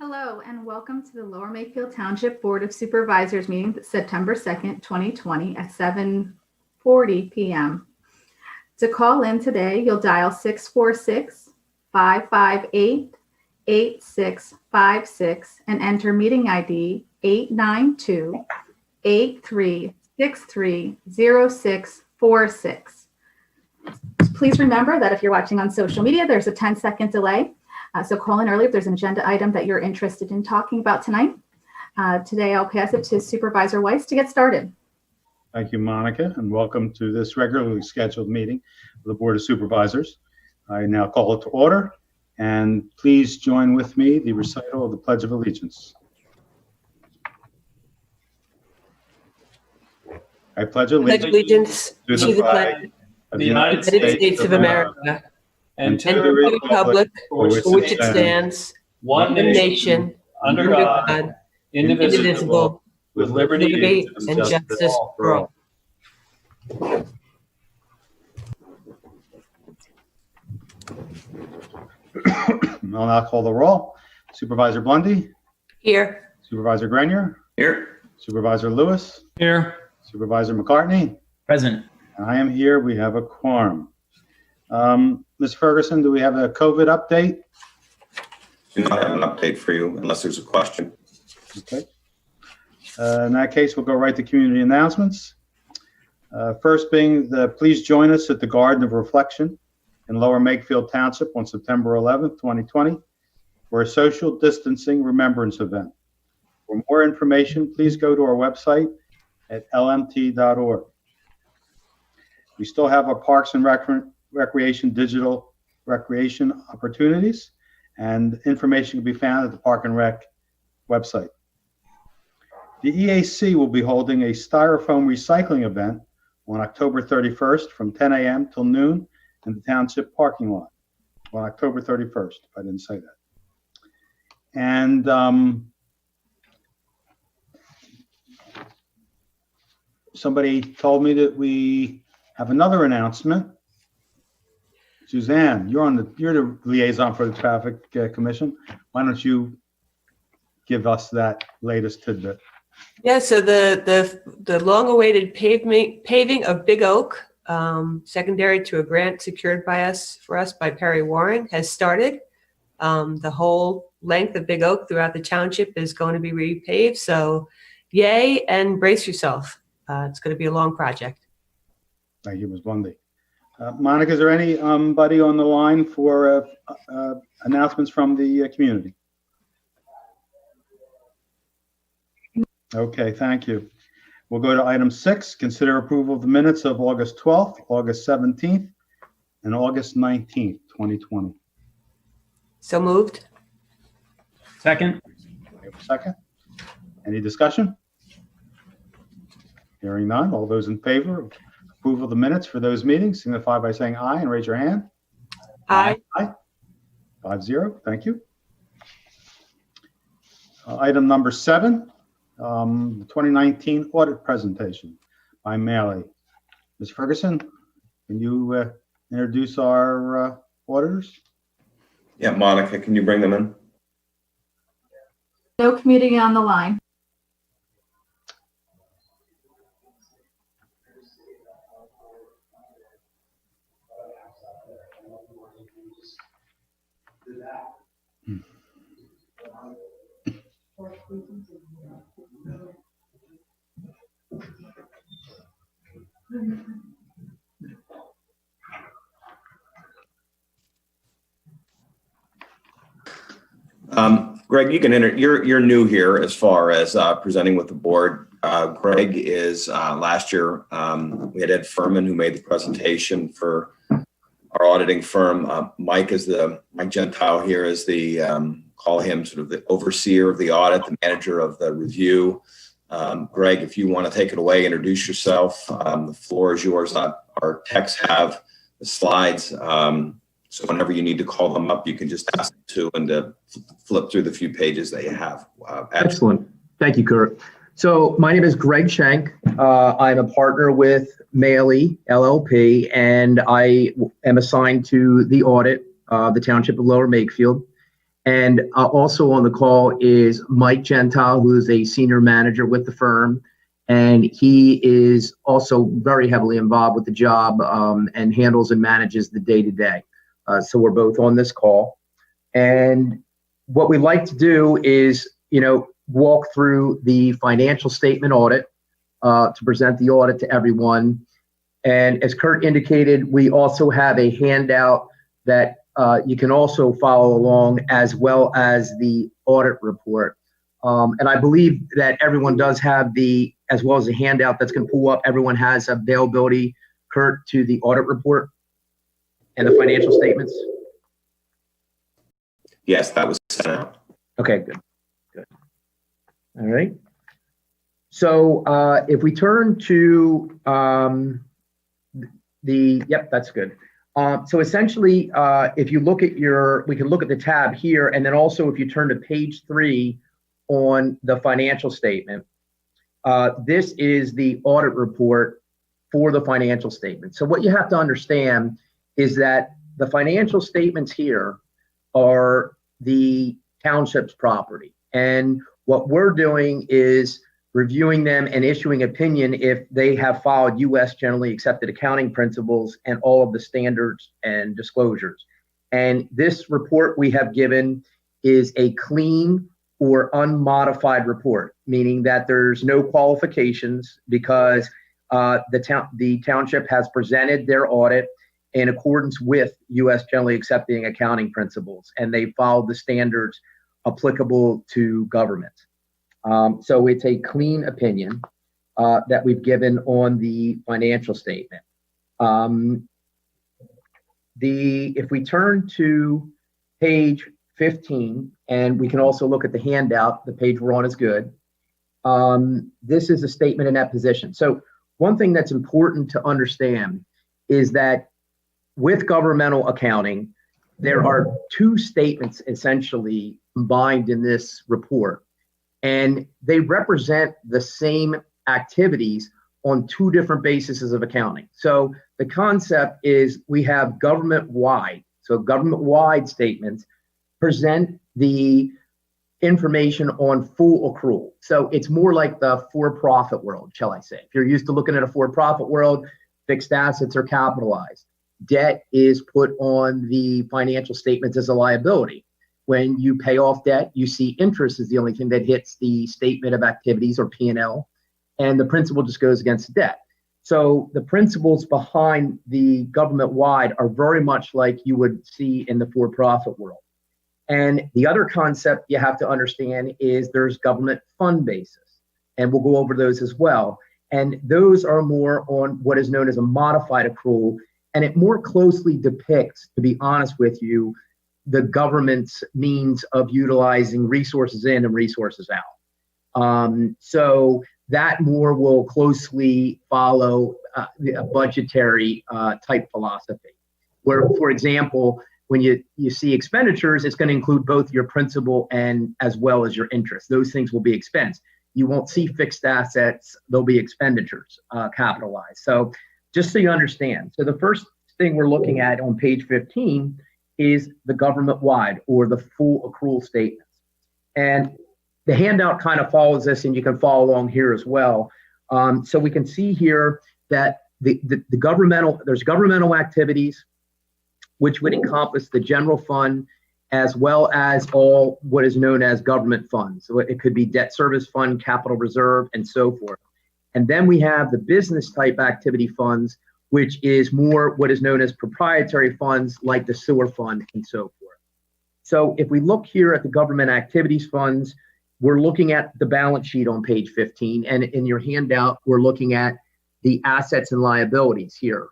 Hello and welcome to the Lower Makefield Township Board of Supervisors meeting September 2nd, 2020 at 7:40 p.m. To call in today, you'll dial 646-558-8656 and enter meeting ID 892-8363-0646. Please remember that if you're watching on social media, there's a 10-second delay. So call in early if there's an agenda item that you're interested in talking about tonight. Today, I'll pass it to Supervisor Weiss to get started. Thank you, Monica, and welcome to this regularly scheduled meeting of the Board of Supervisors. I now call it to order, and please join with me the recital of the Pledge of Allegiance. I pledge allegiance to the flag of the United States of America and to the republic for which it stands, one nation, under God, indivisible, with liberty and justice for all. I'll now call the roll. Supervisor Blundy? Here. Supervisor Grenier? Here. Supervisor Lewis? Here. Supervisor McCartney? Present. I am here. We have a quorum. Ms. Ferguson, do we have a COVID update? Do not have an update for you unless there's a question. Okay. In that case, we'll go right to community announcements. First being please join us at the Garden of Reflection in Lower Makefield Township on September 11th, 2020 for a social distancing remembrance event. For more information, please go to our website at lmt.org. We still have our Parks and Recreation digital recreation opportunities, and information can be found at the Park and Rec website. The EAC will be holding a styrofoam recycling event on October 31st from 10 a.m. till noon in the township parking lot on October 31st, if I didn't say that. And somebody told me that we have another announcement. Suzanne, you're the liaison for the Traffic Commission. Why don't you give us that latest tidbit? Yeah, so the long-awaited paving of Big Oak, secondary to a grant secured for us by Perry Warren, has started. The whole length of Big Oak throughout the township is going to be repaved. So, yay, and brace yourself. It's going to be a long project. Thank you, Ms. Bundy. Monica, is there anybody on the line for announcements from the community? Okay, thank you. We'll go to item 6, consider approval of the minutes of August 12th, August 17th, and August 19th, 2020. So moved. Second. Second. Any discussion? Hearing none. All those in favor of approval of the minutes for those meetings signify by saying aye and raise your hand. Aye. Aye. 5-0. Thank you. Item number 7, the 2019 audit presentation by Maley. Ms. Ferguson, can you introduce our auditors? Yeah, Monica, can you bring them in? No community on the line. Greg, you can enter. You're new here as far as presenting with the board. Greg is last year we had Ed Furman who made the presentation for our auditing firm. Mike Gentile here is the call him sort of the overseer of the audit, the manager of the review. Greg, if you want to take it away, introduce yourself. The floor is yours. Our techs have the slides. So whenever you need to call them up, you can just ask them to and flip through the few pages that you have. Excellent. Thank you, Kurt. So my name is Greg Schenk. I'm a partner with Maley LLP, and I am assigned to the audit, the Township of Lower Makefield. And also on the call is Mike Gentile, who is a senior manager with the firm. And he is also very heavily involved with the job and handles and manages the day-to-day. So we're both on this call. And what we like to do is, walk through the financial statement audit to present the audit to everyone. And as Kurt indicated, we also have a handout that you can also follow along, as well as the audit report. And I believe that everyone does have as well as a handout that's going to pull up. Everyone has availability, Kurt, to the audit report and the financial statements. Yes, that was sent out. Okay, good. All right. So if we turn to yep, that's good. So essentially, if you look at we can look at the tab here, and then also if you turn to page 3 on the financial statement, this is the audit report for the financial statement. So what you have to understand is that the financial statements here are the township's property. And what we're doing is reviewing them and issuing opinion if they have followed U.S. generally accepted accounting principles and all of the standards and disclosures. And this report we have given is a clean or unmodified report, meaning that there's no qualifications because the township has presented their audit in accordance with U.S. generally accepting accounting principles, and they followed the standards applicable to government. So it's a clean opinion that we've given on the financial statement. If we turn to page 15, and we can also look at the handout, the page we're on is good. This is a statement in that position. So one thing that's important to understand is that with governmental accounting, there are 2 statements essentially combined in this report, and they represent the same activities on 2 different bases of accounting. So the concept is we have government-wide. So government-wide statements present the information on full accrual. So it's more like the for-profit world, shall I say. If you're used to looking at a for-profit world, fixed assets are capitalized. Debt is put on the financial statements as a liability. When you pay off debt, you see interest is the only thing that hits the statement of activities or P&L, and the principal just goes against the debt. So the principles behind the government-wide are very much like you would see in the for-profit world. And the other concept you have to understand is there's government fund basis, and we'll go over those as well. And those are more on what is known as a modified accrual, and it more closely depicts, to be honest with you, the government's means of utilizing resources in and resources out. So that more will closely follow a budgetary type philosophy, where, for example, when you see expenditures, it's going to include both your principal and as well as your interest. Those things will be expense. You won't see fixed assets, they'll be expenditures capitalized. So just so you understand. So the first thing we're looking at on page 15 is the government-wide or the full accrual statements. And the handout kind of follows this, and you can follow along here as well. So we can see here that there's governmental activities, which would encompass the general fund as well as all what is known as government funds. So it could be debt service fund, capital reserve, and so forth. And then we have the business type activity funds, which is more what is known as proprietary funds like the sewer fund and so forth. So if we look here at the government activities funds, we're looking at the balance sheet on page 15, and in your handout, we're looking at the assets and liabilities here.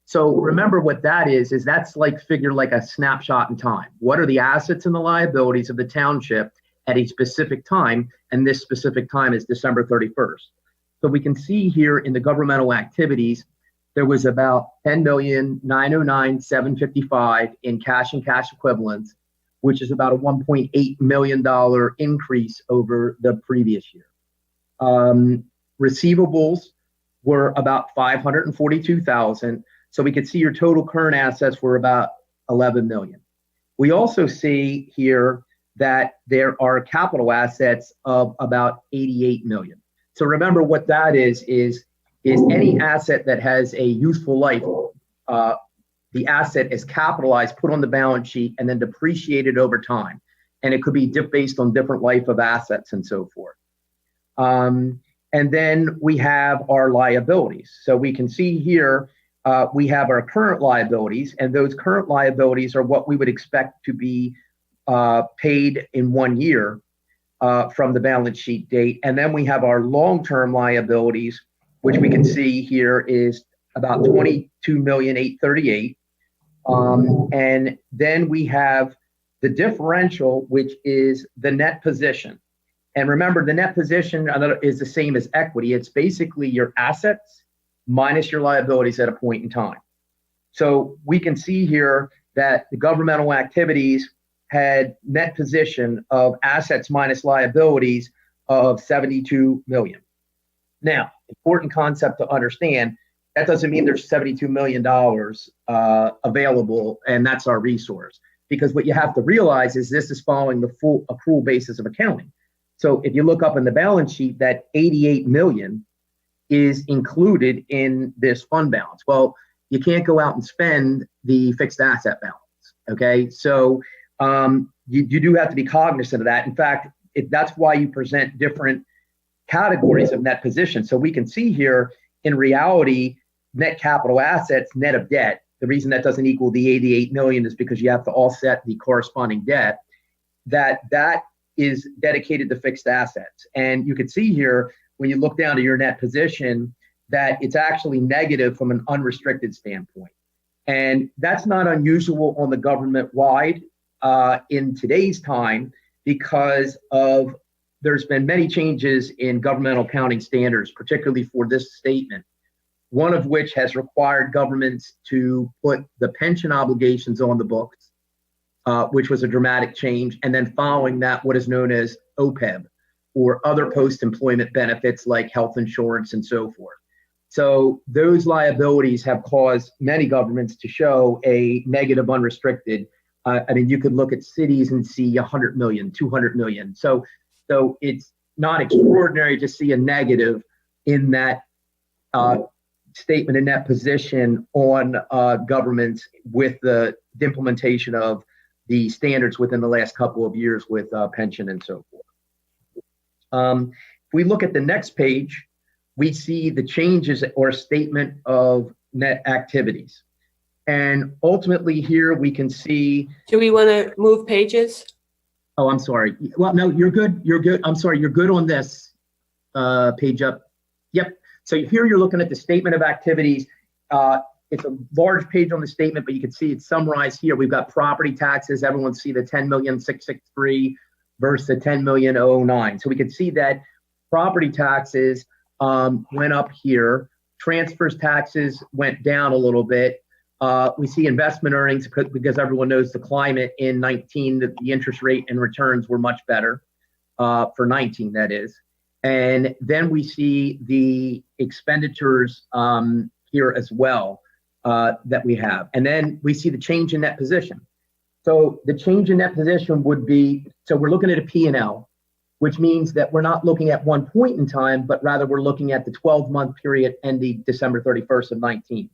So remember what that is that's like figure like a snapshot in time. What are the assets and the liabilities of the township at a specific time? And this specific time is December 31st. So we can see here in the governmental activities, there was about $10,909,755 in cash and cash equivalents, which is about a $1.8 million increase over the previous year. Receivables were about $542,000. So we could see your total current assets were about $11 million. We also see here that there are capital assets of about 88 million. So remember what that is any asset that has a useful life, the asset is capitalized, put on the balance sheet, and then depreciated over time. And it could be based on different life of assets and so forth. And then we have our liabilities. So we can see here, we have our current liabilities, and those current liabilities are what we would expect to be paid in 1 year from the balance sheet date. And then we have our long-term liabilities, which we can see here is about 22,838,000. And then we have the differential, which is the net position. And remember, the net position is the same as equity. It's basically your assets minus your liabilities at a point in time. So we can see here that the governmental activities had net position of assets minus liabilities of 72 million. Now, important concept to understand, that doesn't mean there's $72 million available and that's our resource. Because what you have to realize is this is following the full accrual basis of accounting. So if you look up in the balance sheet, that 88 million is included in this fund balance. Well, you can't go out and spend the fixed asset balance, okay? So you do have to be cognizant of that. In fact, that's why you present different categories of net position. So we can see here, in reality, net capital assets, net of debt. The reason that doesn't equal the 88 million is because you have to offset the corresponding debt. That is dedicated to fixed assets. And you can see here, when you look down to your net position, that it's actually negative from an unrestricted standpoint. And that's not unusual on the government-wide in today's time, because there's been many changes in governmental accounting standards, particularly for this statement, one of which has required governments to put the pension obligations on the books, which was a dramatic change, and then following that, what is known as OPEB, or other post-employment benefits like health insurance and so forth. So those liabilities have caused many governments to show a negative unrestricted. I mean, you could look at cities and see 100 million, 200 million. So it's not extraordinary to see a negative in that statement in that position on governments with the implementation of the standards within the last couple of years with pension and so forth. If we look at the next page, we see the changes or statement of net activities. And ultimately here we can see. Do we want to move pages? Oh, I'm sorry. Well, no, you're good. You're good. I'm sorry. You're good on this page up. Yep. So here you're looking at the statement of activities. It's a large page on the statement, but you can see it's summarized here. We've got property taxes. Everyone see the 10,663 versus the 10,009. So we can see that property taxes went up here. Transfers taxes went down a little bit. We see investment earnings because everyone knows the climate in 19, that the interest rate and returns were much better for 19, that is. And then we see the expenditures here as well that we have. And then we see the change in net position. So the change in net position would be, so we're looking at a P&L, which means that we're not looking at one point in time, but rather we're looking at the 12-month period ending December 31st of 19.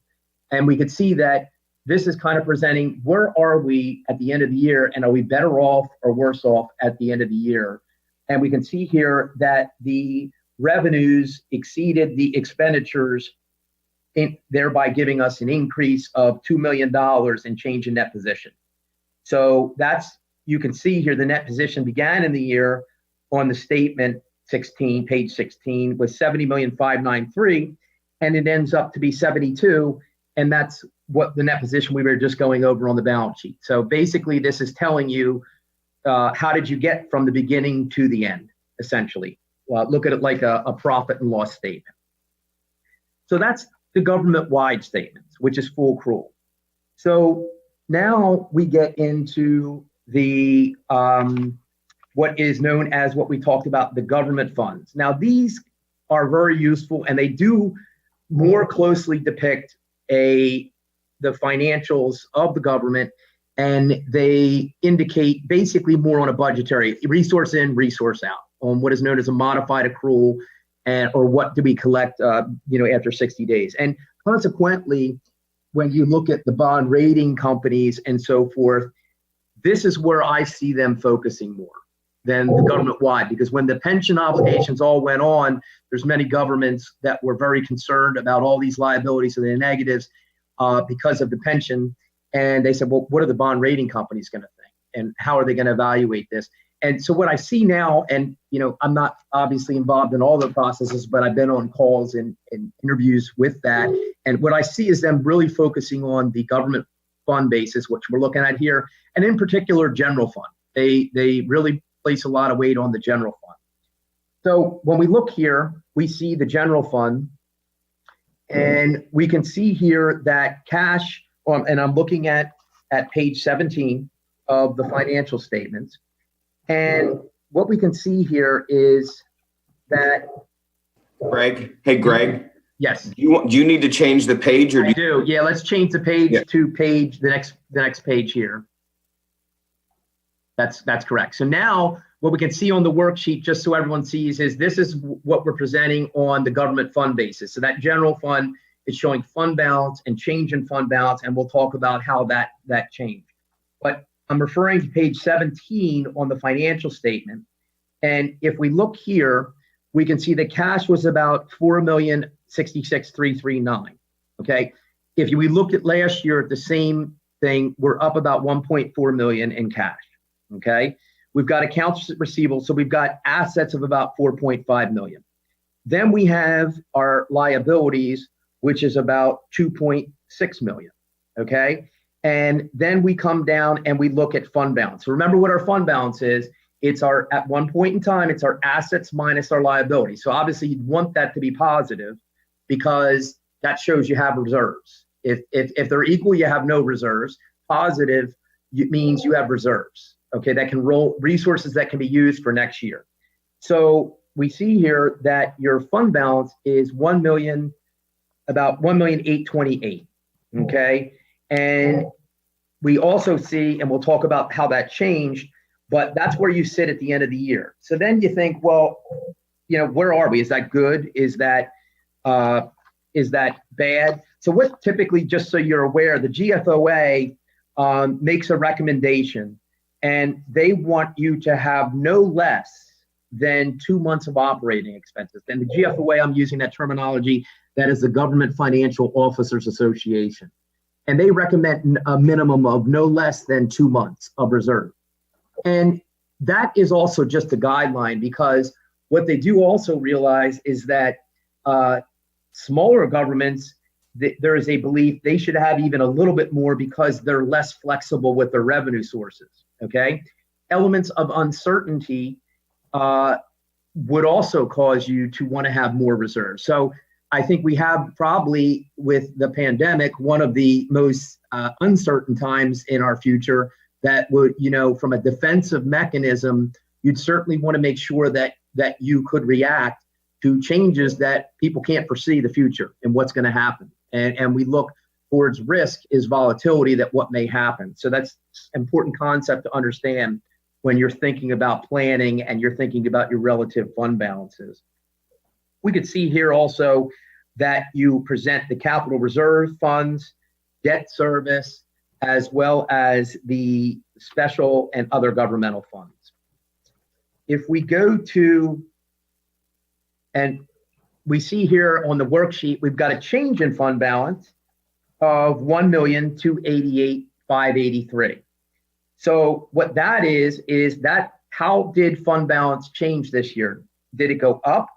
And we could see that this is kind of presenting where are we at the end of the year, and are we better off or worse off at the end of the year? And we can see here that the revenues exceeded the expenditures, thereby giving us an increase of $2 million in change in net position. So that's, you can see here the net position began in the year on the statement 16, page 16, with 70,593,000, and it ends up to be 72. And that's what the net position we were just going over on the balance sheet. So basically, this is telling you how did you get from the beginning to the end, essentially. Look at it like a profit and loss statement. So that's the government-wide statements, which is full accrual. So now we get into the what is known as what we talked about, the government funds. Now, these are very useful, and they do more closely depict the financials of the government and they indicate basically more on a budgetary resource in, resource out on what is known as a modified accrual, and or what do we collect, after 60 days. And consequently, when you look at the bond rating companies and so forth, this is where I see them focusing more than the government-wide, because when the pension obligations all went on, there's many governments that were very concerned about all these liabilities and the negatives because of the pension. And they said, well, what are the bond rating companies going to think? And how are they going to evaluate this? And so what I see now, and I'm not obviously involved in all the processes, but I've been on calls and interviews with that. And what I see is them really focusing on the government fund basis, which we're looking at here, and in particular, general fund. They really place a lot of weight on the general fund. So when we look here, we see the general fund, and we can see here that cash, and I'm looking at page 17 of the financial statements. And what we can see here is that. Greg, hey, Greg. Yes. Do you need to change the page, or I do. Yeah, let's change the page to the next page here. That's correct. So now what we can see on the worksheet, just so everyone sees, is this is what we're presenting on the government fund basis. So that general fund is showing fund balance and change in fund balance, and we'll talk about how that changed. But I'm referring to page 17 on the financial statement. And if we look here, we can see the cash was about $4,066,339. Okay. If we looked at last year at the same thing, we're up about 1.4 million in cash. Okay. We've got accounts receivable. So we've got assets of about 4.5 million. Then we have our liabilities, which is about 2.6 million. Okay. And then we come down and we look at fund balance. So remember what our fund balance is. It's at one point in time, it's our assets minus our liability. So obviously you'd want that to be positive because that shows you have reserves. If they're equal, you have no reserves. Positive means you have reserves. Okay, that can roll resources that can be used for next year. So we see here that your fund balance is about 1,828,000. Okay, and we also see, and we'll talk about how that changed, but that's where you sit at the end of the year. So then you think, well, where are we? Is that good? Is that bad? So what typically, just so you're aware, the GFOA makes a recommendation, and they want you to have no less than 2 months of operating expenses. And the GFOA, I'm using that terminology, that is the Government Financial Officers Association. And they recommend a minimum of no less than 2 months of reserve. And that is also just a guideline, because what they do also realize is that smaller governments, there is a belief they should have even a little bit more because they're less flexible with their revenue sources. Okay. Elements of uncertainty would also cause you to want to have more reserves. So I think we have probably, with the pandemic, one of the most uncertain times in our future that would, from a defensive mechanism, you'd certainly want to make sure that you could react to changes that people can't foresee the future and what's going to happen. And we look towards risk is volatility, that what may happen. So that's an important concept to understand when you're thinking about planning and you're thinking about your relative fund balances. We could see here also that you present the capital reserve funds, debt service, as well as the special and other governmental funds. If we go to, and we see here on the worksheet, we've got a change in fund balance of 1,288,583. So what that is that how did fund balance change this year? Did it go up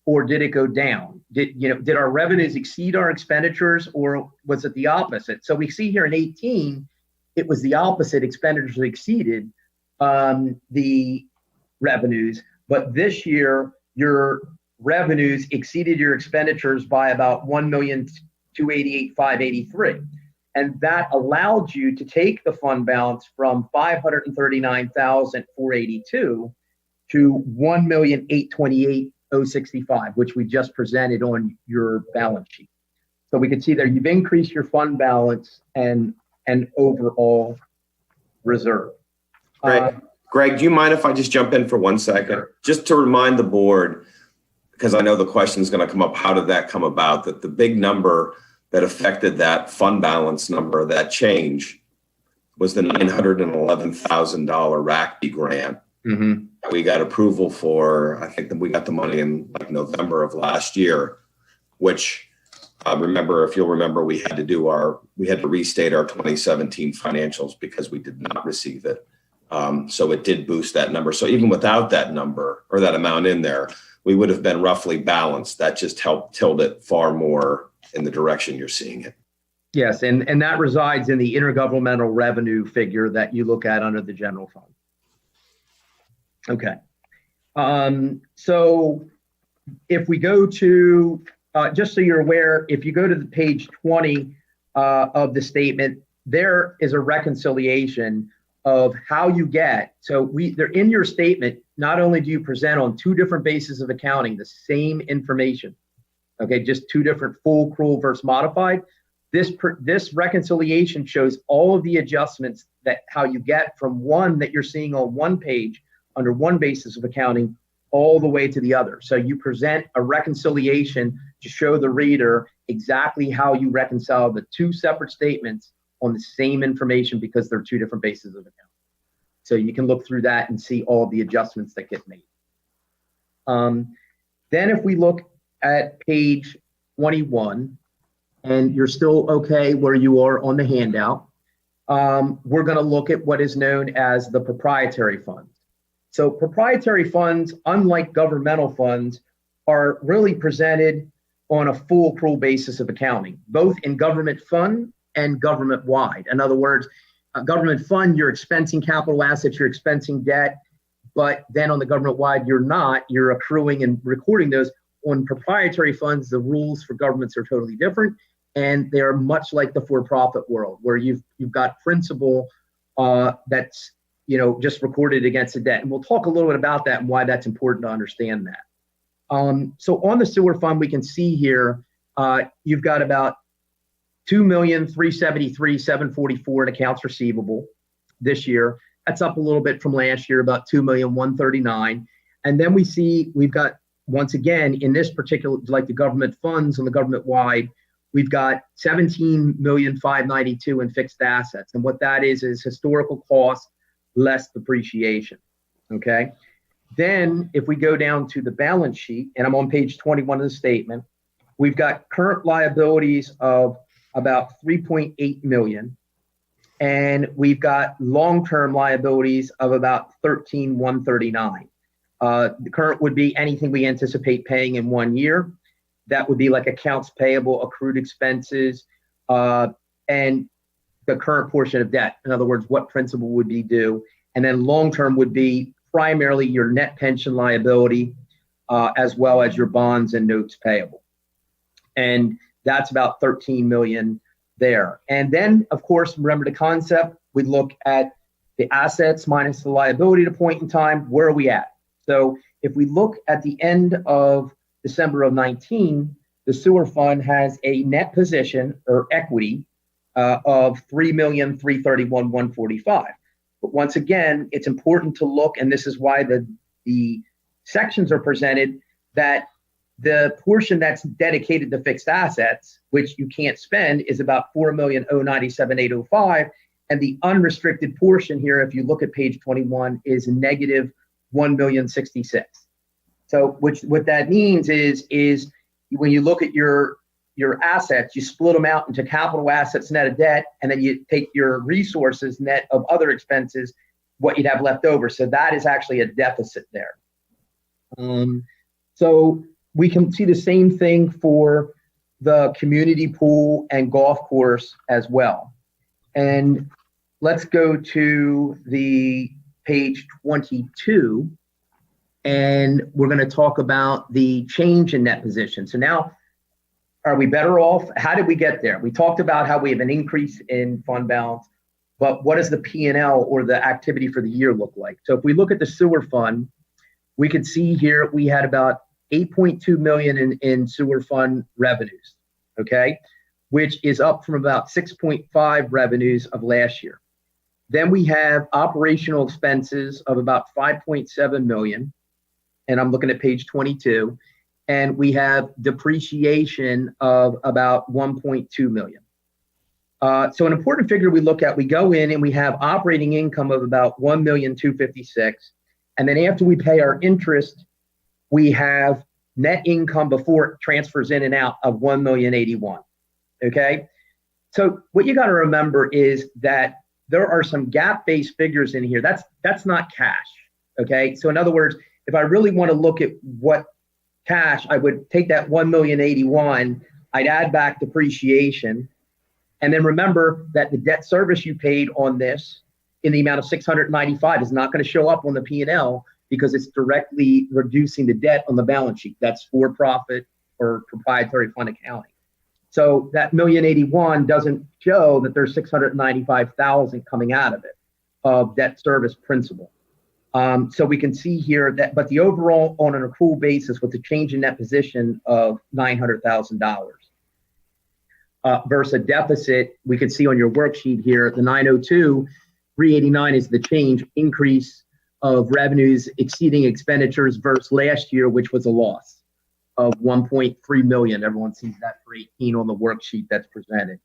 or did it go down? Did our revenues exceed our expenditures, or was it the opposite? So we see here in 18, it was the opposite. Expenditures exceeded the revenues, but this year your revenues exceeded your expenditures by about 1,288,583. And that allowed you to take the fund balance from 539,482 to 1,828,065, which we just presented on your balance sheet. So we can see there you've increased your fund balance and overall reserve. Greg, do you mind if I just jump in for 1 second? Just to remind the board, because I know the question is going to come up, how did that come about? That the big number that affected that fund balance number, that change, was the $911,000 RACB grant. Mm-hmm. We got approval for, I think that we got the money in like November of last year, which if you'll remember, we had to restate our 2017 financials because we did not receive it. So it did boost that number. So even without that number or that amount in there, we would have been roughly balanced. That just helped tilt it far more in the direction you're seeing it. Yes, and that resides in the intergovernmental revenue figure that you look at under the general fund. Okay. So if we go to, just so you're aware, if you go to the page 20 of the statement, there is a reconciliation of how you get, they're in your statement. Not only do you present on two different bases of accounting the same information, okay, just two different full accrual versus modified. This reconciliation shows all of the adjustments that how you get from one that you're seeing on one page under one basis of accounting all the way to the other. So you present a reconciliation to show the reader exactly how you reconcile the two separate statements on the same information because they're two different bases of accounting. So you can look through that and see all the adjustments that get made. Then if we look at page 21, and you're still okay where you are on the handout, we're going to look at what is known as the proprietary funds. So proprietary funds, unlike governmental funds, are really presented on a full accrual basis of accounting, both in government fund and government wide. In other words, a government fund, you're expensing capital assets, you're expensing debt, but then on the government wide, you're not, you're accruing and recording those. On proprietary funds, the rules for governments are totally different. And they are much like the for-profit world, where you've got principal that's just recorded against the debt. And we'll talk a little bit about that and why that's important to understand that. So on the sewer fund, we can see here you've got about $2,373,744 in accounts receivable this year. That's up a little bit from last year, about $2,139,000. And then we see we've got, once again, in this particular, like the government funds on the government wide, we've got $17,592,000 in fixed assets. And what that is historical cost less depreciation, okay? Then if we go down to the balance sheet, and I'm on page 21 of the statement, we've got current liabilities of about $3.8 million, and we've got long-term liabilities of about $13,139. The current would be anything we anticipate paying in 1 year. That would be like accounts payable, accrued expenses, and the current portion of debt. In other words, what principal would be due. And then long-term would be primarily your net pension liability, as well as your bonds and notes payable. And that's about $13 million there. And then, of course, remember the concept, we look at the assets minus the liability at a point in time. Where are we at? So if we look at the end of December of 19, the sewer fund has a net position or equity of $3,331,145. But once again, it's important to look, and this is why the sections are presented, that the portion that's dedicated to fixed assets, which you can't spend, is about $4,097,805, and the unrestricted portion here, if you look at page 21, is negative $1,066,000. So what that means is when you look at your assets, you split them out into capital assets net of debt, and then you take your resources net of other expenses, what you'd have left over. So that is actually a deficit there. So we can see the same thing for the community pool and golf course as well. And let's go to the page 22. And we're going to talk about the change in net position. So now, are we better off? How did we get there? We talked about how we have an increase in fund balance, but what does the P&L or the activity for the year look like? So if we look at the sewer fund, we can see here we had about $8.2 million in sewer fund revenues, okay, which is up from about 6.5 revenues of last year. Then we have operational expenses of about 5.7 million. And I'm looking at page 22. And we have depreciation of about 1.2 million. So an important figure we look at, we go in and we have operating income of about 1,256,000. And then after we pay our interest, we have net income before it transfers in and out of 1,081,000. Okay. So what you got to remember is that there are some GAAP-based figures in here. That's not cash. Okay. So in other words, if I really want to look at what cash, I would take that 1,081,000, I'd add back depreciation. And then remember that the debt service you paid on this in the amount of 695 is not going to show up on the P&L because it's directly reducing the debt on the balance sheet. That's for profit or proprietary fund accounting. So that 1,081,000 doesn't show that there's 695,000 coming out of it of debt service principal. So we can see here that, but the overall on an accrual basis with the change in net position of $900,000 versus a deficit, we can see on your worksheet here, the 902, 389 is the change increase of revenues exceeding expenditures versus last year, which was a loss of 1.3 million. Everyone sees that for 18 on the worksheet that's presented.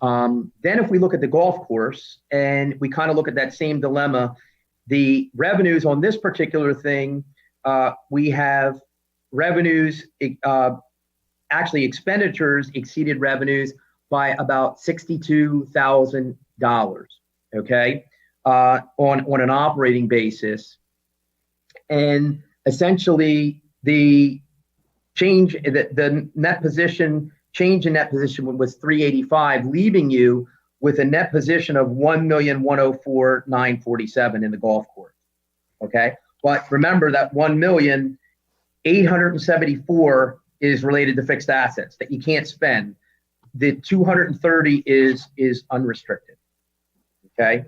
Then if we look at the golf course and we kind of look at that same dilemma, the revenues on this particular thing, we have revenues, actually expenditures exceeded revenues by about $62,000, okay, on an operating basis. And essentially the change, the net position, change in net position was 385, leaving you with a net position of 1,104,947 in the golf course. Okay, but remember that 1,874,000 is related to fixed assets that you can't spend. The 230 is unrestricted. Okay,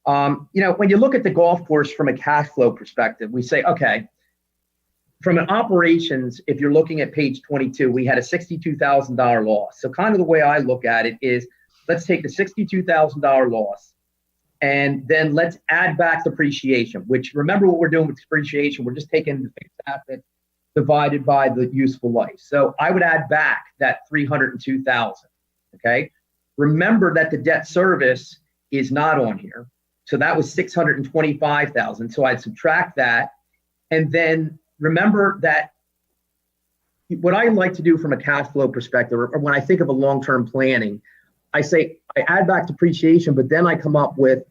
you know, when you look at the golf course from a cash flow perspective, we say, okay, from an operations, if you're looking at page 22, we had a $62,000 loss. So kind of the way I look at it is, let's take the $62,000 loss and then let's add back depreciation, which remember what we're doing with depreciation, we're just taking the fixed asset divided by the useful life. So I would add back that 302,000, okay? Remember that the debt service is not on here. So that was 625,000. So I'd subtract that. And then remember that what I like to do from a cash flow perspective, or when I think of a long-term planning, I say I add back depreciation, but then I come up with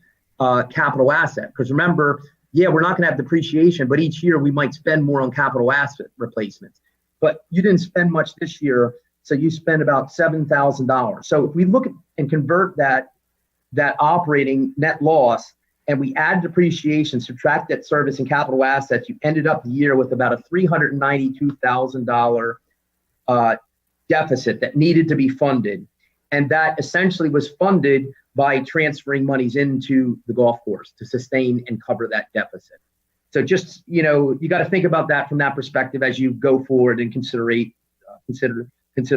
capital asset. Because remember, yeah, we're not going to have depreciation, but each year we might spend more on capital asset replacements. But you didn't spend much this year, so you spend about $7,000. So if we look at and convert that operating net loss, and we add depreciation, subtract debt service and capital assets, you ended up the year with about a $392,000 deficit that needed to be funded. And that essentially was funded by transferring monies into the golf course to sustain and cover that deficit. So just, you know, you got to think about that from that perspective as you go forward and consider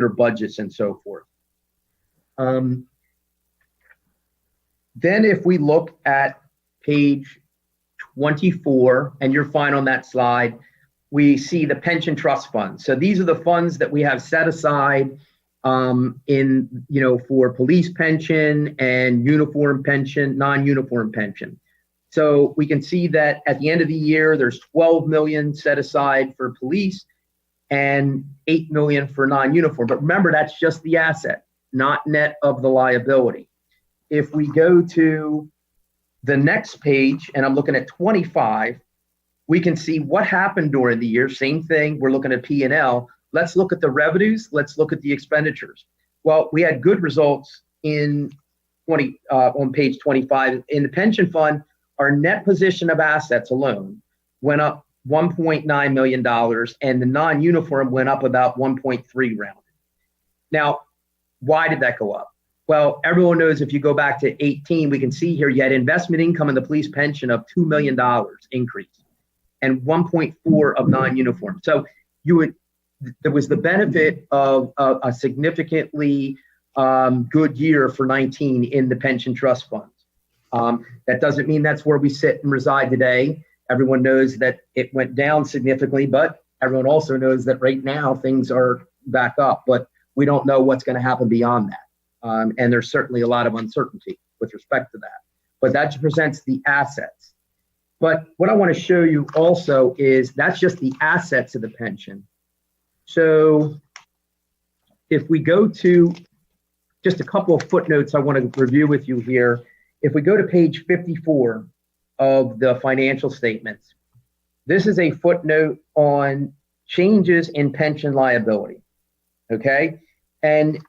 budgets and so forth. Then if we look at page 24, and you're fine on that slide, we see the pension trust funds. So these are the funds that we have set aside in, you know, for police pension and uniform pension, non-uniform pension. So we can see that at the end of the year, there's 12 million set aside for police and 8 million for non-uniform. But remember, that's just the asset, not net of the liability. If we go to the next page, and I'm looking at 25, we can see what happened during the year. Same thing, we're looking at P&L. Let's look at the revenues. Let's look at the expenditures. Well, we had good results in on page 25. In the pension fund, our net position of assets alone went up $1.9 million, and the non-uniform went up about 1.3 rounded. Now, why did that go up? Well, everyone knows if you go back to 18, we can see here you had investment income in the police pension of $2 million increase and 1.4 of non-uniform. So there was the benefit of a significantly good year for 19 in the pension trust funds. That doesn't mean that's where we sit and reside today. Everyone knows that it went down significantly, but everyone also knows that right now things are back up, but we don't know what's going to happen beyond that. And there's certainly a lot of uncertainty with respect to that. But that presents the assets. But what I want to show you also is that's just the assets of the pension. So if we go to just a couple of footnotes I want to review with you here. If we go to page 54 of the financial statements, this is a footnote on changes in pension liability, okay? And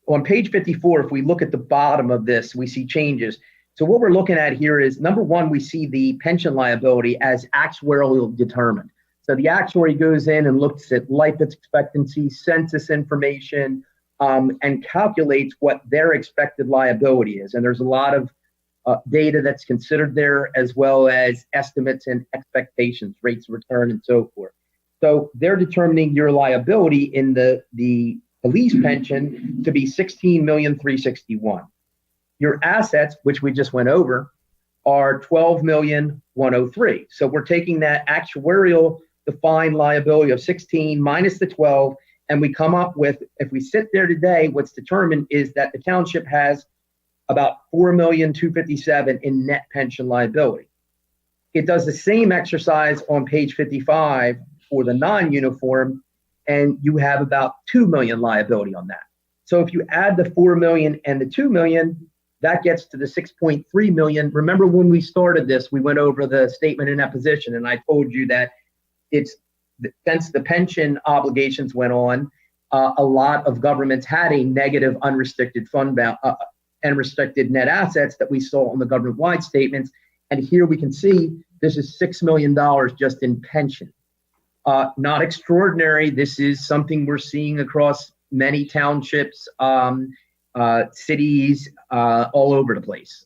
on page 54, if we look at the bottom of this, we see changes. So what we're looking at here is, number one, we see the pension liability as actuarially determined. So the actuary goes in and looks at life expectancy, census information, and calculates what their expected liability is. And there's a lot of data that's considered there, as well as estimates and expectations, rates of return, and so forth. So they're determining your liability in the police pension to be $16,361,000. Your assets, which we just went over, are $12,103,000. So we're taking that actuarial defined liability of 16 minus the 12, and we come up with, if we sit there today, what's determined is that the township has about $4,257,000 in net pension liability. It does the same exercise on page 55 for the non-uniform, and you have about $2 million liability on that. So if you add the $4 million and the $2 million, that gets to the $6.3 million. Remember when we started this, we went over the statement in position, and I told you that since the pension obligations went on, a lot of governments had a negative unrestricted fund balance and restricted net assets that we saw on the government-wide statements. And here we can see this is $6 million just in pension. Not extraordinary. This is something we're seeing across many townships, cities, all over the place.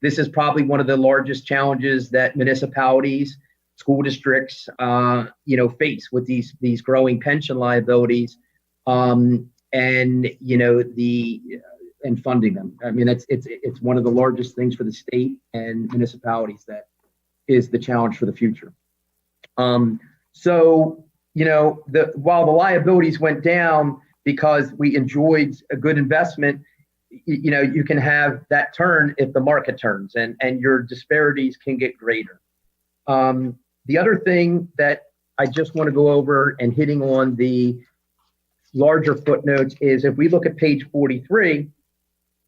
This is probably one of the largest challenges that municipalities, school districts, face with these growing pension liabilities, and funding them. I mean, it's one of the largest things for the state and municipalities that is the challenge for the future. So while the liabilities went down because we enjoyed a good investment, you can have that turn if the market turns, and your disparities can get greater. The other thing that I just want to go over, and hitting on the larger footnotes, is if we look at page 43,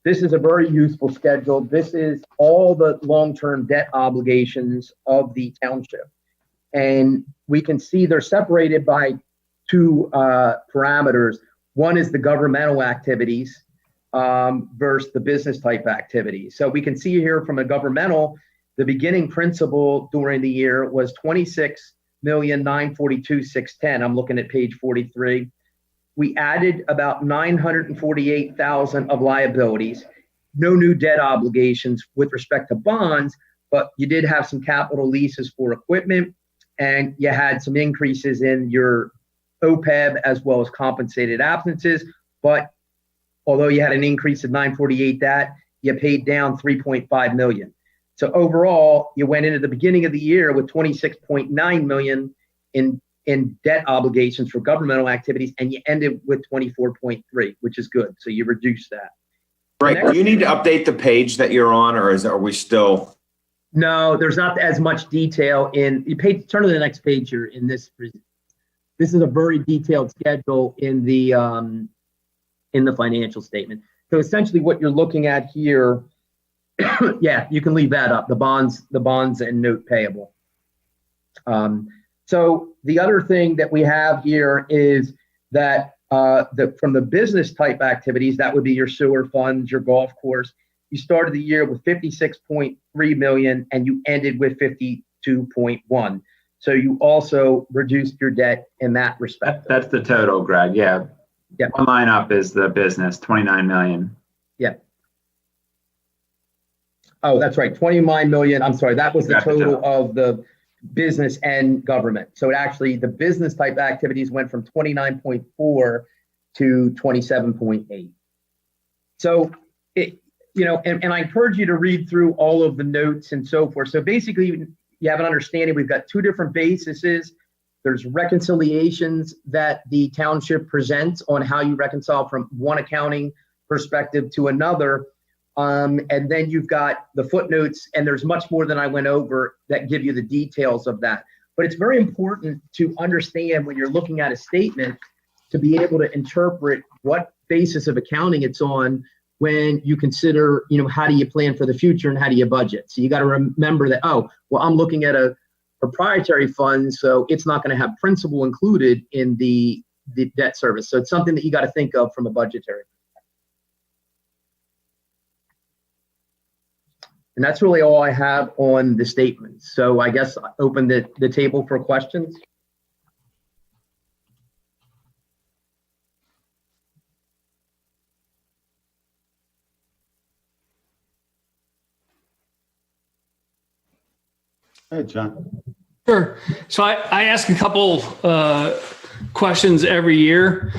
this is a very useful schedule. This is all the long-term debt obligations of the township. And we can see they're separated by two parameters. One is the governmental activities versus the business type activities. So we can see here from a governmental, the beginning principal during the year was $26,942,610. I'm looking at page 43. We added about $948,000 of liabilities, no new debt obligations with respect to bonds, but you did have some capital leases for equipment, and you had some increases in your OPEB as well as compensated absences. But although you had an increase of $948,000, that you paid down $3.5 million. So overall, you went into the beginning of the year with $26.9 million in debt obligations for governmental activities, and you ended with 24.3, which is good. So you reduced that. Right. Do you need to update the page that you're on, or are we still? No, there's not as much detail in. Turn to the next page here. In this is a very detailed schedule in the financial statement. So essentially, what you're looking at here, yeah, you can leave that up. The bonds and note payable. So the other thing that we have here is that from the business type activities, that would be your sewer funds, your golf course. You started the year with $56.3 million and you ended with $52.1. So you also reduced your debt in that respect. That's the total, Greg. Yeah. Yep. One line up is the business, 29 million. Yeah. Oh, that's right. 29 million. I'm sorry. That was the total of the business and government. So actually the business type activities went from 29.4 to 27.8. So and I encourage you to read through all of the notes and so forth. So basically, you have an understanding. We've got two different bases. There's reconciliations that the township presents on how you reconcile from one accounting perspective to another. And then you've got the footnotes, and there's much more than I went over that give you the details of that. But it's very important to understand when you're looking at a statement to be able to interpret what basis of accounting it's on when you consider, how do you plan for the future and how do you budget? So you got to remember that, I'm looking at a proprietary fund, so it's not going to have principal included in the debt service. So it's something that you got to think of from a budgetary. And that's really all I have on the statements. So I guess I open the table for questions. Hey, John. Sure. So I ask a couple questions every year,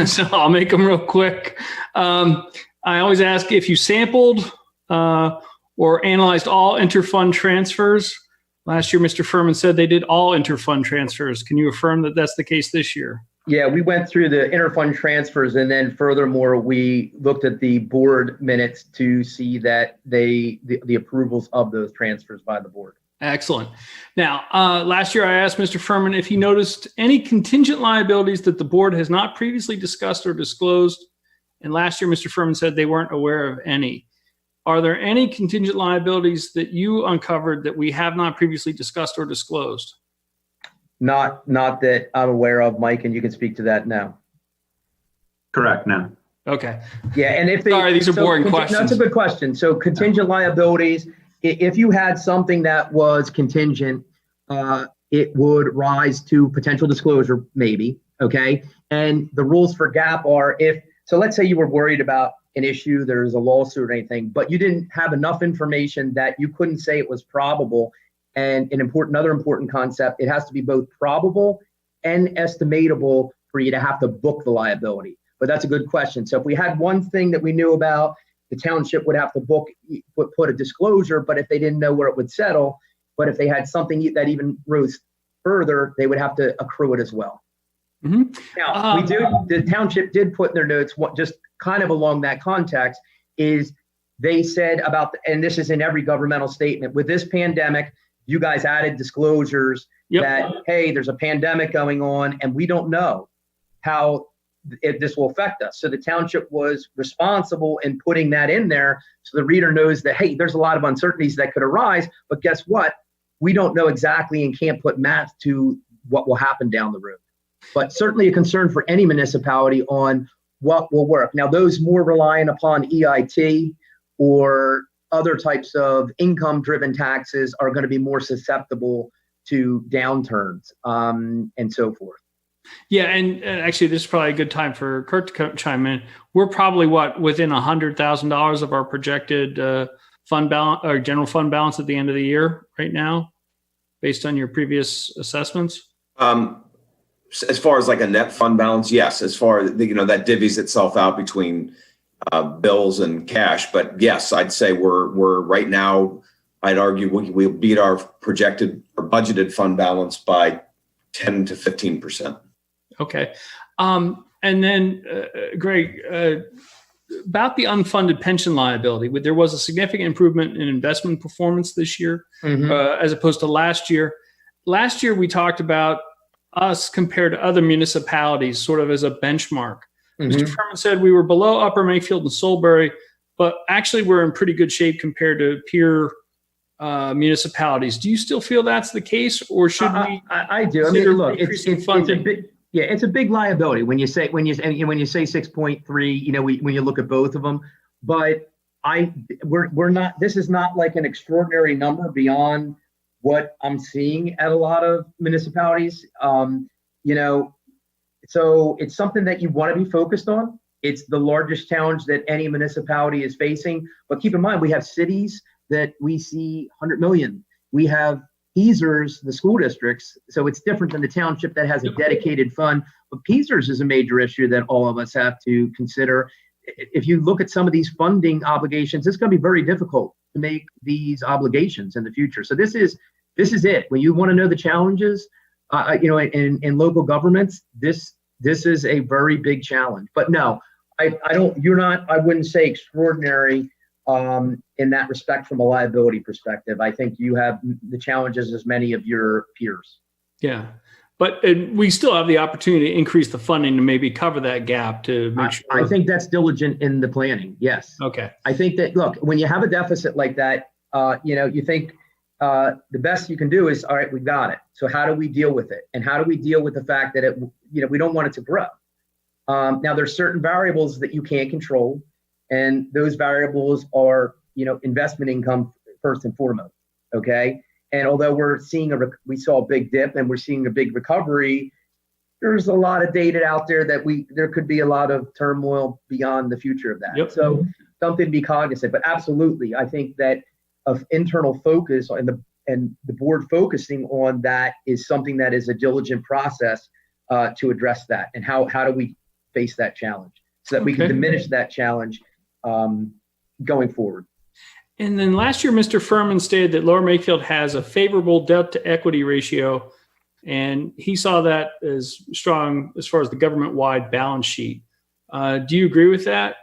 so I'll make them real quick. I always ask if you sampled or analyzed all interfund transfers. Last year, Mr. Furman said they did all interfund transfers. Can you affirm that that's the case this year? Yeah, we went through the interfund transfers, and then furthermore, we looked at the board minutes to see that the approvals of those transfers by the board. Excellent. Now, last year I asked Mr. Furman if he noticed any contingent liabilities that the board has not previously discussed or disclosed. And last year, Mr. Furman said they weren't aware of any. Are there any contingent liabilities that you uncovered that we have not previously discussed or disclosed? Not that I'm aware of, Mike, and you can speak to that now. Correct, no. Okay. Yeah, and if Sorry, these are boring questions. That's a good question. So contingent liabilities, if you had something that was contingent, it would rise to potential disclosure, maybe, okay? And the rules for GAAP are so let's say you were worried about an issue, there's a lawsuit or anything, but you didn't have enough information that you couldn't say it was probable. And another important concept, it has to be both probable and estimatable for you to have to book the liability. But that's a good question. So if we had one thing that we knew about, the township would have to put a disclosure, but if they didn't know where it would settle, but if they had something that even rose further, they would have to accrue it as well. Mm-hmm. Now, the township did put in their notes, just kind of along that context, is they said and this is in every governmental statement, with this pandemic, you guys added disclosures that, hey, there's a pandemic going on and we don't know how this will affect us. So the township was responsible in putting that in there so the reader knows that, hey, there's a lot of uncertainties that could arise, but guess what? We don't know exactly and can't put math to what will happen down the road. But certainly a concern for any municipality on what will work. Now, those more reliant upon EIT or other types of income-driven taxes are going to be more susceptible to downturns and so forth. Yeah, and actually, this is probably a good time for Kurt to chime in. We're probably within $100,000 of our projected fund balance or general fund balance at the end of the year right now, based on your previous assessments. As far as like a net fund balance, yes. As far as that divvies itself out between bills and cash, but yes, I'd say we're right now. I'd argue we'll beat our projected or budgeted fund balance by 10 to 15%. Okay. And then, Greg, about the unfunded pension liability, there was a significant improvement in investment performance this year as opposed to last year. Last year, we talked about us compared to other municipalities sort of as a benchmark. Mr. Furman said we were below Upper Makefield and Solebury, but actually we're in pretty good shape compared to peer municipalities. Do you still feel that's the case, or should we? I do. I mean, look, it's a big liability when you say 6.3. When you look at both of them, but we're not. This is not like an extraordinary number beyond what I'm seeing at a lot of municipalities. So it's something that you want to be focused on. It's the largest challenge that any municipality is facing. But keep in mind, we have cities that we see 100 million. We have PESers, the school districts. So it's different than the township that has a dedicated fund. But PESers is a major issue that all of us have to consider. if you look at some of these funding obligations, it's going to be very difficult to make these obligations in the future. So this is it. When you want to know the challenges, in local governments, this is a very big challenge. But no, I wouldn't say extraordinary in that respect from a liability perspective. I think you have the challenges as many of your peers. Yeah. But we still have the opportunity to increase the funding to maybe cover that gap to make sure. I think that's diligent in the planning. Yes. Okay. I think that, look, when you have a deficit like that, you think the best you can do is, all right, we got it. So how do we deal with it? And how do we deal with the fact that we don't want it to grow? Now there's certain variables that you can't control, and those variables are, investment income first and foremost. Okay. And although we saw a big dip and we're seeing a big recovery, there's a lot of data out there that there could be a lot of turmoil beyond the future of that. Yep. So something to be cognizant, but absolutely, I think that of internal focus and the board focusing on that is something that is a diligent process to address that. And how do we face that challenge so that we can diminish that challenge going forward. And then last year, Mr. Furman stated that Lower Makefield has a favorable debt to equity ratio, and he saw that as strong as far as the government-wide balance sheet. Do you agree with that?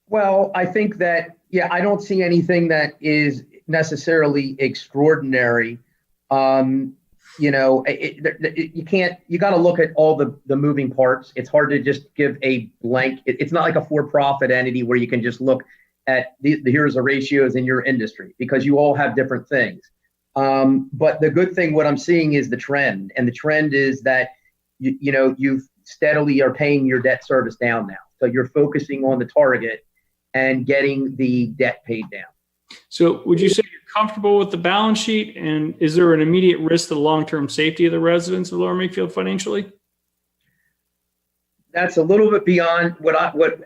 Well, I think that, I don't see anything that is necessarily extraordinary. You got to look at all the moving parts. It's hard to just give a blank. It's not like a for-profit entity where you can just look at here's the ratios in your industry, because you all have different things. But the good thing, what I'm seeing is the trend, and the trend is that you steadily are paying your debt service down now. So you're focusing on the target and getting the debt paid down. So would you say you're comfortable with the balance sheet, and is there an immediate risk to the long-term safety of the residents of Lower Makefield financially? That's a little bit beyond what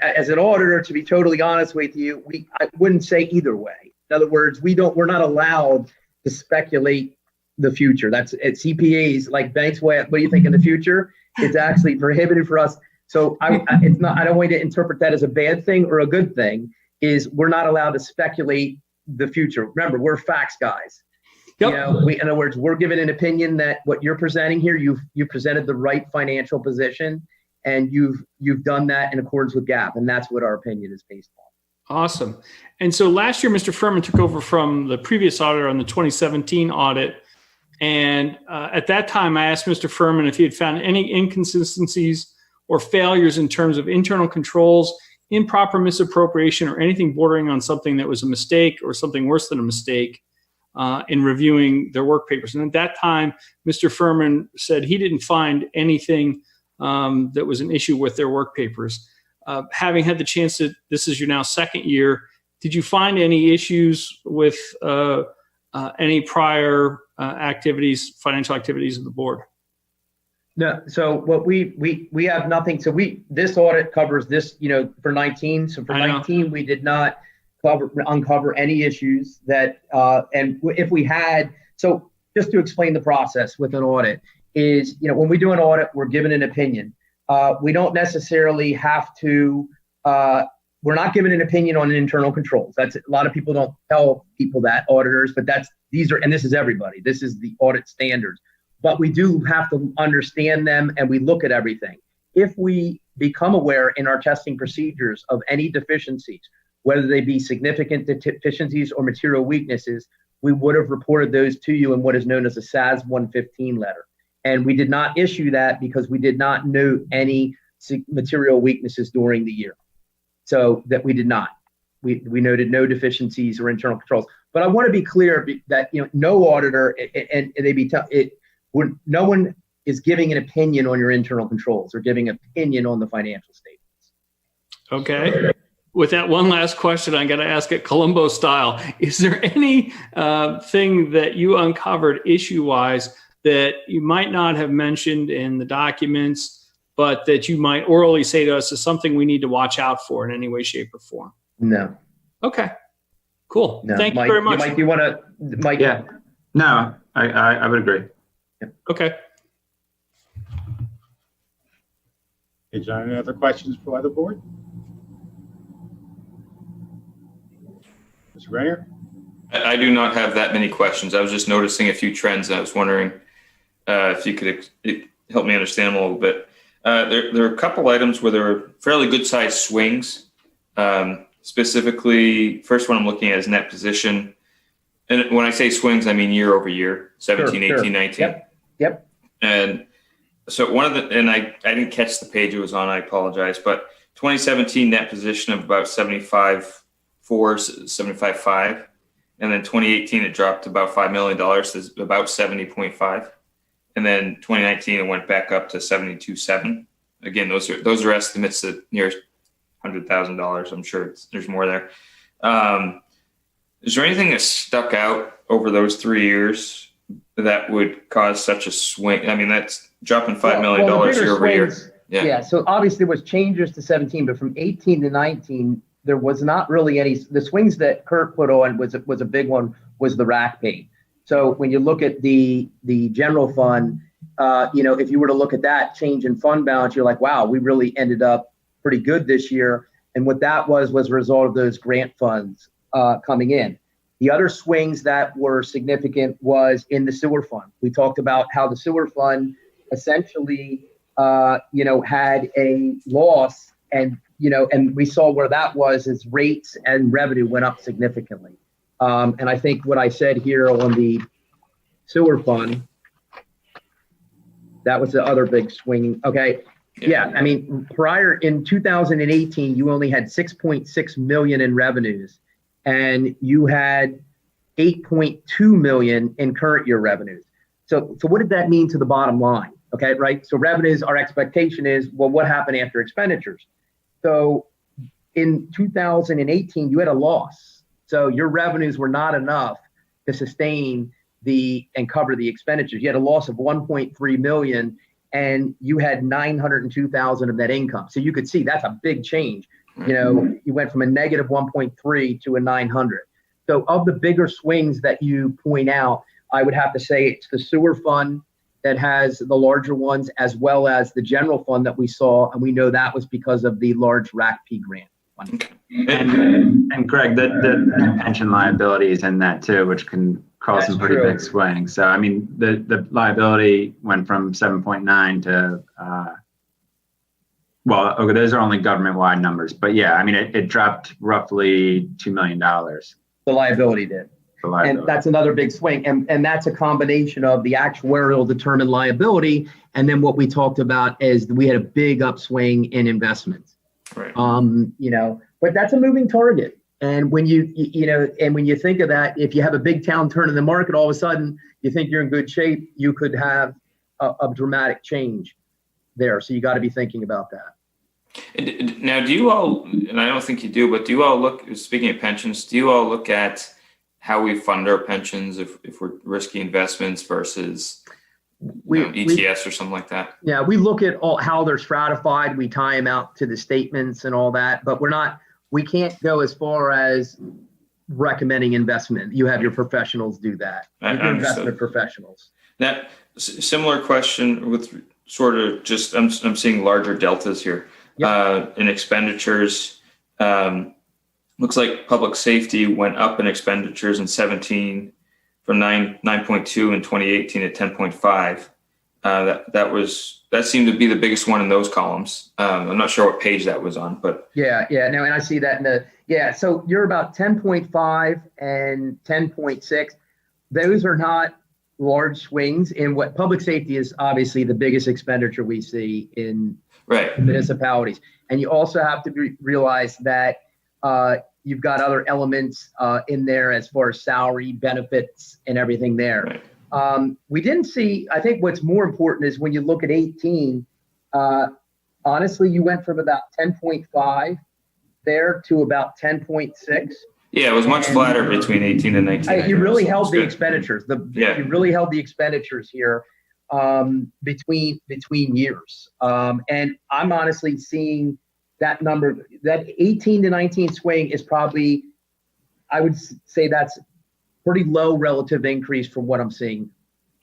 as an auditor, to be totally honest with you, I wouldn't say either way. In other words, we're not allowed to speculate the future. That's at CPAs, like banks. What do you think in the future? It's actually prohibited for us. So I don't want you to interpret that as a bad thing or a good thing. Is we're not allowed to speculate the future. Remember, we're facts guys. Yep. In other words, we're given an opinion that what you're presenting here, you presented the right financial position, and you've done that in accordance with GAAP, and that's what our opinion is based on. Awesome. And so last year, Mr. Furman took over from the previous auditor on the 2017 audit. And at that time, I asked Mr. Furman if he had found any inconsistencies or failures in terms of internal controls, improper misappropriation, or anything bordering on something that was a mistake or something worse than a mistake in reviewing their work papers. And at that time, Mr. Furman said he didn't find anything that was an issue with their work papers. Having had the chance to, this is your now second year, did you find any issues with any prior financial activities of the board? No. So what we have nothing. So this audit covers this, for 19. So for 19, we did not uncover any issues that, and if we had, so just to explain the process with an audit is, when we do an audit, we're given an opinion. We don't necessarily have to, we're not given an opinion on internal controls. That's a lot of people don't tell people that, auditors, but and this is everybody. This is the audit standards. But we do have to understand them, and we look at everything. If we become aware in our testing procedures of any deficiencies, whether they be significant deficiencies or material weaknesses, we would have reported those to you in what is known as a SAS 115 letter. And we did not issue that because we did not note any material weaknesses during the year. So that we did not. We noted no deficiencies or internal controls. But I want to be clear that no auditor no one is giving an opinion on your internal controls or giving an opinion on the financial statements. Okay. With that one last question, I got to ask it Columbo style. Is there any thing that you uncovered issue-wise that you might not have mentioned in the documents, but that you might orally say to us is something we need to watch out for in any way, shape, or form? No. Okay. Cool. No. Thank Mike, you very much. Mike, you want to, Mike? Yeah. No, I would agree. Okay. Hey, John, any other questions for the board? Mr. Grenier? I do not have that many questions. I was just noticing a few trends, and I was wondering if you could help me understand them a little bit. There are a couple items where there are fairly good-sized swings. Specifically, first one I'm looking at is net position. And when I say swings, I mean year over year, 17, Sure, 18, 19. Yep. And so I didn't catch the page it was on, I apologize, but 2017 net position of about 75.4, 75.5. And then 2018, it dropped about $5 million to about 70.5. And then 2019, it went back up to 72.7. Again, those are estimates that near $100,000. I'm sure there's more there. Is there anything that stuck out over those 3 years that would cause such a swing? I mean, that's dropping $5 million the bigger year over year. swings- Yeah. So obviously there was changes to 17, but from 18 to 19, there was not really any. The swings that Kurt put on was a big one, was the rack pay. So when you look at the general fund, if you were to look at that change in fund balance, you're like, wow, we really ended up pretty good this year. And what that was a result of those grant funds coming in. The other swings that were significant was in the sewer fund. We talked about how the sewer fund essentially, had a loss, and we saw where that was as rates and revenue went up significantly. And I think what I said here on the sewer fund, that was the other big swing. Okay. Yeah. I mean, prior in 2018, you only had 6.6 million in revenues, and you had 8.2 million in current year revenues. So what did that mean to the bottom line? Okay. Right. So revenues, our expectation is, well, what happened after expenditures? So in 2018, you had a loss. So your revenues were not enough to sustain and cover the expenditures. You had a loss of 1.3 million, and you had 902,000 of net income. So you could see that's a big change. You went from a negative 1.3 to a 900. So of the bigger swings that you point out, I would have to say it's the sewer fund that has the larger ones, as well as the general fund that we saw. And we know that was because of the large RACP grant. And Greg, the pension liability is in that too, which can cause some pretty big swings. So, I mean, the liability went from 7.9 to, okay, those are only government-wide numbers. But yeah, I mean, it dropped roughly $2 million. The liability did. And that's another big swing. And that's a combination of the actuarial determined liability. And then what we talked about is we had a big upswing in investments. Right. But that's a moving target. And when when you think of that, if you have a big downturn in the market, all of a sudden you think you're in good shape, you could have a dramatic change there. So you got to be thinking about that. Now, do you all, and I don't think you do, but do you all look, speaking of pensions, do you all look at how we fund our pensions if we're risky investments versus ETFs or something like that? Yeah, we look at how they're stratified. We tie them out to the statements and all that, but we can't go as far as recommending investment. You have your professionals do that. Investment professionals. That similar question with sort of just, I'm seeing larger deltas here. Yep. In expenditures. Looks like public safety went up in expenditures in 17 from 9.2 in 2018 to 10.5. That seemed to be the biggest one in those columns. I'm not sure what page that was on, but no, and I see that so you're about 10.5 and 10.6. Those are not large swings in what public safety is. Obviously the biggest expenditure we see in municipalities. And you also have to realize that you've got other elements in there as far as salary, benefits, and everything there. Right. We didn't see, I think what's more important is when you look at 18, honestly, you went from about 10.5 there to about 10.6. Yeah, it was much flatter between 18 and 19. You really held the expenditures. You really held the expenditures here between years. And I'm honestly seeing that number, that 18 to 19 swing is probably, I would say that's pretty low relative increase from what I'm seeing.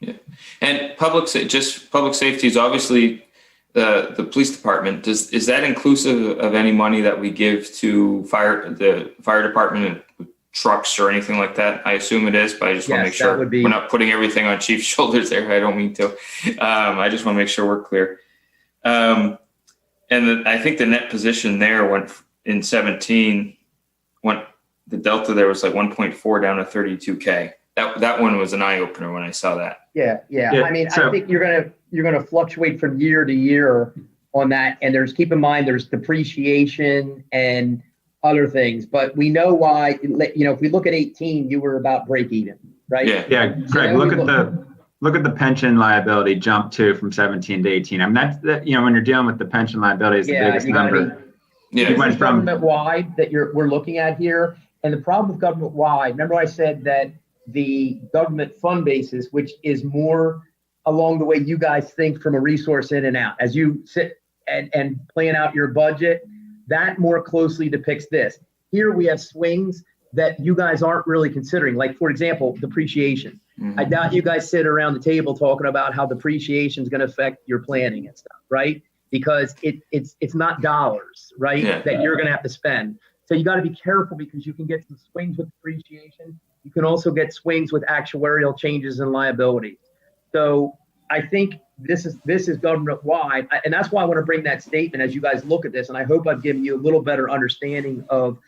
Yeah, and public safety is obviously the police department. Is that inclusive of any money that we give to the fire department and trucks or anything like that. I assume it is, but I just want to Yes, make sure that would be- we're not putting everything on Chief's shoulders there. I don't mean to. I just want to make sure we're clear. And I think the net position there went in 17, the delta there was like 1.4 down to 32K. That one was an eye opener when I saw that. Yeah. Yeah, I mean, so- I think you're gonna fluctuate from year to year on that. And keep in mind, there's depreciation and other things, but we know why, if we look at 18, you were about break even, right? Yeah. Yeah, Greg, look at the pension liability jump too from 17 to 18. I mean, that's when you're dealing with the pension liability, is the biggest you gotta number. Yeah. You went This is from- government-wide that we're looking at here. And the problem with government-wide, remember I said that the government fund basis, which is more along the way you guys think from a resource in and out, as you sit and plan out your budget, that more closely depicts this. Here we have swings that you guys aren't really considering. Like, for example, depreciation. I doubt you guys sit around the table talking about how depreciation is going to affect your planning and stuff, right? Because it's not dollars, right? Yeah. That you're going to have to spend. So you got to be careful because you can get some swings with depreciation. You can also get swings with actuarial changes in liabilities. So I think this is government wide, and that's why I want to bring that statement as you guys look at this. And I hope I've given you a little better understanding of,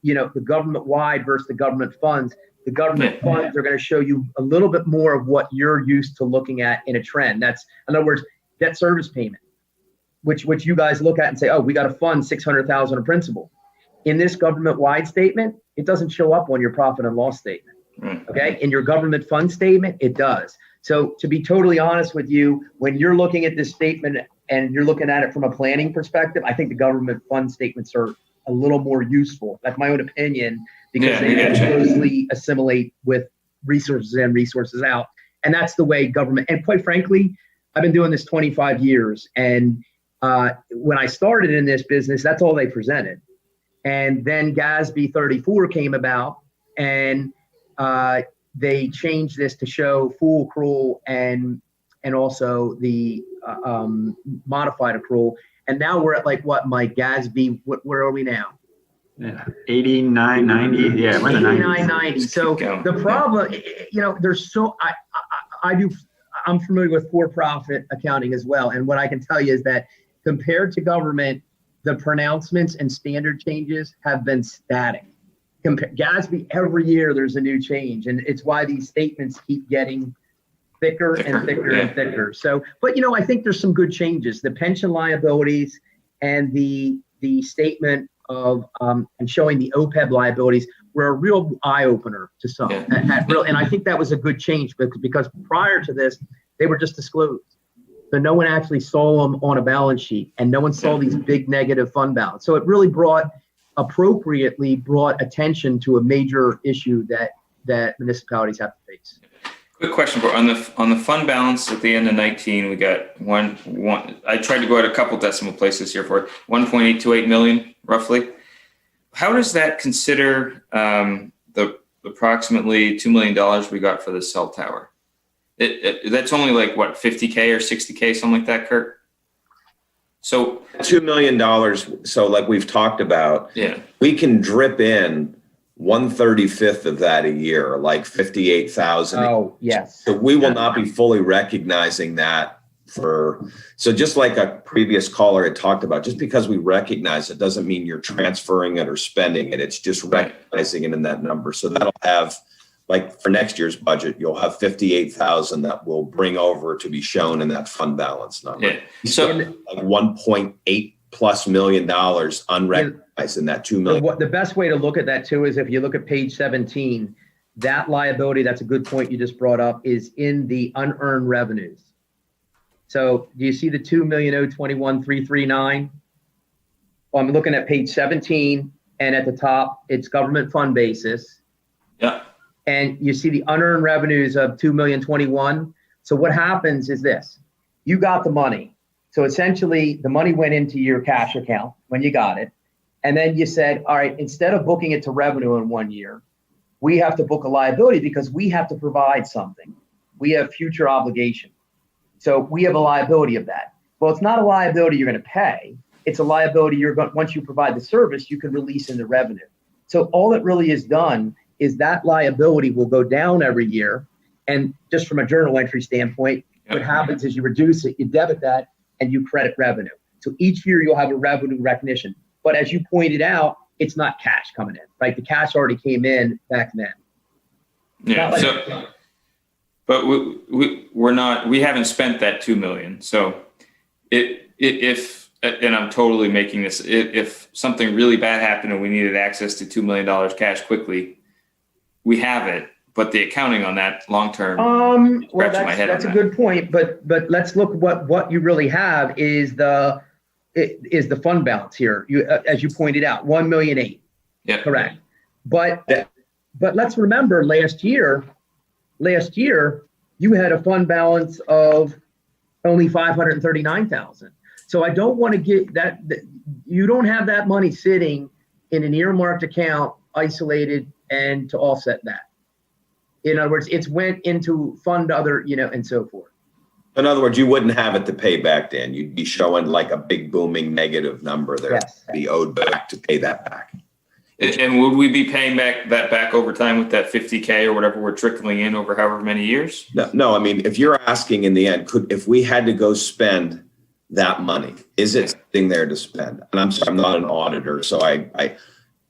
the government wide versus the government funds. The government funds are going to show you a little bit more of what you're used to looking at in a trend. That's, in other words, debt service payment, which you guys look at and say, oh, we got to fund $600,000 of principal. In this government-wide statement, it doesn't show up on your profit and loss statement. Okay, in your government fund statement, it does. So to be totally honest with you, when you're looking at this statement and you're looking at it from a planning perspective, I think the government fund statements are a little more useful. That's my own opinion, because they closely assimilate with resources in, resources out. And that's the way government, and quite frankly, I've been doing this 25 years. And when I started in this business, that's all they presented. And then GASB 34 came about, and they changed this to show full accrual and also the modified accrual. And now we're at like what, Mike, GASB, where are we now? Yeah, 89, 90. Yeah, we're in the 89, 90s. 90. So the problem, there's I'm familiar with for-profit accounting as well. And what I can tell you is that compared to government, the pronouncements and standard changes have been static. GASB, every year there's a new change, and it's why these statements keep getting thicker and thicker and thicker. So, but I think there's some good changes. The pension liabilities and the statement of and showing the OPEB liabilities were a real eye opener to some. And I think that was a good change because prior to this, they were just disclosed. So no one actually saw them on a balance sheet, and no one saw these big negative fund balance. So it really appropriately brought attention to a major issue that municipalities have to face. Quick question, Bart. On the fund balance at the end of 19, we got one. I tried to go at a couple decimal places here for it. 1.828 million, roughly. How does that consider the approximately $2 million we got for the cell tower? That's only like what, 50K or 60K, something like that, Kurt? So $2 million. So like we've talked about, we can drip in 1/35 of that a year, like 58,000. Oh, yes. So we will not be fully recognizing that so just like a previous caller had talked about, just because we recognize it doesn't mean you're transferring it or spending it. It's just recognizing it in that number. So that'll have, like for next year's budget, you'll have 58,000 that will bring over to be shown in that fund balance number. Yeah. So like $1.8+ million unrecognized in that $2 million. The best way to look at that too is if you look at page 17, that liability, that's a good point you just brought up, is in the unearned revenues. So do you see the 2,021,339? Well, I'm looking at page 17, and at the top, it's government fund basis. Yeah. And you see the unearned revenues of 2,021,000. So what happens is this: you got the money. So essentially, the money went into your cash account when you got it, and then you said, all right, instead of booking it to revenue in 1 year, we have to book a liability because we have to provide something. We have future obligation. So we have a liability of that. Well, it's not a liability you're going to pay. It's a liability once you provide the service, you can release into revenue. So all it really is done is that liability will go down every year. And just from a journal entry standpoint, what happens is you reduce it, you debit that, and you credit revenue. So each year you'll have a revenue recognition. But as you pointed out, it's not cash coming in, right? The cash already came in back then. Yeah. But we haven't spent that 2 million. So if and I'm totally making this, if something really bad happened and we needed access to $2 million cash quickly, we have it. But the accounting on that long term, well, that's a good point. But let's look what you really have is the fund balance here. You as you pointed out, 1.8 million. Yeah, correct. But let's remember last year you had a fund balance of only 539,000. So I don't want to get that. You don't have that money sitting in an earmarked account, isolated, and to offset that. In other words, it's went into fund other, and so forth. In other words, you wouldn't have it to pay back, Dan. You'd be showing like a big booming negative number there to be owed back to pay that back. And would we be paying that back over time with that 50K or whatever we're trickling in over however many years? No. I mean, if you're asking in the end, if we had to go spend that money, is it sitting there to spend? And I'm sorry, I'm not an auditor, so I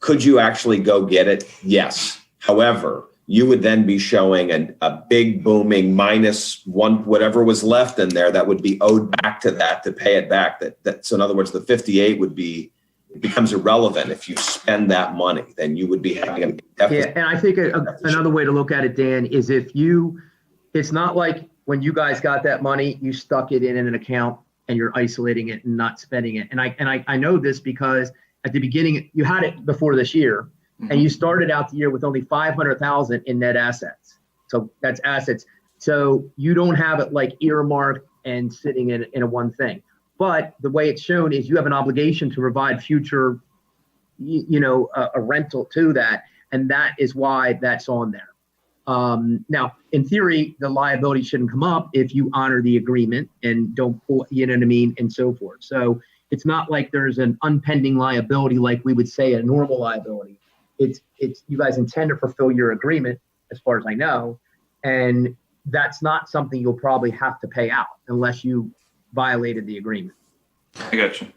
could you actually go get it? Yes. However, you would then be showing a big booming minus one, whatever was left in there that would be owed back to that to pay it back. So in other words, the 58 it becomes irrelevant if you spend that money. Then you would be having a deficit. Yeah, and I think another way to look at it, Dan, is it's not like when you guys got that money, you stuck it in an account and you're isolating it and not spending it. And I know this because at the beginning you had it before this year. And you started out the year with only 500,000 in net assets. So that's assets. So you don't have it like earmarked and sitting in a one thing. But the way it's shown is you have an obligation to provide future, a rental to that. And that is why that's on there. Now, in theory, the liability shouldn't come up if you honor the agreement and don't pull, and so forth. So it's not like there's an unpending liability like we would say a normal liability. It's you guys intend to fulfill your agreement, as far as I know, and that's not something you'll probably have to pay out unless you violated the agreement. I got you.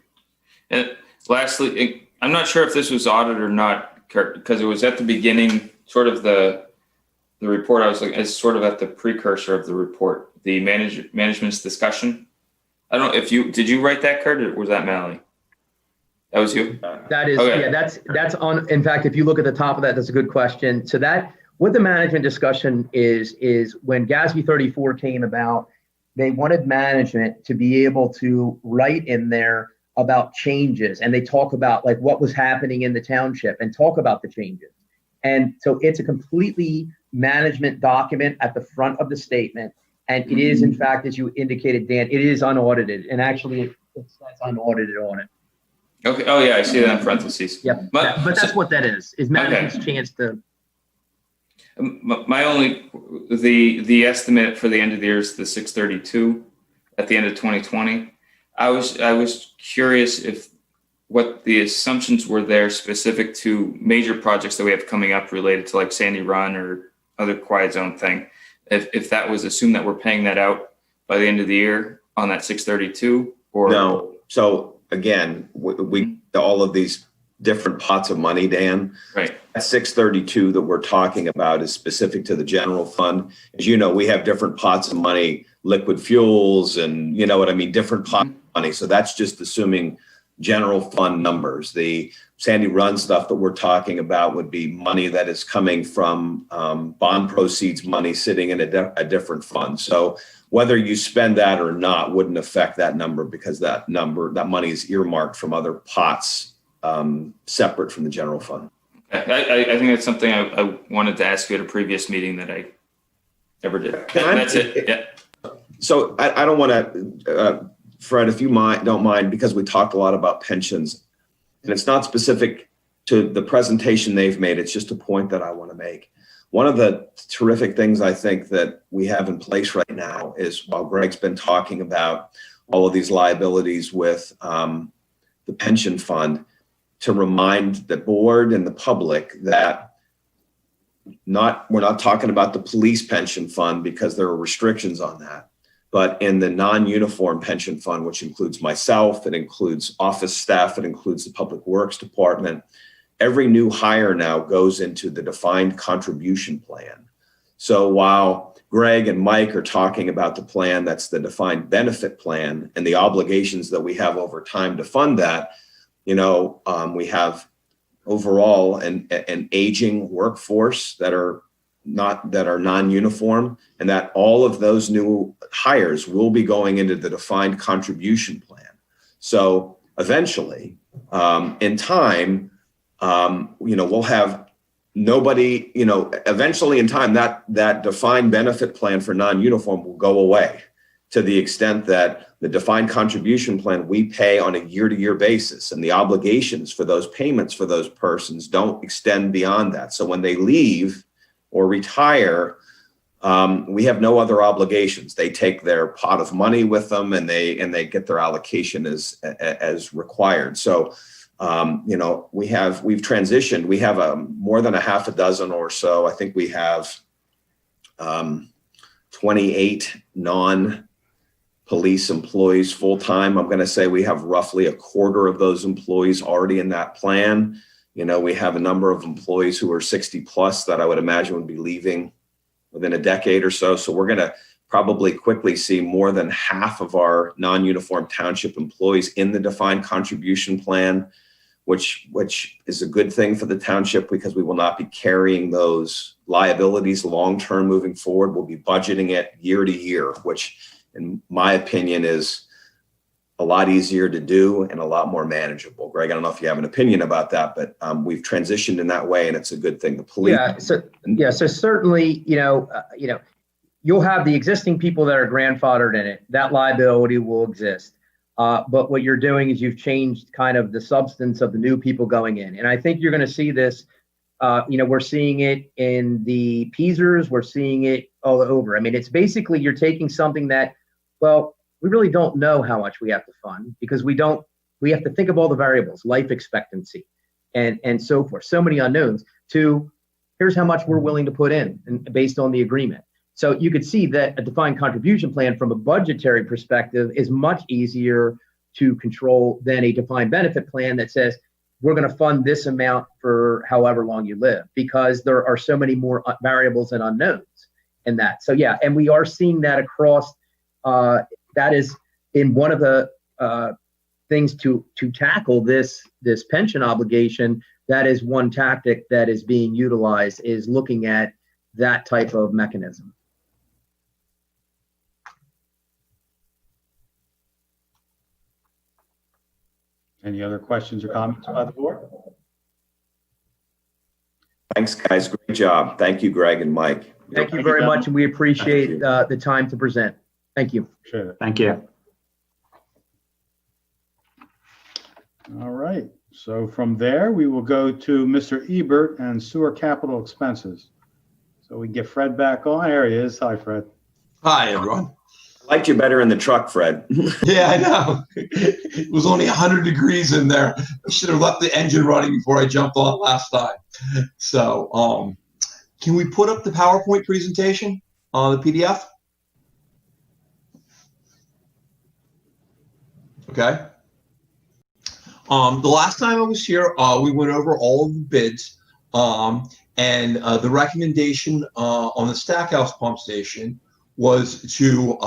And lastly, I'm not sure if this was audited or not, Kurt, because it was at the beginning, sort of the report. I was like, it's sort of at the precursor of the report, the management's discussion. I don't know if did you write that, Kurt, or was that Mally? That was you? That is, okay. Yeah, that's on. In fact, if you look at the top of that, that's a good question. So what the management discussion is when GASB 34 came about, they wanted management to be able to write in there about changes. And they talk about like what was happening in the township and talk about the changes. And so it's a completely management document at the front of the statement. And it is, in fact, as you indicated, Dan, it is unaudited. And actually, it says unaudited on it. Okay. Oh yeah, I see that in parentheses. Yep. But that's what that is management's chance to. My only the estimate for the end of the year is the 632 at the end of 2020. I was curious if what the assumptions were there specific to major projects that we have coming up related to like Sandy Run or other quiet zone thing. If that was assumed that we're paying that out by the end of the year on that 632 or no. So again, we all of these different pots of money, Dan. Right. That 632 that we're talking about is specific to the general fund. As you know, we have different pots of money, liquid fuels, and different pots of money. So that's just assuming general fund numbers. The Sandy Run stuff that we're talking about would be money that is coming from bond proceeds money sitting in a different fund. So whether you spend that or not wouldn't affect that number because that money is earmarked from other pots separate from the general fund. I think that's something I wanted to ask you at a previous meeting that I never did. That's it. Yeah. So I don't want to, Fred, if you don't mind, because we talked a lot about pensions, and it's not specific to the presentation they've made. It's just a point that I want to make. One of the terrific things I think that we have in place right now is while Greg's been talking about all of these liabilities with the pension fund, to remind the board and the public that we're not talking about the police pension fund because there are restrictions on that. But in the non-uniform pension fund, which includes myself, it includes office staff, it includes the public works department, every new hire now goes into the defined contribution plan. So while Greg and Mike are talking about the plan that's the defined benefit plan and the obligations that we have over time to fund that, we have overall an aging workforce that are non-uniform, and that all of those new hires will be going into the defined contribution plan. So eventually, in time, we'll have nobody, eventually in time, that defined benefit plan for non-uniform will go away, to the extent that the defined contribution plan we pay on a year-to-year basis, and the obligations for those payments for those persons don't extend beyond that. So when they leave or retire, we have no other obligations. They take their pot of money with them, and they get their allocation as required. So we've transitioned. We have more than a half a dozen or so. I think we have 28 non-police employees full-time. I'm going to say we have roughly a quarter of those employees already in that plan. We have a number of employees who are 60 plus that I would imagine would be leaving within a decade or so. So we're going to probably quickly see more than half of our non-uniform township employees in the defined contribution plan, which is a good thing for the township because we will not be carrying those liabilities long-term moving forward. We'll be budgeting it year to year, which in my opinion is a lot easier to do and a lot more manageable. Greg, I don't know if you have an opinion about that, but we've transitioned in that way, and it's a good thing. The police. So certainly, you'll have the existing people that are grandfathered in it. That liability will exist. But what you're doing is you've changed kind of the substance of the new people going in. And I think you're going to see this, we're seeing it in the Peasers, we're seeing it all over. I mean, it's basically you're taking something that, we really don't know how much we have to fund because we have to think of all the variables, life expectancy and so forth, so many unknowns, to here's how much we're willing to put in and based on the agreement. So you could see that a defined contribution plan from a budgetary perspective is much easier to control than a defined benefit plan that says, we're going to fund this amount for however long you live, because there are so many more variables and unknowns in that. So yeah, and we are seeing that across, that is in one of the things to tackle this pension obligation. That is one tactic that is being utilized, is looking at that type of mechanism. Any other questions or comments by the board? Thanks, guys. Great job. Thank you, Greg and Mike. Thank you very much, and we appreciate the time to present. Thank you. Appreciate it. Thank you. All right. So from there, we will go to Mr. Ebert and sewer capital expenses. So we can get Fred back on. There he is. Hi, Fred. Hi, everyone. I liked you better in the truck, Fred. Yeah, I know. It was only 100 degrees in there. I should have left the engine running before I jumped on last time. So can we put up the PowerPoint presentation on the PDF? Okay. The last time I was here, we went over all of the bids, and the recommendation on the Stackhouse pump station was to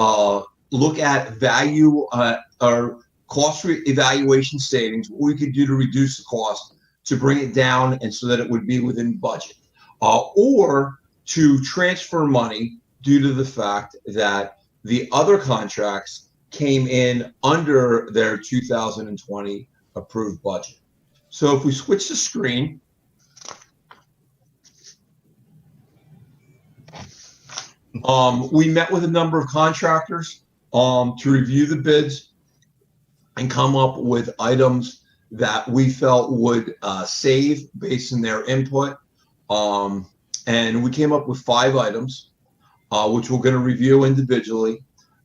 look at value or cost evaluation savings, what we could do to reduce the cost, to bring it down and so that it would be within budget, or to transfer money due to the fact that the other contracts came in under their 2020 approved budget. So if we switch the screen, we met with a number of contractors to review the bids and come up with items that we felt would save based on their input. And we came up with 5 items, which we're going to review individually.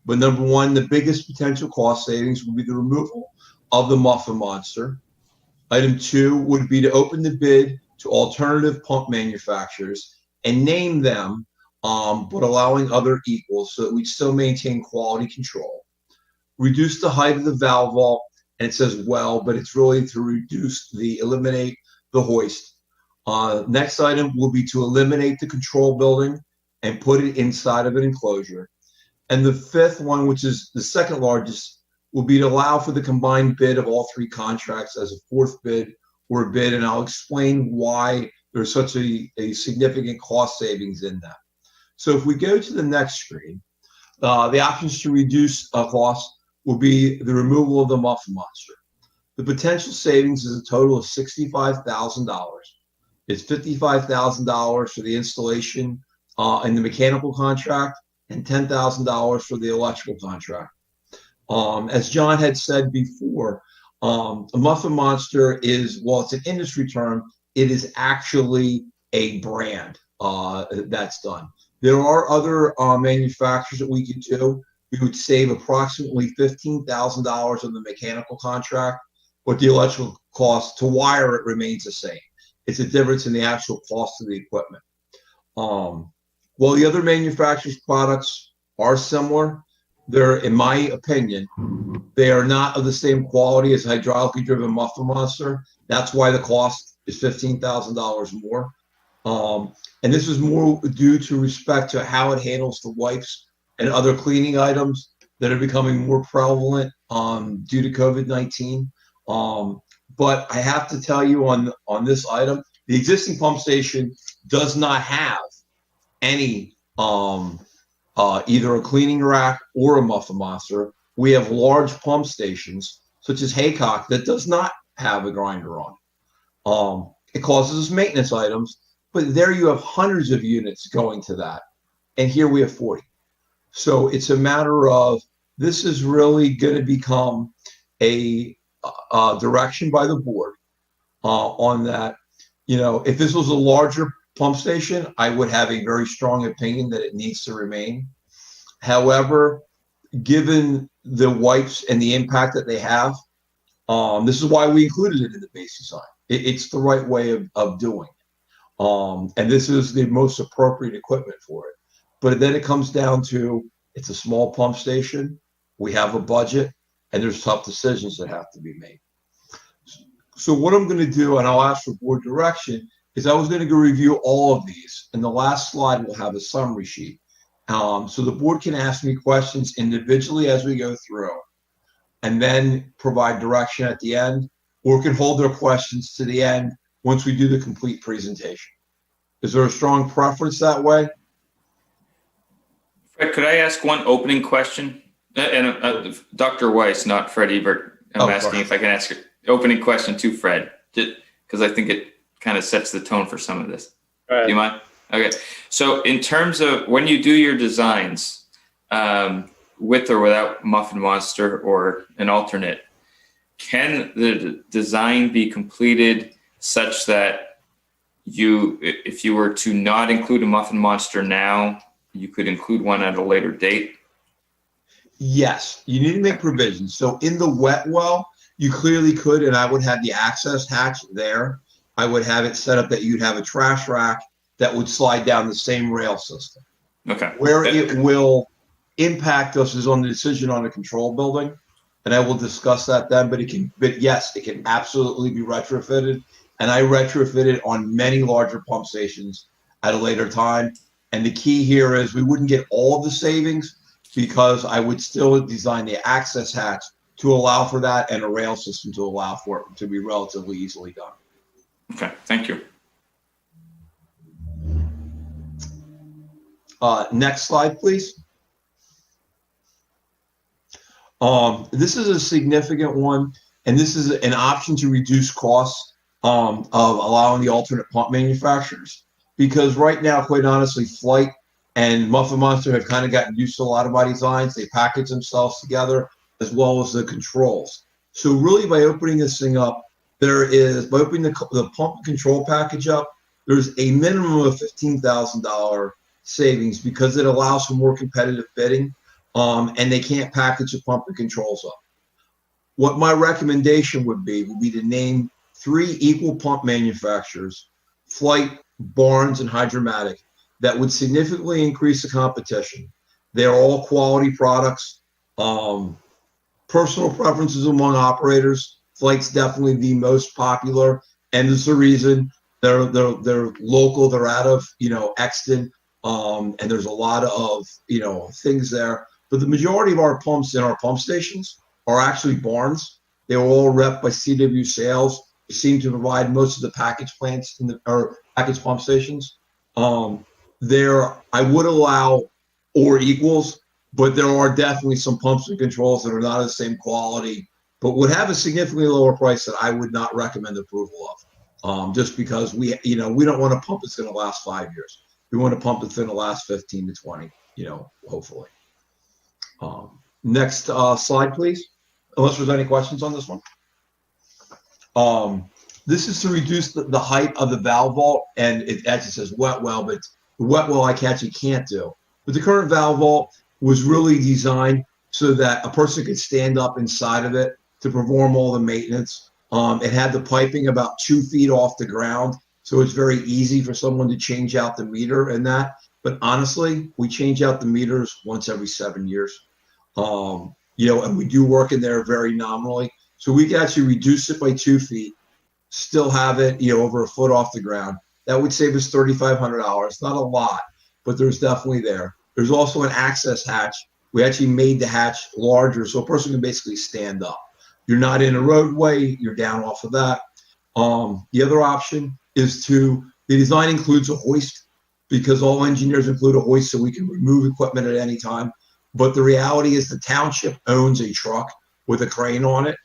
But number one, the biggest potential cost savings would be the removal of the muffin monster. Item 2 would be to open the bid to alternative pump manufacturers and name them, but allowing other equals so that we still maintain quality control. Reduce the height of the valve vault, and it says well, but it's really to eliminate the hoist. Next item will be to eliminate the control building and put it inside of an enclosure. And the fifth one, which is the second largest, will be to allow for the combined bid of all three contracts as a fourth bid or a bid, and I'll explain why there's such a significant cost savings in that. So if we go to the next screen, the options to reduce costs will be the removal of the muffin monster. The potential savings is a total of $65,000. It's $55,000 for the installation in the mechanical contract and $10,000 for the electrical contract. As John had said before, a muffin monster is, well, it's an industry term, it is actually a brand that's done. There are other manufacturers that we could do. We would save approximately $15,000 on the mechanical contract, but the electrical cost to wire it remains the same. It's a difference in the actual cost of the equipment. While the other manufacturers' products are similar, they're, in my opinion, they are not of the same quality as hydraulically driven muffin monster. That's why the cost is $15,000 more. And this is more due to respect to how it handles the wipes and other cleaning items that are becoming more prevalent due to COVID-19. But I have to tell you on this item, the existing pump station does not have any either a cleaning rack or a muffin monster. We have large pump stations such as Haycock that does not have a grinder on. It causes us maintenance items, but there you have hundreds of units going to that, and here we have 40. So it's a matter of, this is really going to become a direction by the board on that. You know, if this was a larger pump station, I would have a very strong opinion that it needs to remain. However, given the wipes and the impact that they have, this is why we included it in the base design. It's the right way of doing it. And this is the most appropriate equipment for it. But then it comes down to, it's a small pump station, we have a budget, and there's tough decisions that have to be made. So what I'm going to do, and I'll ask for board direction, is I was going to go review all of these, and the last slide will have a summary sheet. So the board can ask me questions individually as we go through, and then provide direction at the end, or can hold their questions to the end once we do the complete presentation. Is there a strong preference that way? Fred, could I ask one opening question? And Dr. Weiss, not Fred Ebert. I'm asking if I can ask an opening question to Fred, because I think it kind of sets the tone for some of this. All right. Do you mind? Okay. So in terms of when you do your designs, with or without Muffin Monster or an alternate, can the design be completed such that if you were to not include a Muffin Monster now, you could include one at a later date? Yes, you need to make provisions. So in the wet well, you clearly could, and I would have the access hatch there. I would have it set up that you'd have a trash rack that would slide down the same rail system. Okay. Where it will impact us is on the decision on the control building, and I will discuss that then. But yes, it can absolutely be retrofitted, and I retrofitted on many larger pump stations at a later time. And the key here is we wouldn't get all of the savings because I would still design the access hatch to allow for that and a rail system to allow for it to be relatively easily done. Okay, thank you. Next slide, please. This is a significant one, and this is an option to reduce costs of allowing the alternate pump manufacturers. Because right now, quite honestly, Flight and Muffin Monster have kind of gotten used to a lot of my designs. They package themselves together as well as the controls. So really, by opening this thing up, by opening the pump control package up, there's a minimum of $15,000 savings because it allows for more competitive bidding, and they can't package the pump and controls up. What my recommendation would be to name 3 equal pump manufacturers, Flight, Barnes, and Hydromatic, that would significantly increase the competition. They're all quality products. Personal preferences among operators. Flight's definitely the most popular, and there's a reason. They're local. They're out of Exton, and there's a lot of things there. But the majority of our pumps in our pump stations are actually barns. They were all rep by CW Sales. They seem to provide most of the package plants or package pump stations. There, I would allow or equals, but there are definitely some pumps and controls that are not of the same quality, but would have a significantly lower price that I would not recommend approval of. Just because we don't want a pump that's going to last 5 years. We want a pump that's going to last 15 to 20, hopefully. Next slide, please. Unless there's any questions on this one. This is to reduce the height of the valve vault, and it actually says wet well, but the wet well I actually can't do. But the current valve vault was really designed so that a person could stand up inside of it to perform all the maintenance. It had the piping about 2 feet off the ground, so it's very easy for someone to change out the meter and that. But honestly, we change out the meters once every 7 years. And we do work in there very nominally. So we can actually reduce it by 2 feet, still have it, over a foot off the ground. That would save us $3,500. Not a lot, but there's definitely there. There's also an access hatch. We actually made the hatch larger so a person can basically stand up. You're not in a roadway, you're down off of that. The other option is the design includes a hoist, because all engineers include a hoist so we can remove equipment at any time. But the reality is the township owns a truck with a crane on it,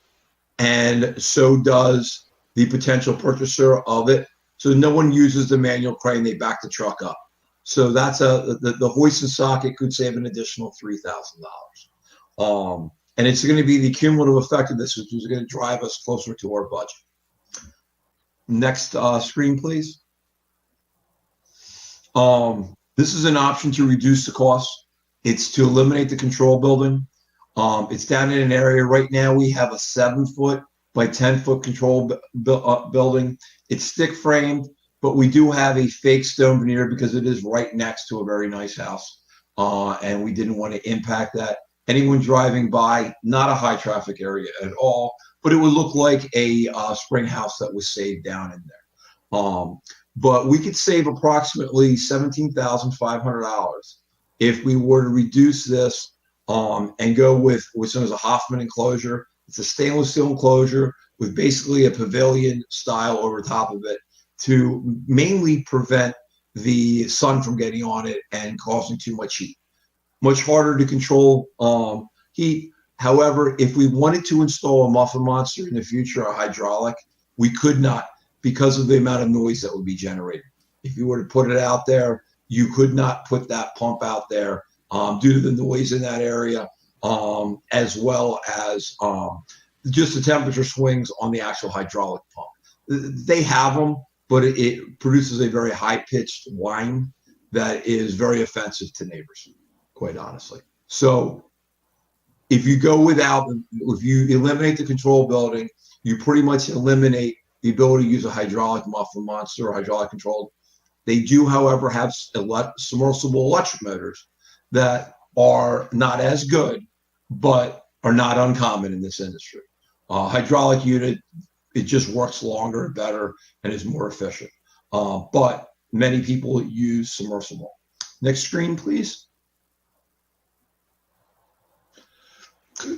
and so does the potential purchaser of it. So no one uses the manual crane, they back the truck up. So that's the hoist and socket could save an additional $3,000. And it's going to be the cumulative effect of this, which is going to drive us closer to our budget. Next screen, please. This is an option to reduce the cost. It's to eliminate the control building. It's down in an area right now. We have a 7-foot by 10-foot control building. It's stick framed, but we do have a fake stone veneer because it is right next to a very nice house. And we didn't want to impact that. Anyone driving by, not a high traffic area at all, but it would look like a spring house that was saved down in there. But we could save approximately $17,500 if we were to reduce this and go with what's known as a Hoffman enclosure. It's a stainless steel enclosure with basically a pavilion style over top of it to mainly prevent the sun from getting on it and causing too much heat. Much harder to control heat. However, if we wanted to install a muffin monster in the future, a hydraulic, we could not because of the amount of noise that would be generated. If you were to put it out there, you could not put that pump out there due to the noise in that area, as well as just the temperature swings on the actual hydraulic pump. They have them, but it produces a very high-pitched whine that is very offensive to neighbors, quite honestly. So if you eliminate the control building, you pretty much eliminate the ability to use a hydraulic muffin monster or hydraulic controlled. They do, however, have submersible electric motors that are not as good, but are not uncommon in this industry. Hydraulic unit, it just works longer and better and is more efficient. But many people use submersible. Next screen, please.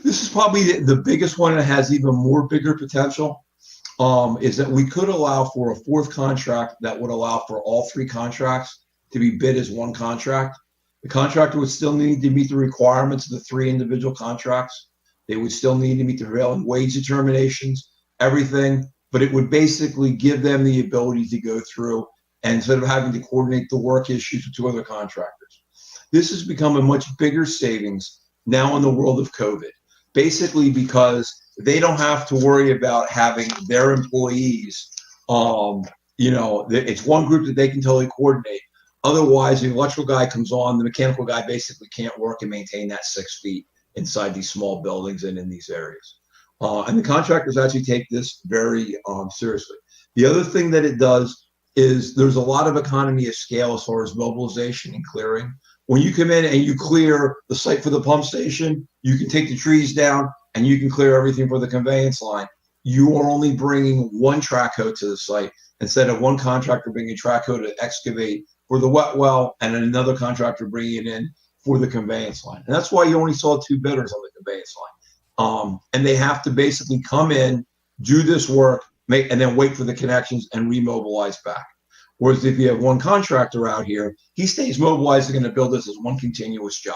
This is probably the biggest one that has even more bigger potential, is that we could allow for a 4th contract that would allow for all 3 contracts to be bid as one contract. The contractor would still need to meet the requirements of the 3 individual contracts. They would still need to meet the prevailing wage determinations, everything, but it would basically give them the ability to go through and instead of having to coordinate the work issues with 2 other contractors. This has become a much bigger savings now in the world of COVID, basically because they don't have to worry about having their employees, it's one group that they can totally coordinate. Otherwise, the electrical guy comes on, the mechanical guy basically can't work and maintain that 6 feet inside these small buildings and in these areas. And the contractors actually take this very seriously. The other thing that it does is there's a lot of economy of scale as far as mobilization and clearing. When you come in and you clear the site for the pump station, you can take the trees down and you can clear everything for the conveyance line. You are only bringing one track hoe to the site instead of one contractor bringing a track hoe to excavate for the wet well and another contractor bringing it in for the conveyance line. And that's why you only saw 2 bidders on the conveyance line. And they have to basically come in, do this work, and then wait for the connections and remobilize back. Whereas if you have one contractor out here, he stays mobilized and going to build this as one continuous job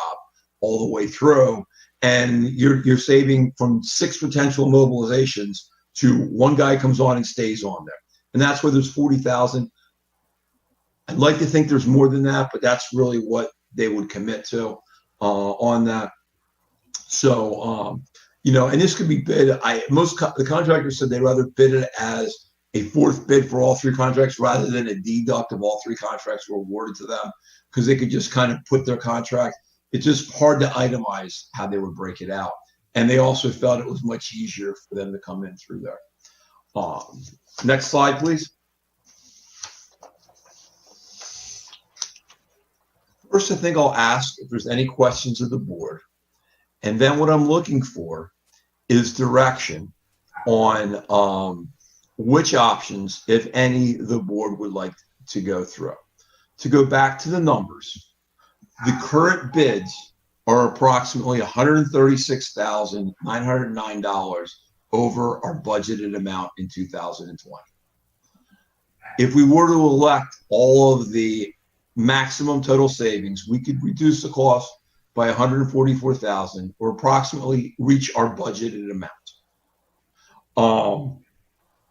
all the way through. And you're saving from 6 potential mobilizations to one guy comes on and stays on there. And that's where there's 40,000. I'd like to think there's more than that, but that's really what they would commit to on that. So, and this could be bid. The contractors said they'd rather bid it as a 4th bid for all 3 contracts rather than a deduct of all 3 contracts were awarded to them, because they could just kind of put their contract. It's just hard to itemize how they would break it out. And they also felt it was much easier for them to come in through there. Next slide, please. First, I think I'll ask if there's any questions of the board. And then what I'm looking for is direction on which options, if any, the board would like to go through. To go back to the numbers, the current bids are approximately $136,909 over our budgeted amount in 2020. If we were to elect all of the maximum total savings, we could reduce the cost by $144,000 or approximately reach our budgeted amount.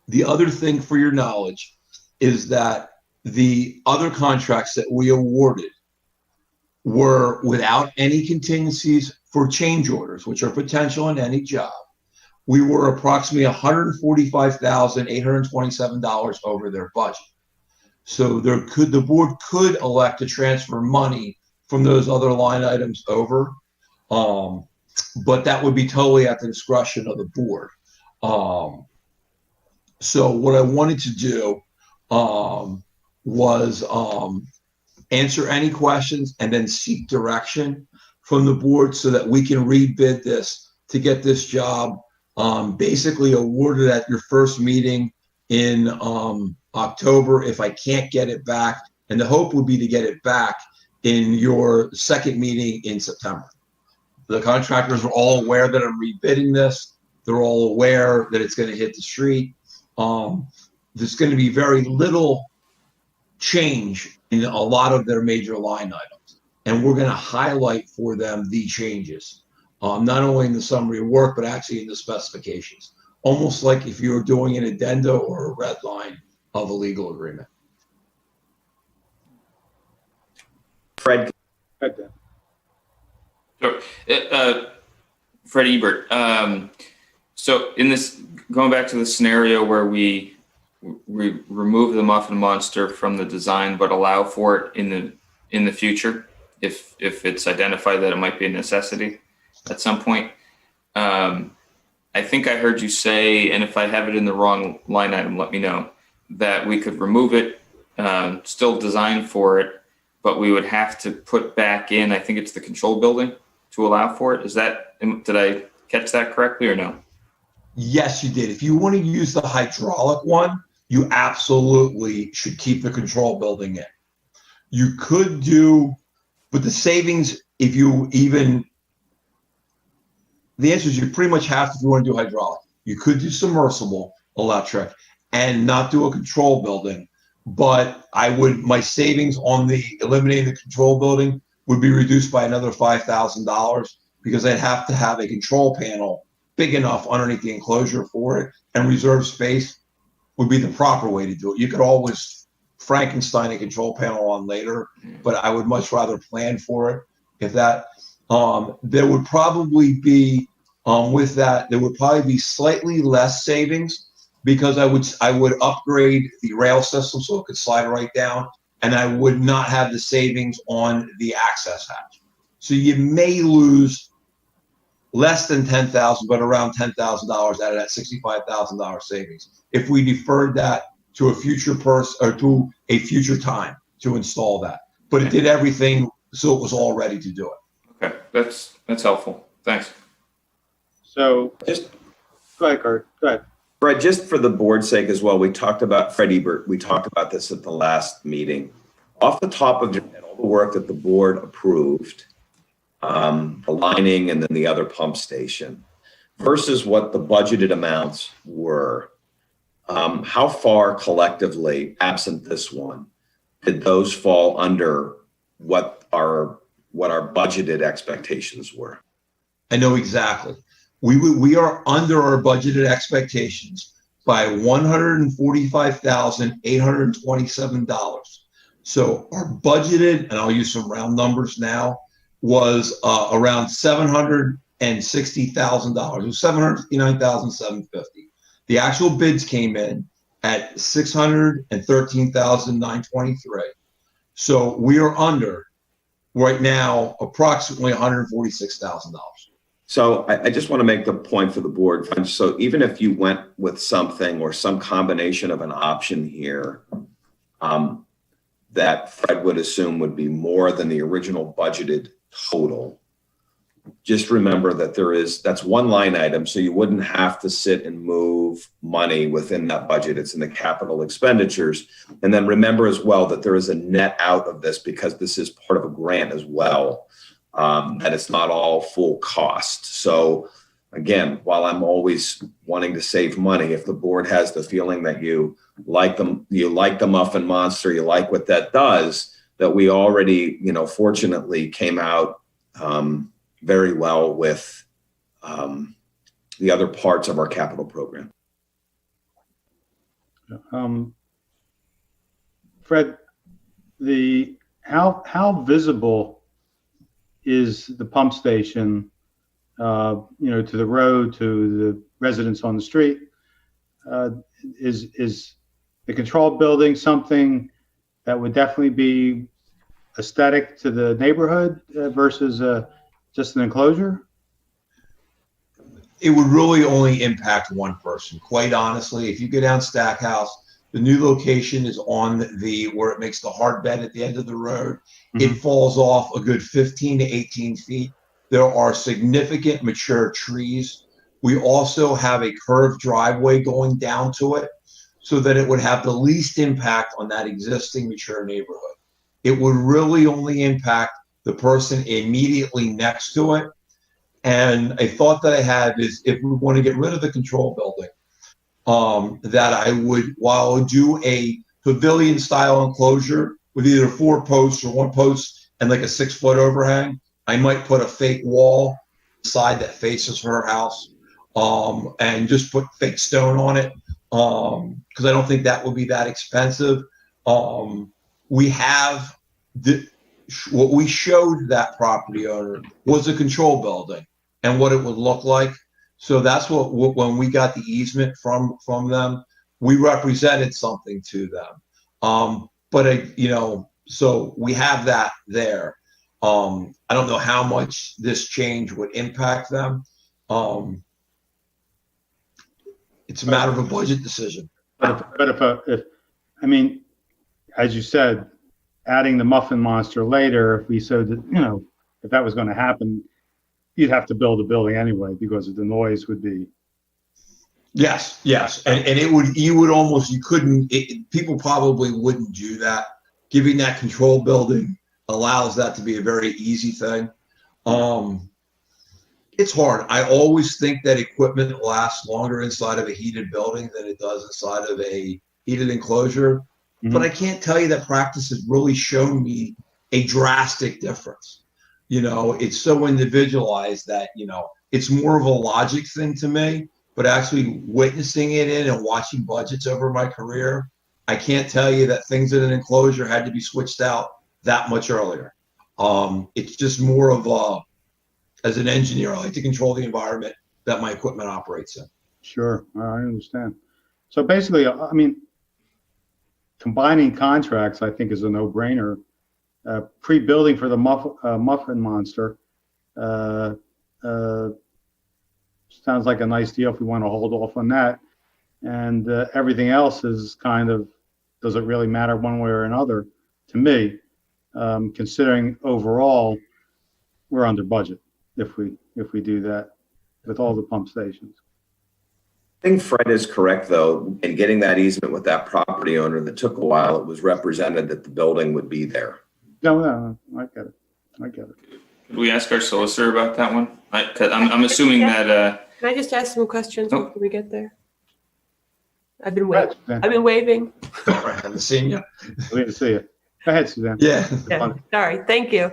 The other thing for your knowledge is that the other contracts that we awarded were without any contingencies for change orders, which are potential in any job. We were approximately $145,827 over their budget. So the board could elect to transfer money from those other line items over, but that would be totally at the discretion of the board. So what I wanted to do was answer any questions and then seek direction from the board so that we can rebid this to get this job basically awarded at your first meeting in October if I can't get it back. And the hope would be to get it back in your second meeting in September. The contractors are all aware that I'm rebidding this. They're all aware that it's going to hit the street. There's going to be very little change in a lot of their major line items. And we're going to highlight for them the changes, not only in the summary of work, but actually in the specifications. Almost like if you were doing an addenda or a red line of a legal agreement. Fred. So, Fred Ebert. So in this, going back to the scenario where we remove the muffin monster from the design, but allow for it in the future, if it's identified that it might be a necessity at some point. I think I heard you say, and if I have it in the wrong line item, let me know, that we could remove it, still design for it, but we would have to put back in, I think it's the control building to allow for it. Did I catch that correctly or no? Yes, you did. If you want to use the hydraulic one, you absolutely should keep the control building in. You could do, but the savings, the answer is you pretty much have to, if you want to do hydraulic. You could do submersible electric and not do a control building, but my savings on eliminating the control building would be reduced by another $5,000 because I'd have to have a control panel big enough underneath the enclosure for it, and reserve space would be the proper way to do it. You could always Frankenstein a control panel on later, but I would much rather plan for it. If that, there would probably be, with that, there would probably be slightly less savings because I would upgrade the rail system so it could slide right down, and I would not have the savings on the access hatch. So you may lose less than $10,000, but around $10,000 out of that $65,000 savings if we deferred that to a future person or to a future time to install that. But it did everything so it was all ready to do it. Okay, that's helpful. Thanks. So Just go ahead, Kurt. Go ahead. Fred, just for the board's sake as well, we talked about Fred Ebert. We talked about this at the last meeting. Off the top of your head, all the work that the board approved, the lining and then the other pump station, versus what the budgeted amounts were, how far collectively, absent this one, did those fall under what our budgeted expectations were? I know exactly. We are under our budgeted expectations by $145,827. So our budgeted, and I'll use some round numbers now, was around $760,000. It was $759,750. The actual bids came in at $613,923. So we are under right now approximately $146,000. So I just want to make the point for the board. So even if you went with something or some combination of an option here, that Fred would assume would be more than the original budgeted total, just remember that that's one line item. So you wouldn't have to sit and move money within that budget. It's in the capital expenditures. And then remember as well that there is a net out of this because this is part of a grant as well. That it's not all full cost. So again, while I'm always wanting to save money, if the board has the feeling that you like the Muffin Monster, you like what that does, that we already, fortunately came out very well with the other parts of our capital program. Fred, how visible is the pump station, to the road, to the residents on the street? Is the control building something that would definitely be aesthetic to the neighborhood versus just an enclosure? It would really only impact one person. Quite honestly, if you go down Stackhouse, the new location is on where it makes the hard bed at the end of the road. Mm-hmm. It falls off a good 15 to 18 feet. There are significant mature trees. We also have a curved driveway going down to it so that it would have the least impact on that existing mature neighborhood. It would really only impact the person immediately next to it. And a thought that I had is if we want to get rid of the control building, that I would, while I would do a pavilion style enclosure with either 4 posts or 1 post and like a 6-foot overhang, I might put a fake wall side that faces her house, and just put fake stone on it, because I don't think that would be that expensive. We have what we showed that property owner was a control building and what it would look like. So that's what when we got the easement from them, we represented something to them. So we have that there. I don't know how much this change would impact them. It's a matter of a budget decision. But if as you said, adding the Muffin Monster later, if we said that, if that was going to happen, you'd have to build a building anyway because of the noise would be. Yes. And people probably wouldn't do that. Giving that control building allows that to be a very easy thing. It's hard. I always think that equipment lasts longer inside of a heated building than it does inside of a heated enclosure. Mm-hmm. But I can't tell you that practice has really shown me a drastic difference. It's so individualized that, it's more of a logic thing to me, but actually witnessing it in and watching budgets over my career, I can't tell you that things in an enclosure had to be switched out that much earlier. It's just more of as an engineer, I like to control the environment that my equipment operates in. Sure, I understand. So basically, combining contracts, I think, is a no-brainer. Pre-building for the Muffin Monster sounds like a nice deal if we want to hold off on that. And everything else is kind of, does it really matter one way or another to me, considering overall we're under budget if we do that with all the pump stations. I think Fred is correct, though, in getting that easement with that property owner that took a while. It was represented that the building would be there. No, I get it. I get it. Could we ask our solicitor about that one? 'Cause I'm assuming that, Can I just ask some questions Oh. before we get there? I've been Go waiting. ahead, Suzanne. I've been waving. Right, I'm seeing you. We didn't see it. Go ahead, Suzanne. Yeah. Yeah, sorry, thank you.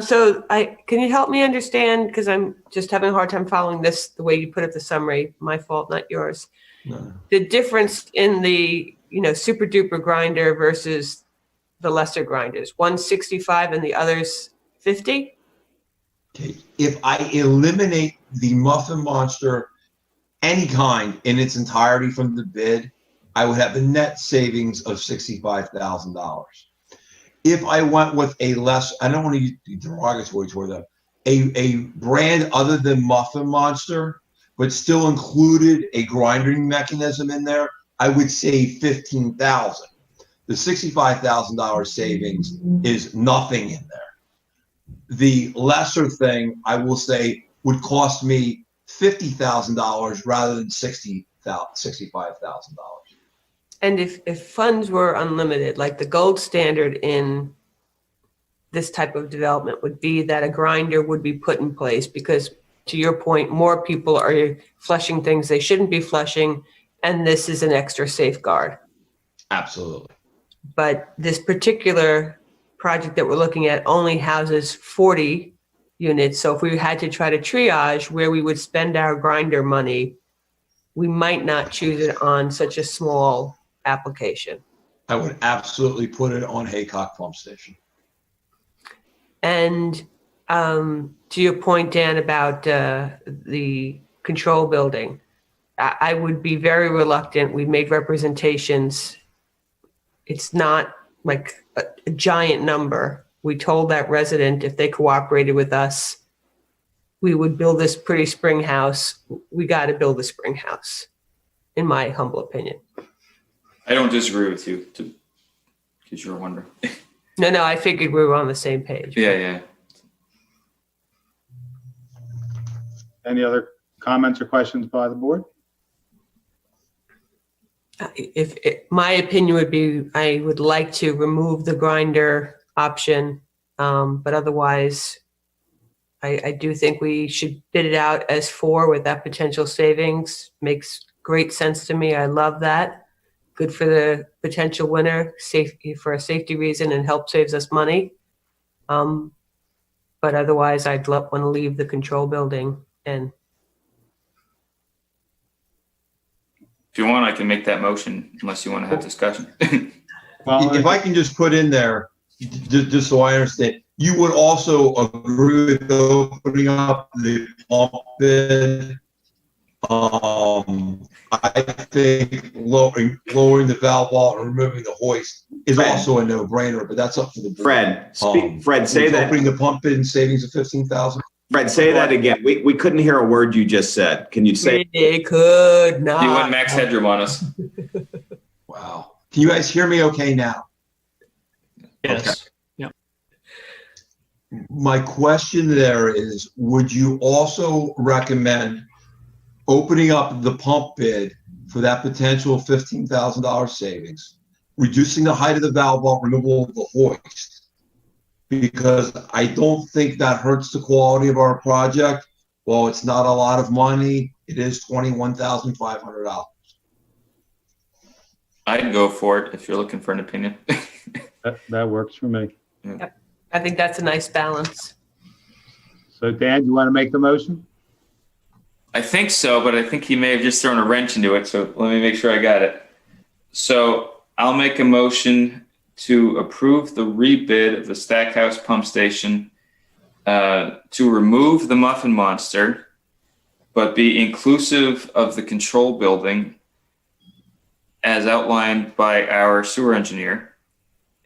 So can you help me understand, because I'm just having a hard time following this, the way you put up the summary, my fault, not yours. No. The difference in the, super duper grinder versus the lesser grinders, 165 and the others 50? Okay. If I eliminate the Muffin Monster, any kind in its entirety from the bid, I would have a net savings of $65,000. If I went with a less, I don't want to use derogatory toward them, a brand other than Muffin Monster, but still included a grinding mechanism in there, I would save $15,000. The $65,000 savings is nothing in there. The lesser thing, I will say, would cost me $50,000 rather than $65,000. And if funds were unlimited, like the gold standard in this type of development would be that a grinder would be put in place because, to your point, more people are flushing things they shouldn't be flushing, and this is an extra safeguard. Absolutely. But this particular project that we're looking at only houses 40 units. So if we had to try to triage where we would spend our grinder money, we might not choose it on such a small application. I would absolutely put it on Haycock Pump Station. And to your point, Dan, about the control building, I would be very reluctant. We made representations. It's not like a giant number. We told that resident if they cooperated with us, we would build this pretty spring house. We got to build a spring house, in my humble opinion. I don't disagree with you, because you're wondering. No, I figured we were on the same page. Yeah. Any other comments or questions by the board? My opinion would be, I would like to remove the grinder option, but otherwise, I do think we should bid it out as 4 with that potential savings. Makes great sense to me. I love that. Good for the potential winner, safety for a safety reason, and help saves us money. But otherwise, I'd want to leave the control building. And If you want, I can make that motion, unless you want to have discussion. Well, If I can just put in there, just so I understand, you would also agree with opening up the pump bid. I think lowering the valve vault and removing the hoist is Fred. also a no-brainer, but that's up to the board. Fred, say that. Opening the pump bid and savings of $15,000. Fred, say that again. We couldn't hear a word you just said. Can you say? we could not. You went max headroom on us. Wow. Can you guys hear me okay now? Yes. Yeah. My question there is, would you also recommend opening up the pump bid for that potential $15,000 savings, reducing the height of the valve vault, removal of the hoist? Because I don't think that hurts the quality of our project. Well, it's not a lot of money. It is $21,500. I'd go for it if you're looking for an opinion. that works for me. I think that's a nice balance. So Dan, you want to make the motion? I think so, but I think he may have just thrown a wrench into it. So let me make sure I got it. So I'll make a motion to approve the rebid of the Stackhouse pump station to remove the Muffin Monster, but be inclusive of the control building as outlined by our sewer engineer.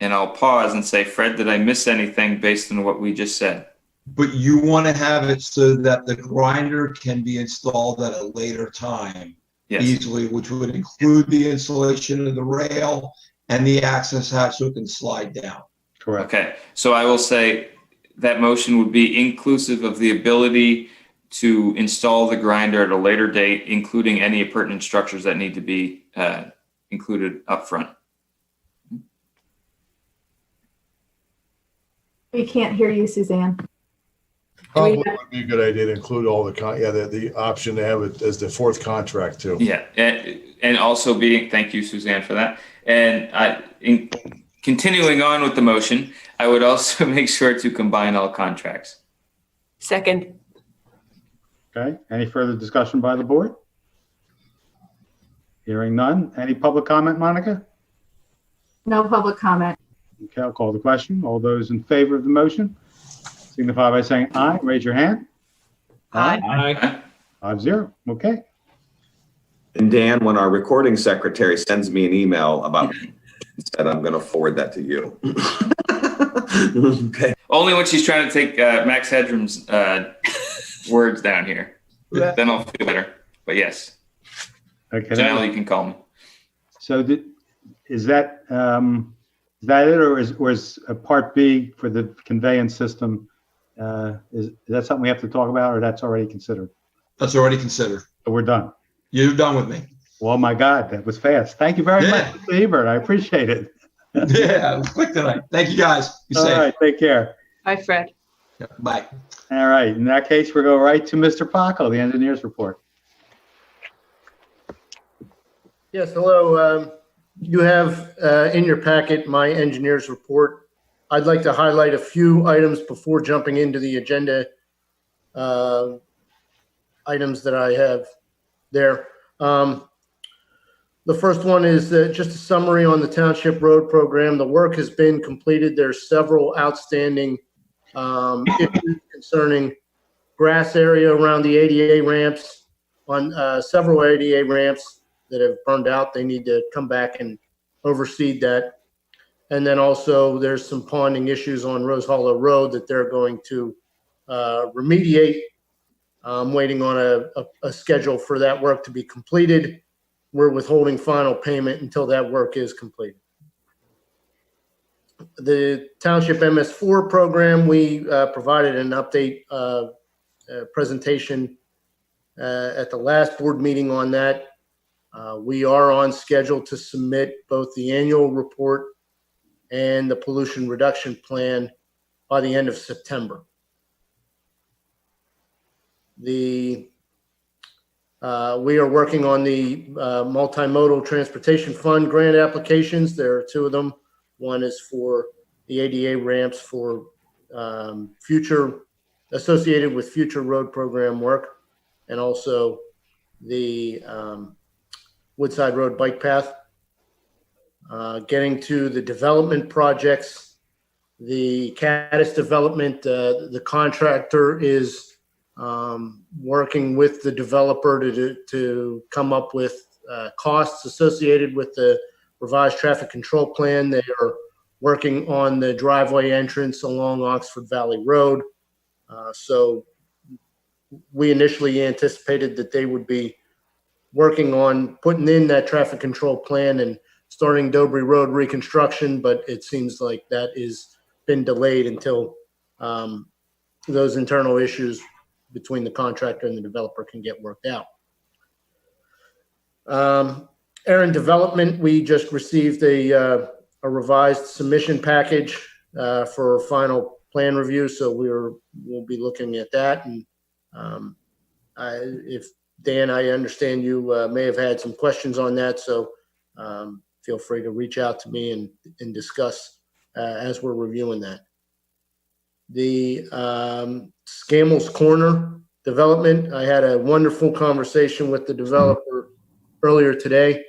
And I'll pause and say, Fred, did I miss anything based on what we just said? But you want to have it so that the grinder can be installed at a later time Yes. easily, which would include the installation of the rail and the access hatch so it can slide down. Correct. Okay, so I will say that motion would be inclusive of the ability to install the grinder at a later date, including any pertinent structures that need to be included up front. We can't hear you, Suzanne. Probably would be a good idea to include all the option to have it as the fourth contract too. Yeah, and also thank you, Suzanne, for that. And continuing on with the motion, I would also make sure to combine all contracts. Second. Okay, any further discussion by the board? Hearing none. Any public comment, Monica? No public comment. Okay, I'll call the question. All those in favor of the motion signify by saying aye. Raise your hand. Aye. 5-0. Okay. And Dan, when our recording secretary sends me an email about that, I'm going to forward that to you. Okay. Only when she's trying to take Max Headroom's words down here. Then I'll feel better. But yes, Okay. Janelle, you can call me. So is that it, or is a part B for the conveyance system? Is that something we have to talk about, or that's already considered? That's already considered. So we're done. You're done with me. Well, my God, that was fast. Thank you very much, Mr. Hebert. I appreciate it. Yeah, it was quick tonight. Thank you, guys. Be All safe. right, take care. Bye, Fred. Yeah, bye. All right, in that case, we'll go right to Mr. Paco, the engineer's report. Yes, hello. You have in your packet my engineer's report. I'd like to highlight a few items before jumping into the agenda items that I have there. The first one is just a summary on the township road program. The work has been completed. There's several outstanding issues concerning grass area around the ADA ramps, on several ADA ramps that have burned out. They need to come back and oversee that. And then also there's some ponding issues on Rose Hollow Road that they're going to remediate. I'm waiting on a schedule for that work to be completed. We're withholding final payment until that work is completed. The Township MS4 program, we provided an update presentation at the last board meeting on that. We are on schedule to submit both the annual report and the pollution reduction plan by the end of September. We are working on the multimodal transportation fund grant applications. There are two of them. One is for the ADA ramps for future associated with future road program work, and also the Woodside Road bike path. Getting to the development projects, the Caddis development, the contractor is working with the developer to come up with costs associated with the revised traffic control plan. They are working on the driveway entrance along Oxford Valley Road. So we initially anticipated that they would be working on putting in that traffic control plan and starting Dobry Road reconstruction, but it seems like that is been delayed until those internal issues between the contractor and the developer can get worked out. Aaron Development, we just received a revised submission package for final plan review, so we'll be looking at that. And if Dan, I understand you may have had some questions on that, so feel free to reach out to me and discuss as we're reviewing that. The Scammell's Corner development, I had a wonderful conversation with the developer earlier today.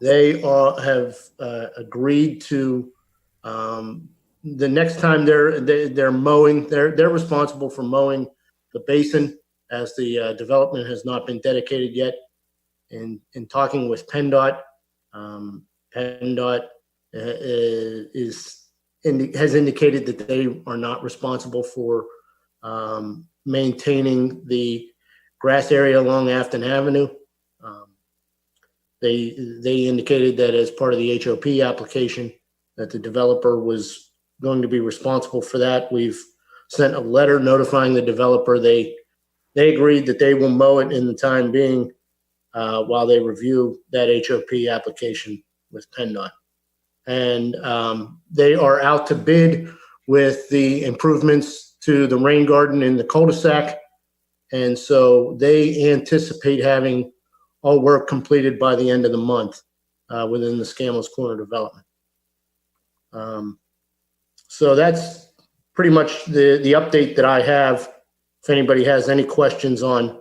They have agreed to the next time they're mowing, they're responsible for mowing the basin, as the development has not been dedicated yet. In talking with PennDOT, PennDOT has indicated that they are not responsible for maintaining the grass area along Afton Avenue. They indicated that as part of the HOP application that the developer was going to be responsible for that. We've sent a letter notifying the developer. They agreed that they will mow it in the time being while they review that HOP application with PennDOT. And they are out to bid with the improvements to the rain garden in the cul-de-sac. And so they anticipate having all work completed by the end of the month within the Scanlon's Corner development. So that's pretty much the update that I have. If anybody has any questions on,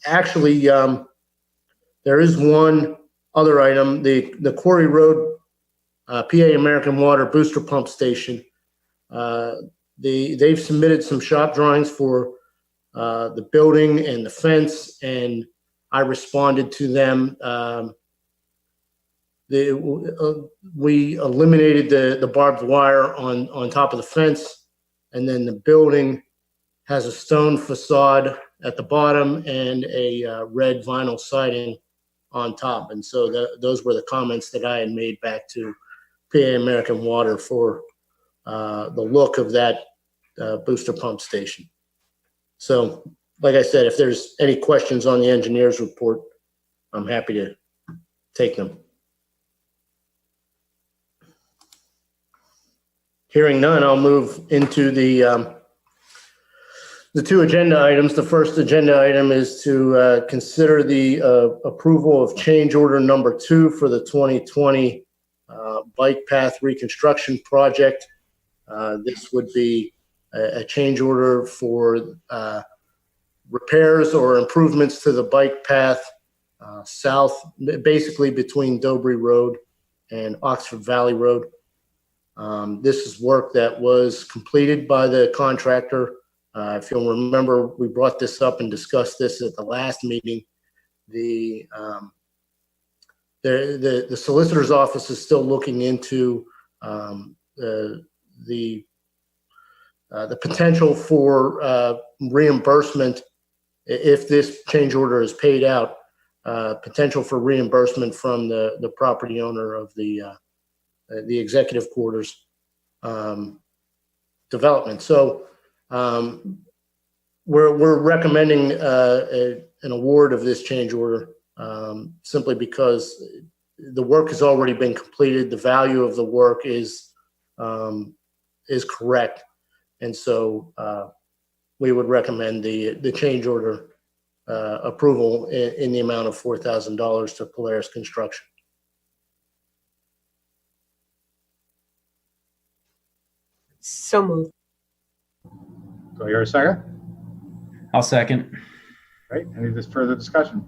actually, there is one other item, the Quarry Road PA American Water booster pump station. They've submitted some shop drawings for the building and the fence, and I responded to them. We eliminated the barbed wire on top of the fence, and then the building has a stone facade at the bottom and a red vinyl siding on top. And so those were the comments that I had made back to PA American Water for the look of that booster pump station. So, like I said, if there's any questions on the engineer's report, I'm happy to take them. Hearing none, I'll move into the two agenda items. The first agenda item is to consider the approval of change order number 2 for the 2020 bike path reconstruction project. This would be a change order for repairs or improvements to the bike path south, basically between Dobry Road and Oxford Valley Road. This is work that was completed by the contractor. If you'll remember, we brought this up and discussed this at the last meeting. The solicitor's office is still looking into the potential for reimbursement if this change order is paid out. Potential for reimbursement from the property owner of the executive quarters development. So we're recommending an award of this change order simply because the work has already been completed. The value of the work is correct, and so we would recommend the change order approval in the amount of $4,000 to Polaris Construction. So moved. Do I hear a second? I'll second. Great. Any further discussion?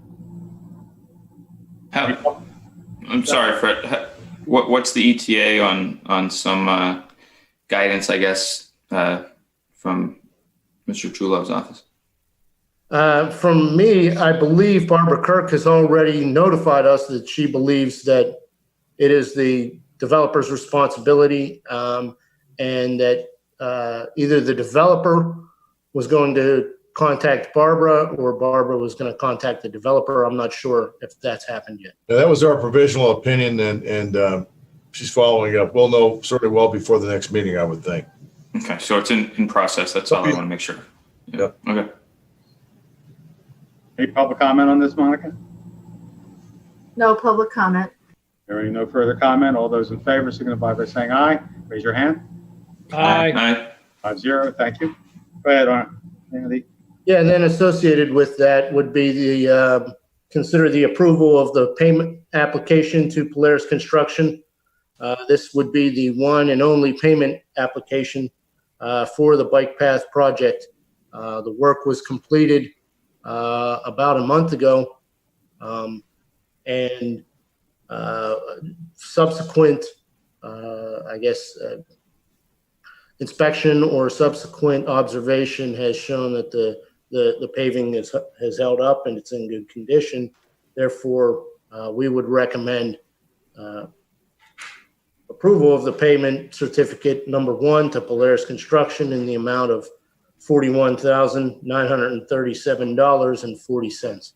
I'm sorry, Fred. What's the ETA on some guidance, I guess, from Mr. Trulov's office? From me, I believe Barbara Kirk has already notified us that she believes that it is the developer's responsibility, and that either the developer was going to contact Barbara or Barbara was going to contact the developer. I'm not sure if that's happened yet. Yeah, that was our provisional opinion, and she's following up. We'll know certainly well before the next meeting, I would think. Okay, so it's in process. That's all I want to make sure. Yeah. Okay. Any public comment on this, Monica? No public comment. Hearing no further comment, all those in favor signify by saying aye. Raise your hand. Aye. 5-0. Thank you. Go ahead, Andy. Yeah, and then associated with that would be the consider the approval of the payment application to Polaris Construction. This would be the one and only payment application for the bike path project. The work was completed about a month ago, and subsequent, inspection or subsequent observation has shown that the paving has held up and it's in good condition. Therefore, we would recommend approval of the payment certificate number 1 to Polaris Construction in the amount of $41,937.40.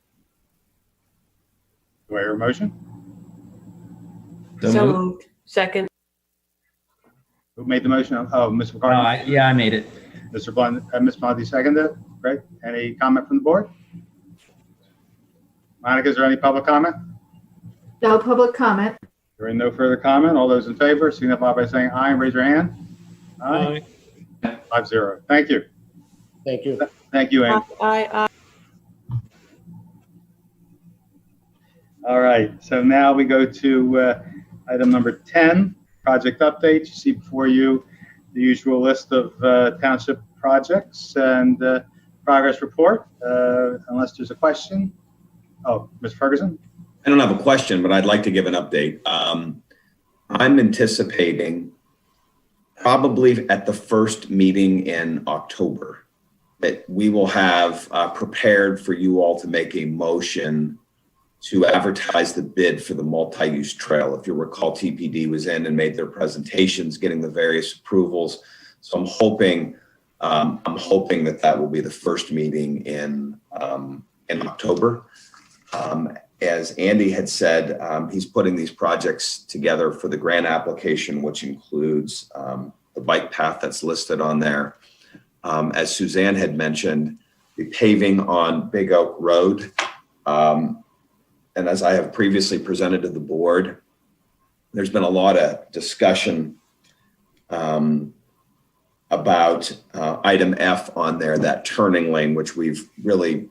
Do I hear a motion? So moved. Second. Who made the motion? Oh, Ms. No, McCartney. yeah, I made it. Mr. Blunt, Ms. Blondie seconded. Great. Any comment from the board? Monica, is there any public comment? No public comment. Hearing no further comment, all those in favor signify by saying aye and raise your hand. Aye. 5-0. Thank you. Thank you. Thank you, Ann. Aye. All right, so now we go to item number 10, project update. You see before you the usual list of township projects and progress report, unless there's a question. Oh, Mr. Ferguson? I don't have a question, but I'd like to give an update. I'm anticipating probably at the first meeting in October that we will have prepared for you all to make a motion to advertise the bid for the multi-use trail. If you recall, TPD was in and made their presentations, getting the various approvals. So I'm hoping that will be the first meeting in October. As Andy had said, he's putting these projects together for the grant application, which includes the bike path that's listed on there. As Suzanne had mentioned, the paving on Big Oak Road. And as I have previously presented to the board, there's been a lot of discussion about item F on there, that turning lane, which we've really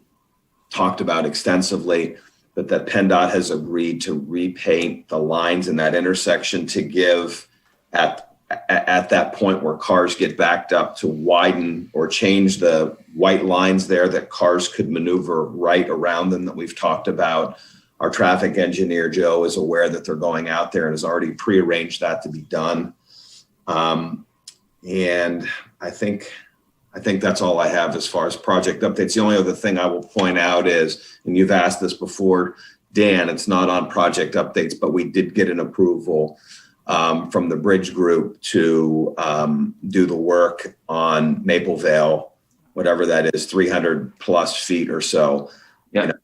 talked about extensively, but that PennDOT has agreed to repaint the lines in that intersection to give at that point where cars get backed up to widen or change the white lines there that cars could maneuver right around them that we've talked about. Our traffic engineer, Joe, is aware that they're going out there and has already prearranged that to be done. And I think that's all I have as far as project updates. The only other thing I will point out is, and you've asked this before, Dan, it's not on project updates, but we did get an approval from the bridge group to do the work on Maple Vale, whatever that is, 300 plus feet or so. Yeah. You know,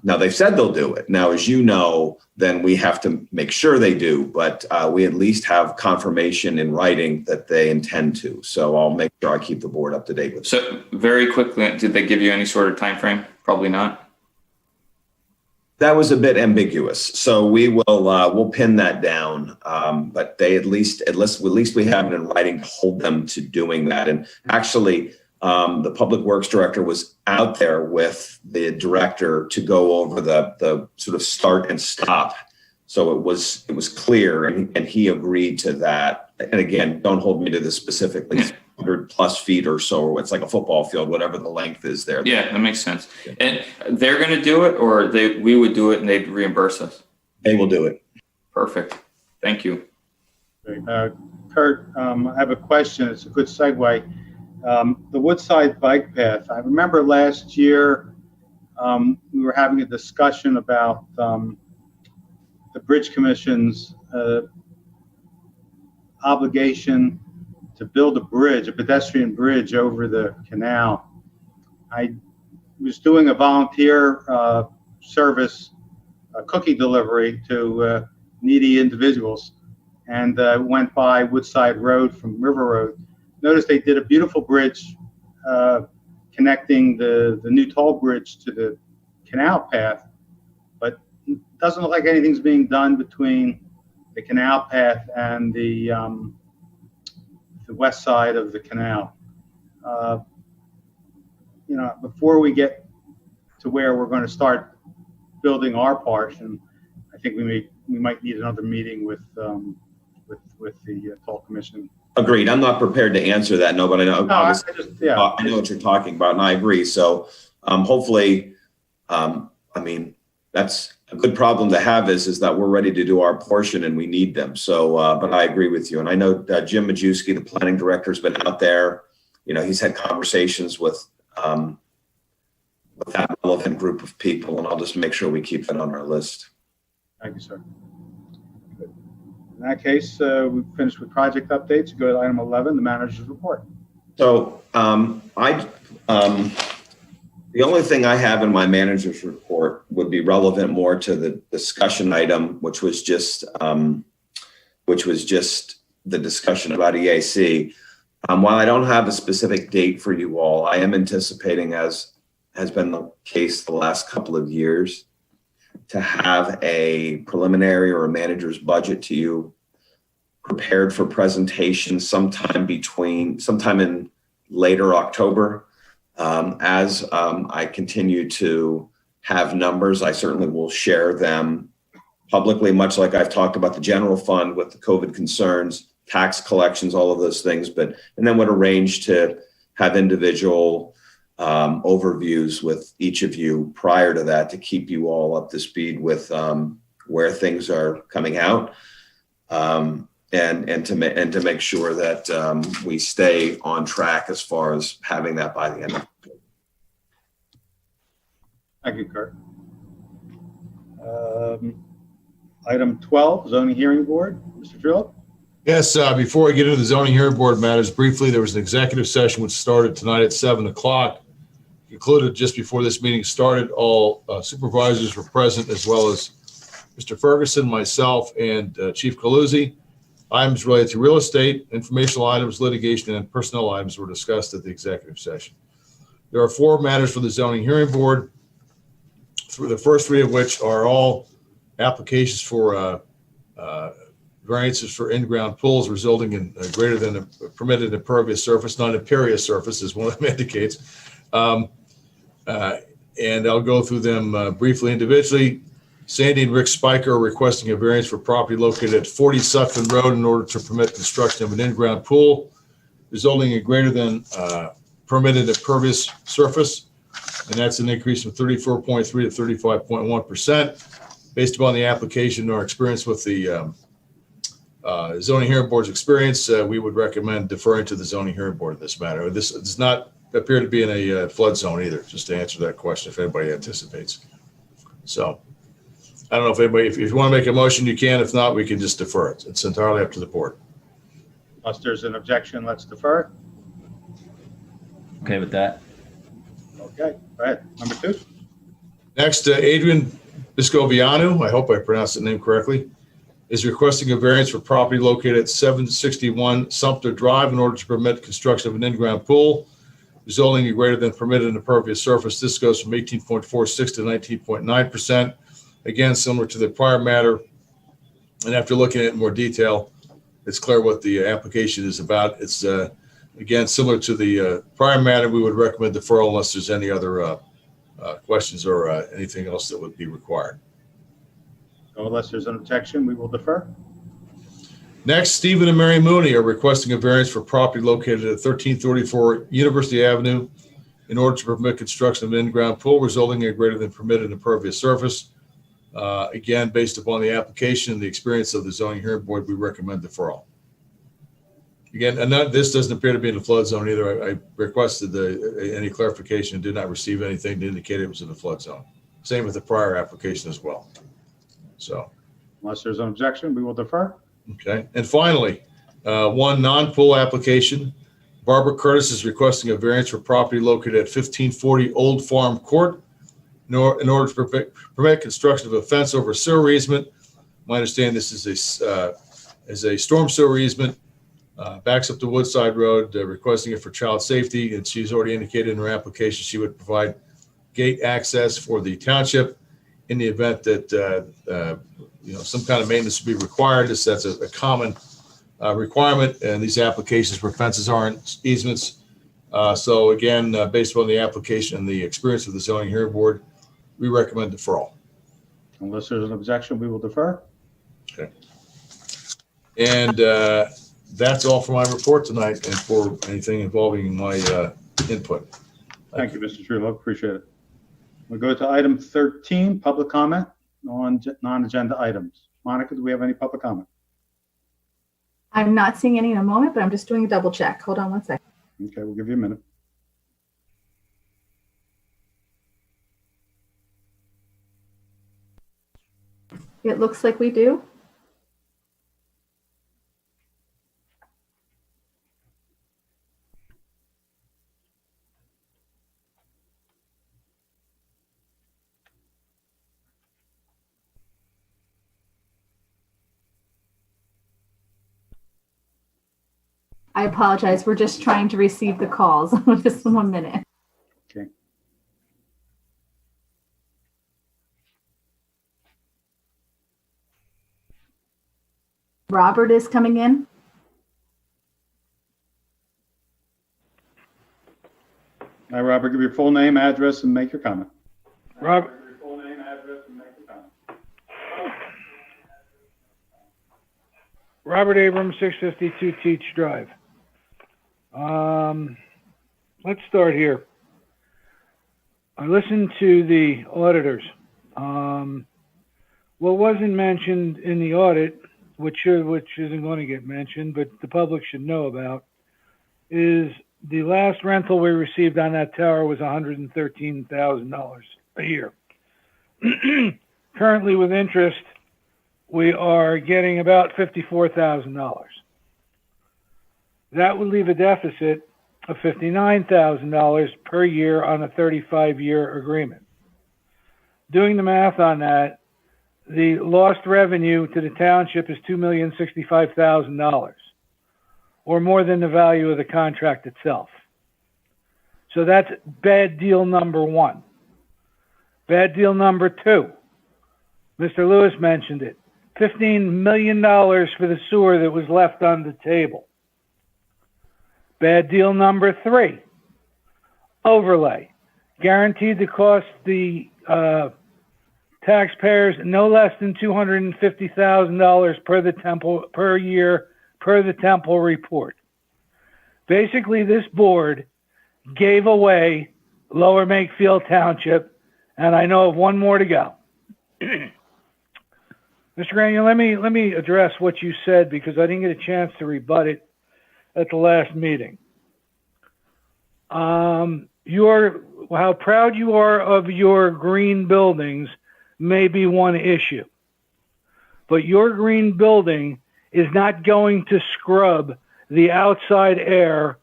now they've said they'll do it. Now, as you know, then we have to make sure they do, but we at least have confirmation in writing that they intend to. So I'll make sure I keep the board up to date with it. So very quickly, did they give you any sort of time frame? Probably not. That was a bit ambiguous. So we will we'll pin that down. But they at least we have it in writing to hold them to doing that. And actually, the public works director was out there with the director to go over the sort of start and stop. So it was clear, and he agreed to that. And again, don't hold me to this specifically, 100 plus feet or so. It's like a football field, whatever the length is there. Yeah, that makes sense. And they're going to do it, or we would do it and they'd reimburse us? They will do it. Perfect. Thank you. Kurt, I have a question. It's a good segue. The Woodside Bike Path. I remember last year we were having a discussion about the Bridge Commission's obligation to build a bridge, a pedestrian bridge over the canal. I was doing a volunteer service, cookie delivery to needy individuals, and went by Woodside Road from River Road. Noticed they did a beautiful bridge connecting the new toll bridge to the canal path, but it doesn't look like anything's being done between the canal path and the west side of the canal. Before we get to where we're going to start building our portion, I think we might need another meeting with the toll commission. Agreed. I'm not prepared to answer that. No, but I know. No, I know what you're talking about, and I agree. So, hopefully, that's a good problem to have. Is that we're ready to do our portion and we need them. So, but I agree with you, and I know Jim Majewski, the planning director, has been out there. He's had conversations with that relevant group of people, and I'll just make sure we keep that on our list. Thank you, sir. In that case, we've finished with project updates. Go to item 11, the manager's report. So the only thing I have in my manager's report would be relevant more to the discussion item, which was just the discussion about EAC. While I don't have a specific date for you all, I am anticipating, as has been the case the last couple of years, to have a preliminary or a manager's budget to you prepared for presentation sometime in later October. As I continue to have numbers, I certainly will share them publicly, much like I've talked about the general fund with the COVID concerns, tax collections, all of those things, and then would arrange to have individual overviews with each of you prior to that to keep you all up to speed with where things are coming out, and to make sure that we stay on track as far as having that by the end of the year. Thank you, Kurt. Item 12, zoning hearing board. Mr. Trillo? Yes, before I get into the zoning hearing board matters, briefly, there was an executive session which started tonight at 7 o'clock. Concluded just before this meeting started. All supervisors were present, as well as Mr. Ferguson, myself, and Chief Coluzzi. Items related to real estate, informational items, litigation, and personnel items were discussed at the executive session. There are 4 matters for the zoning hearing board, the first 3 of which are all applications for variances for in-ground pools resulting in greater than a permitted impervious surface, not impervious surface, as one of them indicates. And I'll go through them briefly individually. Sandy and Rick Spiker are requesting a variance for property located at 40 Sutphen Road in order to permit construction of an in-ground pool, resulting in greater than permitted impervious surface. And that's an increase from 34.3 to 35.1%. Based upon the application and our experience with the zoning hearing board's experience, we would recommend deferring to the zoning hearing board in this matter. This does not appear to be in a flood zone either, just to answer that question if anybody anticipates. So I don't know if anybody, if you want to make a motion, you can. If not, we can just defer it. It's entirely up to the board. Unless there's an objection, let's defer. Okay with that. Okay, go ahead. Number 2. Next, Adrian Biscovianu, I hope I pronounced the name correctly, is requesting a variance for property located at 761 Sumter Drive in order to permit construction of an in-ground pool, resulting in greater than permitted impervious surface. This goes from 18.46 to 19.9%. Again, similar to the prior matter. And after looking at it in more detail, it's clear what the application is about. It's, again, similar to the prior matter. We would recommend deferral unless there's any other questions or anything else that would be required. Unless there's an objection, we will defer. Next, Stephen and Mary Mooney are requesting a variance for property located at 1334 University Avenue in order to permit construction of an in-ground pool resulting in greater than permitted impervious surface. Again, based upon the application and the experience of the zoning hearing board, we recommend deferral. Again, and this doesn't appear to be in the flood zone either. I requested any clarification and did not receive anything to indicate it was in the flood zone. Same with the prior application as well. So, unless there's an objection, we will defer. Okay. And finally, one non-pool application. Barbara Curtis is requesting a variance for property located at 1540 Old Farm Court in order to permit construction of a fence over a sewer easement. My understanding this is a storm sewer easement, backs up to Woodside Road, requesting it for child safety. And she's already indicated in her application she would provide gate access for the township in the event that some kind of maintenance would be required. That's a common requirement, and these applications for fences aren't easements. So again, based on the application and the experience of the zoning hearing board, we recommend deferral. Unless there's an objection, we will defer. Okay. And that's all for my report tonight and for anything involving my input. Thank you, Mr. Trudeau. Appreciate it. We'll go to item 13, public comment on non-agenda items. Monica, do we have any public comment? I'm not seeing any in a moment, but I'm just doing a double check. Hold on one second. Okay, we'll give you a minute. It looks like we do. I apologize. We're just trying to receive the calls. Just 1 minute. Okay. Robert is coming in. Hi, Robert, give your full name, address, and make your comment. Robert, Your full name, address, and make your comment. Robert Abrams, 652 Teach Drive. Let's start here. I listened to the auditors. What wasn't mentioned in the audit, which isn't going to get mentioned, but the public should know about, is the last rental we received on that tower was $113,000 a year. Currently, with interest, we are getting about $54,000. That would leave a deficit of $59,000 per year on a 35-year agreement. Doing the math on that, the lost revenue to the township is $2,065,000, or more than the value of the contract itself. So that's bad deal number one. Bad deal number two, Mr. Lewis mentioned it, $15 million for the sewer that was left on the table. Bad deal number three, overlay, guaranteed to cost the taxpayers no less than $250,000 per year per the Temple report. Basically, this board gave away Lower Makefield Township, and I know of one more to go. Mr. Granier, let me address what you said because I didn't get a chance to rebut it at the last meeting. How proud you are of your green buildings may be one issue, but your green building is not going to scrub the outside air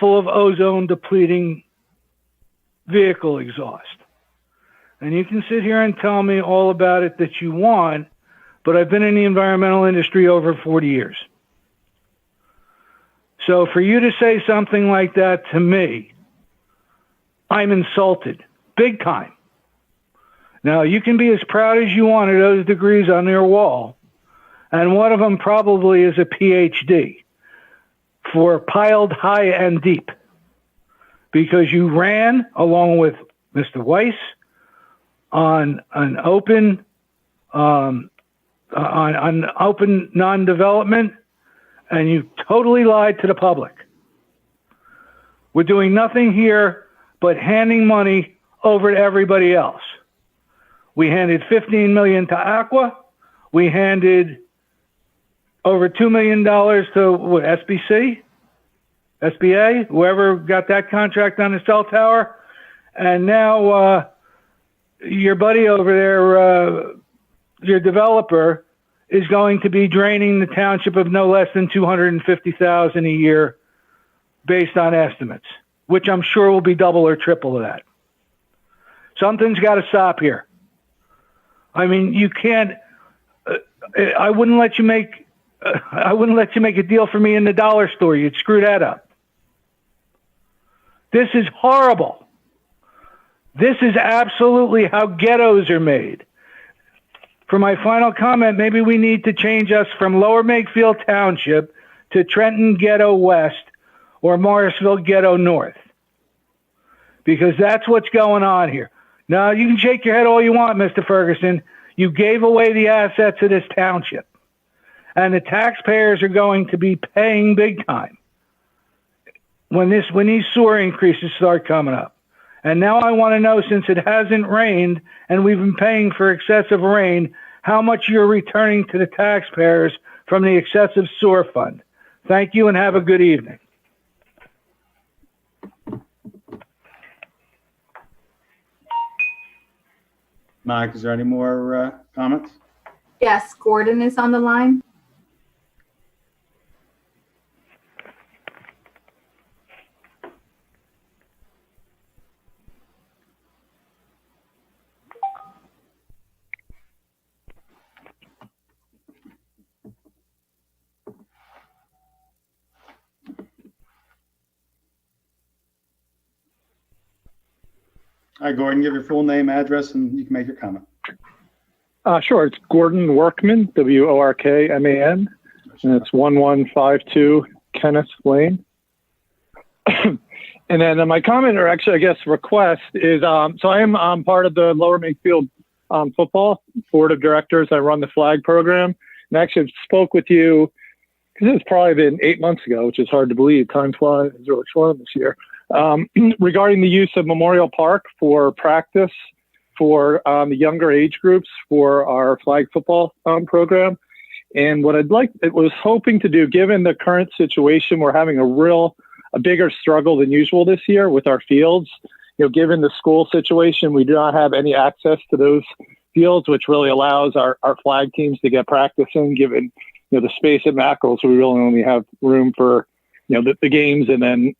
full of ozone depleting vehicle exhaust. And you can sit here and tell me all about it that you want, but I've been in the environmental industry over 40 years. So for you to say something like that to me, I'm insulted, big time. Now, you can be as proud as you want of those degrees on your wall, and one of them probably is a PhD for piled high and deep, because you ran along with Mr. Weiss on an open non-development, and you totally lied to the public. We're doing nothing here but handing money over to everybody else. We handed $15 million to Aqua. We handed over $2 million to what, SBC, SBA, whoever got that contract on the cell tower. And now your buddy over there, your developer, is going to be draining the township of no less than $250,000 a year based on estimates, which I'm sure will be double or triple of that. Something's got to stop here. I mean, you can't. I wouldn't let you make a deal for me in the dollar store. You'd screw that up. This is horrible. This is absolutely how ghettos are made. For my final comment, maybe we need to change us from Lower Makefield Township to Trenton Ghetto West or Morrisville Ghetto North, because that's what's going on here. Now, you can shake your head all you want, Mr. Ferguson. You gave away the assets of this township, and the taxpayers are going to be paying big time when these sewer increases start coming up. And now I want to know, since it hasn't rained and we've been paying for excessive rain, how much you're returning to the taxpayers from the excessive sewer fund. Thank you and have a good evening. Mike, is there any more comments? Yes, Gordon is on the line. All right, Gordon, give your full name, address, and you can make your comment. Sure. It's Gordon Workman, Workman, and it's 1152 Kenneth Lane. And then my comment, or actually, I guess, request is, so I am part of the Lower Makefield football board of directors. I run the flag program, and I actually spoke with you, because it's probably been 8 months ago, which is hard to believe. Time flies. It's really fun this year. Regarding the use of Memorial Park for practice for the younger age groups for our flag football program. And what was hoping to do, given the current situation, we're having a bigger struggle than usual this year with our fields. Given the school situation, we do not have any access to those fields, which really allows our flag teams to get practice in, given the space at Mackerel. So we really only have room for the games and then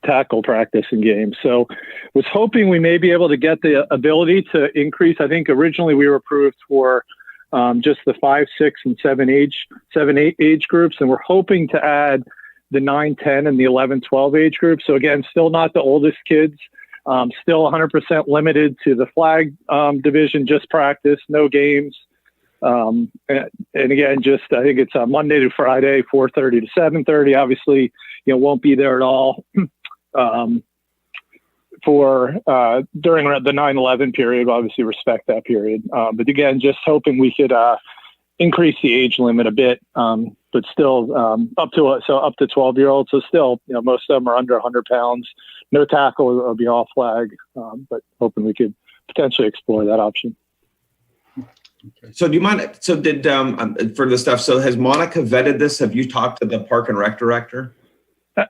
tackle practice and games. So was hoping we may be able to get the ability to increase. I think originally we were approved for just the 5, 6, and 7, 8 age groups, and we're hoping to add the 9, 10, and the 11, 12 age groups. So again, still not the oldest kids, still 100% limited to the flag division, just practice, no games. And again, just I think it's Monday to Friday, 4:30 to 7:30. Obviously, won't be there at all for during the 9/11 period. Obviously, respect that period. But again, just hoping we could increase the age limit a bit, but still up to 12-year-olds. So still, most of them are under 100 pounds. No tackle, it'll be all flag. But hoping we could potentially explore that option. So do you mind? So did for the stuff? So has Monica vetted this? Have you talked to the Park and Rec director?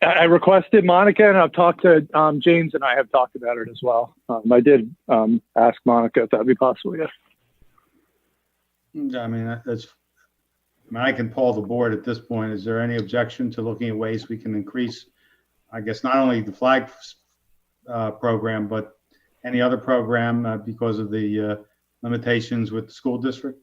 I requested Monica, and I've talked to James, and I have talked about it as well. I did ask Monica if that would be possible. Yes. I mean, I can poll the board at this point. Is there any objection to looking at ways we can increase, I guess, not only the flag program, but any other program because of the limitations with the school district?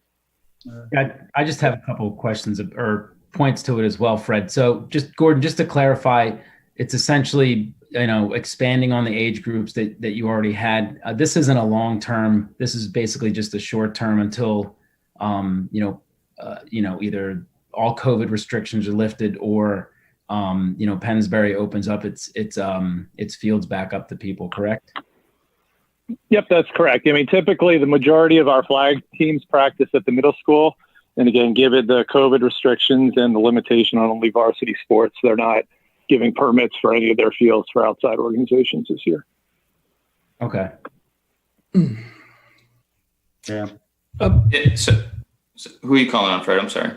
I just have a couple of questions or points to it as well, Fred. So just Gordon, just to clarify, it's essentially, expanding on the age groups that you already had. This isn't a long-term, this is basically just a short-term until, either all COVID restrictions are lifted or, Pennsbury opens up its fields back up to people, correct? Yep, that's correct. I mean, typically the majority of our flag teams practice at the middle school. And again, given the COVID restrictions and the limitation on only varsity sports, they're not giving permits for any of their fields for outside organizations this year. Okay. Yeah. So who are you calling on, Fred? I'm sorry.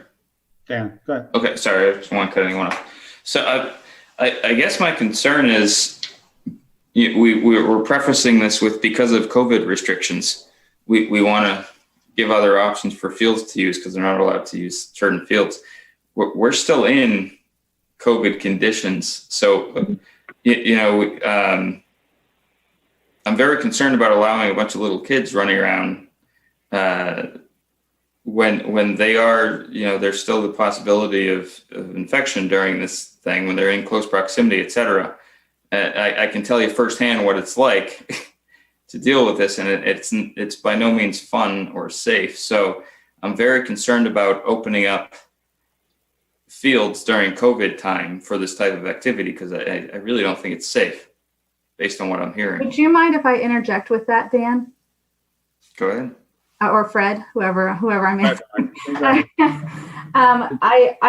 Dan, go ahead. Okay, sorry, I just want to cut anyone off. So I guess my concern is we're prefacing this with because of COVID restrictions, we want to give other options for fields to use because they're not allowed to use certain fields. We're still in COVID conditions. So, I'm very concerned about allowing a bunch of little kids running around when they are, there's still the possibility of infection during this thing when they're in close proximity, et cetera. I can tell you firsthand what it's like to deal with this, and it's by no means fun or safe. So I'm very concerned about opening up fields during COVID time for this type of activity because I really don't think it's safe based on what I'm hearing. Would you mind if I interject with that, Dan? Go ahead. Or Fred, whoever I'm in. I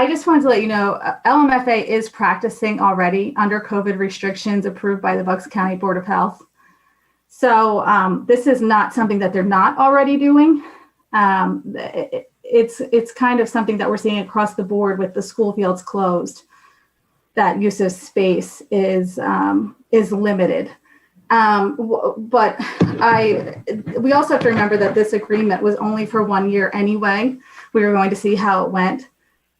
just wanted to let you know, LMFA is practicing already under COVID restrictions approved by the Bucks County Board of Health. So this is not something that they're not already doing. It's kind of something that we're seeing across the board with the school fields closed. That use of space is limited. But we also have to remember that this agreement was only for 1 year anyway. We were going to see how it went.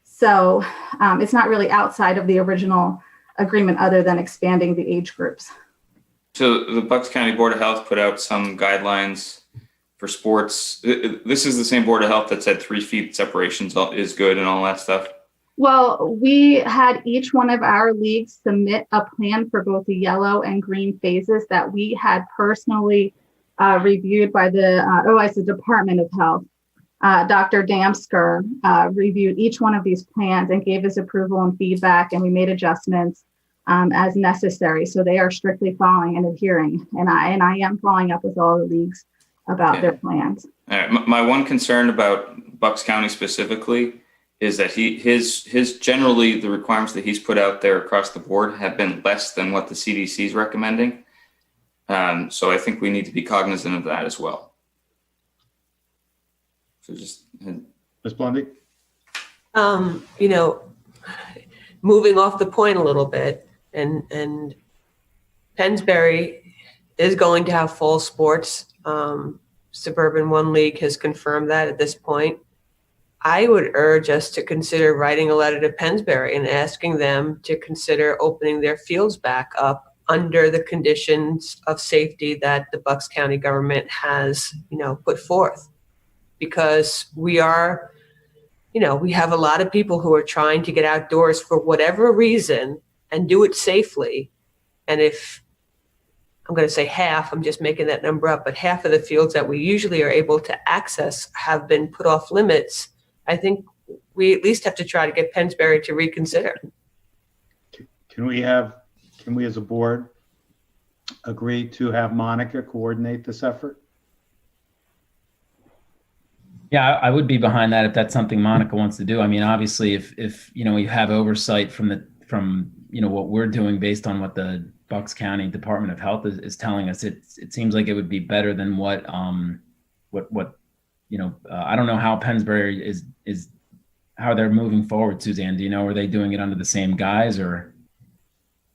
So it's not really outside of the original agreement other than expanding the age groups. So the Bucks County Board of Health put out some guidelines for sports. This is the same Board of Health that said 3 feet separations is good and all that stuff. Well, we had each one of our leagues submit a plan for both the yellow and green phases that we had personally reviewed by the Department of Health. Dr. Damsker reviewed each one of these plans and gave his approval and feedback, and we made adjustments as necessary. So they are strictly following and adhering, and I am following up with all the leagues about their plans. All right. My one concern about Bucks County specifically is that his generally the requirements that he's put out there across the board have been less than what the CDC is recommending. So I think we need to be cognizant of that as well. So just Ms. Blundy? You know, moving off the point a little bit, and Pennsbury is going to have fall sports. Suburban One League has confirmed that at this point. I would urge us to consider writing a letter to Pennsbury and asking them to consider opening their fields back up under the conditions of safety that the Bucks County government has, put forth. Because we are, we have a lot of people who are trying to get outdoors for whatever reason and do it safely. And if I'm going to say half, I'm just making that number up, but half of the fields that we usually are able to access have been put off limits, I think we at least have to try to get Pennsbury to reconsider. Can we as a board agree to have Monica coordinate this effort? Yeah, I would be behind that if that's something Monica wants to do. I mean, obviously, if you have oversight from what we're doing based on what the Bucks County Department of Health is telling us, it seems like it would be better than what I don't know how Pennsbury is how they're moving forward. Suzanne, do you know, are they doing it under the same guise or?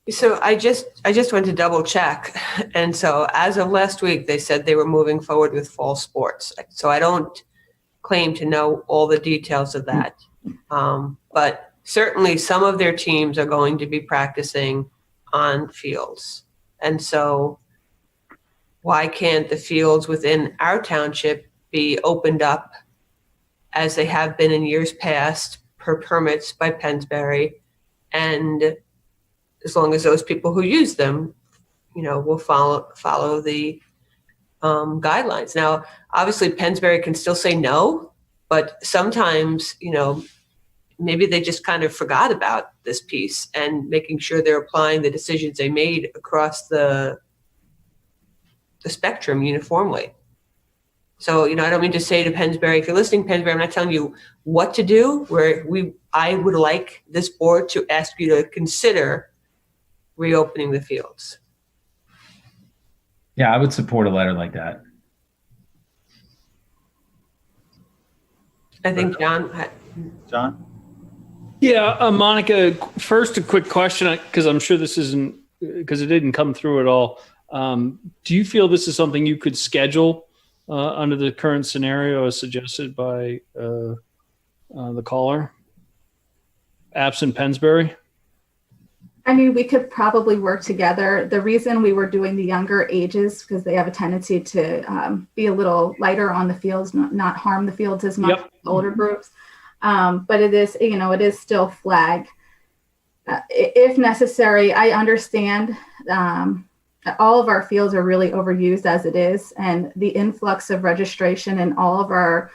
So I just went to double check, and so as of last week, they said they were moving forward with fall sports. So I don't claim to know all the details of that. But certainly some of their teams are going to be practicing on fields. And so why can't the fields within our township be opened up as they have been in years past per permits by Pennsbury? And as long as those people who use them, will follow the guidelines. Now, obviously, Pennsbury can still say no, but sometimes, maybe they just kind of forgot about this piece and making sure they're applying the decisions they made across the spectrum uniformly. So, I don't mean to say to Pennsbury, if you're listening, Pennsbury, I'm not telling you what to do. I would like this board to ask you to consider reopening the fields. Yeah, I would support a letter like that. I think John. John? Yeah, Monica, first a quick question, because I'm sure this isn't, because it didn't come through at all. Do you feel this is something you could schedule under the current scenario as suggested by the caller, absent Pennsbury? I mean, we could probably work together. The reason we were doing the younger ages, because they have a tendency to be a little lighter on the fields, not harm the fields as much as older groups. But it is still flag. If necessary, I understand all of our fields are really overused as it is, and the influx of registration in all of our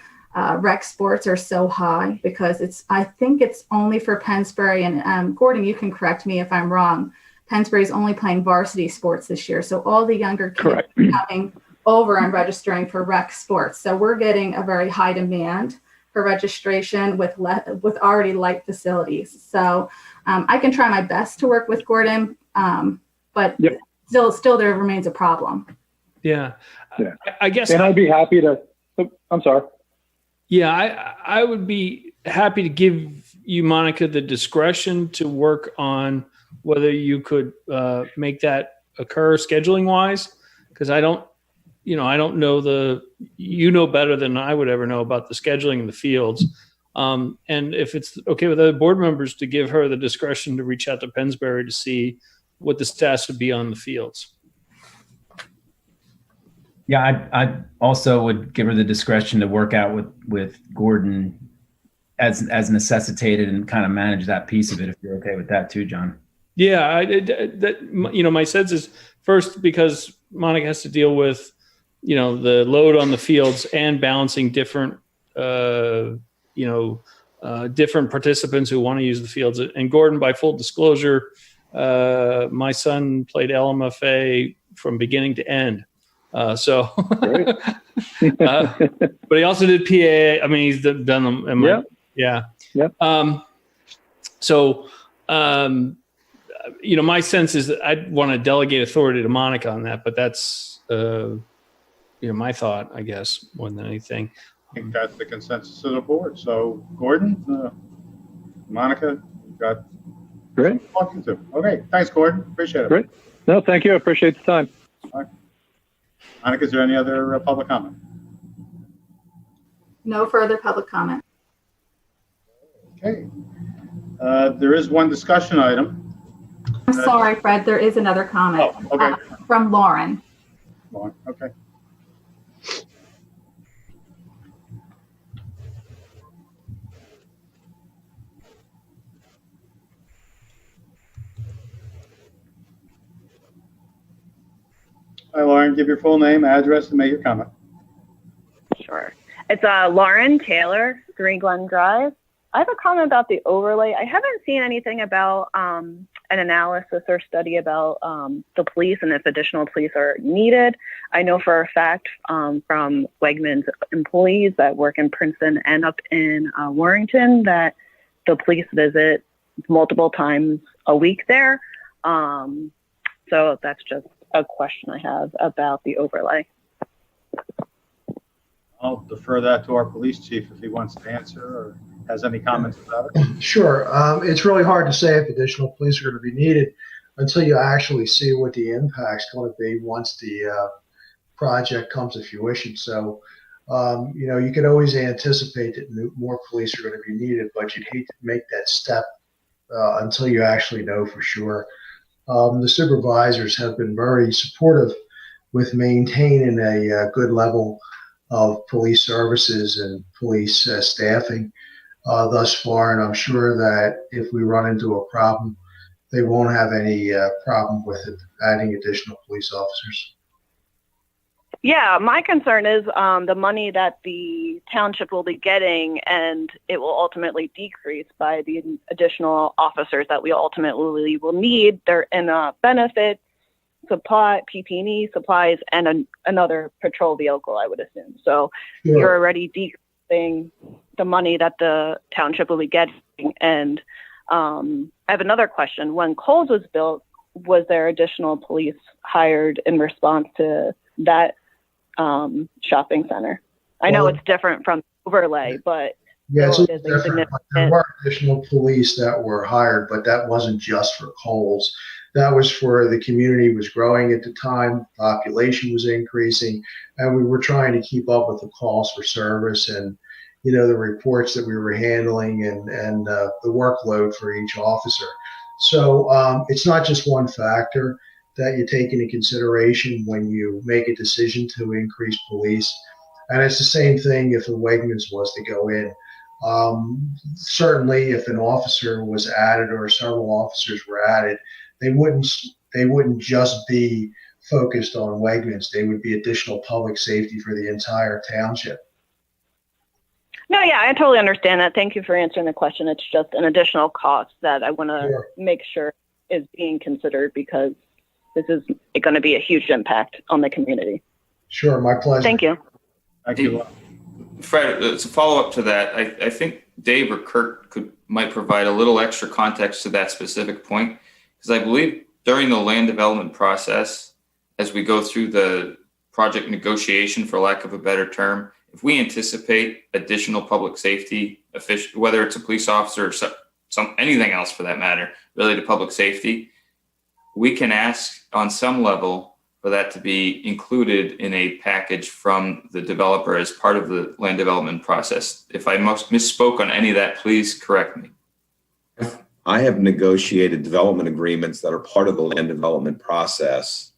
rec sports are so high because I think it's only for Pennsbury, and Gordon, you can correct me if I'm wrong. Pennsbury's only playing varsity sports this year. So all the younger kids are coming over and registering for rec sports. So we're getting a very high demand for registration with already light facilities. So I can try my best to work with Gordon, but still there remains a problem. Yeah. I guess. And I'd be happy to, I'm sorry. Yeah, I would be happy to give you, Monica, the discretion to work on whether you could make that occur scheduling wise, because I don't know you know better than I would ever know about the scheduling in the fields. And if it's okay with other board members to give her the discretion to reach out to Pennsbury to see what the status would be on the fields. Yeah, I also would give her the discretion to work out with Gordon as necessitated and kind of manage that piece of it, if you're okay with that too, John. Yeah, my sense is first because Monica has to deal with, the load on the fields and balancing different, different participants who want to use the fields. And Gordon, by full disclosure, my son played LMFA from beginning to end. But he also did PA. I mean, he's done them. Yeah. My sense is that I'd want to delegate authority to Monica on that, but that's, my thought, I guess, more than anything. I think that's the consensus of the board. So Gordon, Monica, you've got Great. talking to. Okay, thanks, Gordon. Appreciate it. Great. No, thank you. I appreciate the time. All right. Monica, is there any other public comment? No further public comment. Okay. There is one discussion item. I'm sorry, Fred, there is another comment. Oh, okay. From Lauren. Lauren, okay. Hi, Lauren, give your full name, address, and make your comment. Sure. It's Lauren Taylor, Green Glen Drive. I have a comment about the overlay. I haven't seen anything about an analysis or study about the police and if additional police are needed. I know for a fact from Wegmans employees that work in Princeton and up in Warrington that the police visit multiple times a week there. So that's just a question I have about the overlay. I'll defer that to our police chief if he wants to answer or has any comments about it. Sure. It's really hard to say if additional police are going to be needed until you actually see what the impact's going to be once the project comes to fruition. So, you can always anticipate that more police are going to be needed, but you'd hate to make that step until you actually know for sure. The supervisors have been very supportive with maintaining a good level of police services and police staffing thus far, and I'm sure that if we run into a problem, they won't have any problem with it, adding additional police officers. Yeah, my concern is the money that the township will be getting, and it will ultimately decrease by the additional officers that we ultimately will need. They're in benefits, supply, PP&E supplies, and another patrol vehicle, I would assume. So Sure. You're already decreasing the money that the township will be getting. And I have another question. When Kohl's was built, was there additional police hired in response to that shopping center? I know it's different from overlay, but Yeah, it's a it little is a different. significant. There were additional police that were hired, but that wasn't just for Kohl's. That was for the community was growing at the time, population was increasing, and we were trying to keep up with the calls for service and, the reports that we were handling and the workload for each officer. So it's not just one factor that you take into consideration when you make a decision to increase police. And it's the same thing if a Wegmans was to go in. Certainly if an officer was added or several officers were added, they wouldn't just be focused on Wegmans. They would be additional public safety for the entire township. No, yeah, I totally understand that. Thank you for answering the question. It's just an additional cost that I want to make sure is being considered because this is going to be a huge impact on the community. Sure, my pleasure. Thank you. Thank you. Fred, as a follow-up to that, I think Dave or Kurt might provide a little extra context to that specific point, because I believe during the land development process, as we go through the project negotiation, for lack of a better term, if we anticipate additional public safety official, whether it's a police officer or anything else for that matter, related to public safety, we can ask on some level for that to be included in a package from the developer as part of the land development process. If I misspoke on any of that, please correct me. I have negotiated development agreements that are part of the land development process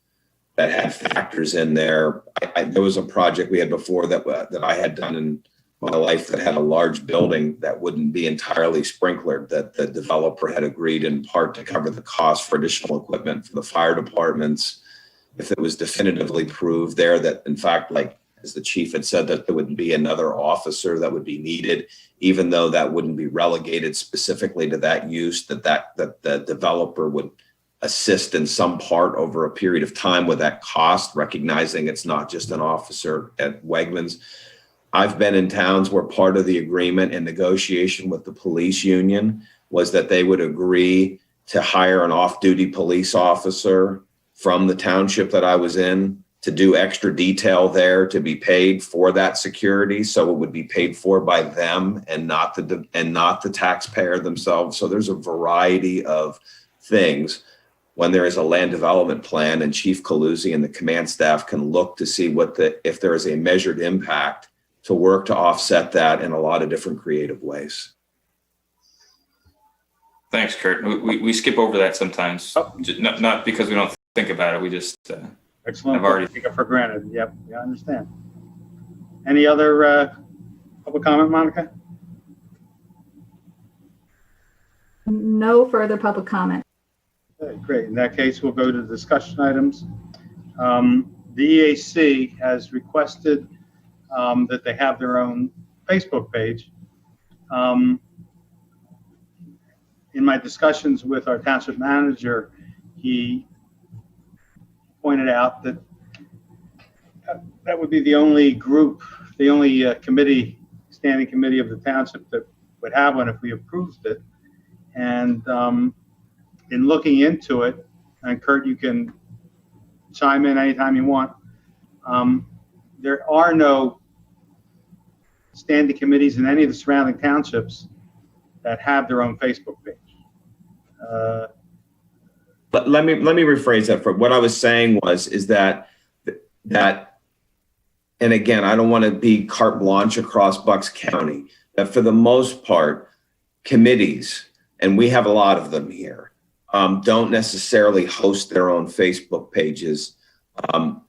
that had factors in there. There was a project we had before that I had done in my life that had a large building that wouldn't be entirely sprinklered, that the developer had agreed in part to cover the cost for additional equipment for the fire departments. If it was definitively proved there that, in fact, like as the chief had said, that there would be another officer that would be needed, even though that wouldn't be relegated specifically to that use, that the developer would assist in some part over a period of time with that cost, recognizing it's not just an officer at Wegmans. I've been in towns where part of the agreement and negotiation with the police union was that they would agree to hire an off-duty police officer from the township that I was in to do extra detail there, to be paid for that security. So it would be paid for by them and not the taxpayer themselves. So there's a variety of things when there is a land development plan, and Chief Calusi and the command staff can look to see if there is a measured impact, to work to offset that in a lot of different creative ways. Thanks, Kurt. We skip over that sometimes, not because we don't think about it. We just Excellent. I've already take it for granted. Yep, yeah, I understand. Any other public comment, Monica? No further public comment. Okay, great. In that case, we'll go to discussion items. The EAC has requested that they have their own Facebook page. In my discussions with our township manager, he pointed out that that would be the only group, the only committee, standing committee of the township that would have one if we approved it. And in looking into it, and Kurt, you can chime in anytime you want, there are no standing committees in any of the surrounding townships that have their own Facebook page. Let me rephrase that. For what I was saying is that, and again, I don't want to be carte blanche across Bucks County, that for the most part, committees, and we have a lot of them here, don't necessarily host their own Facebook pages. And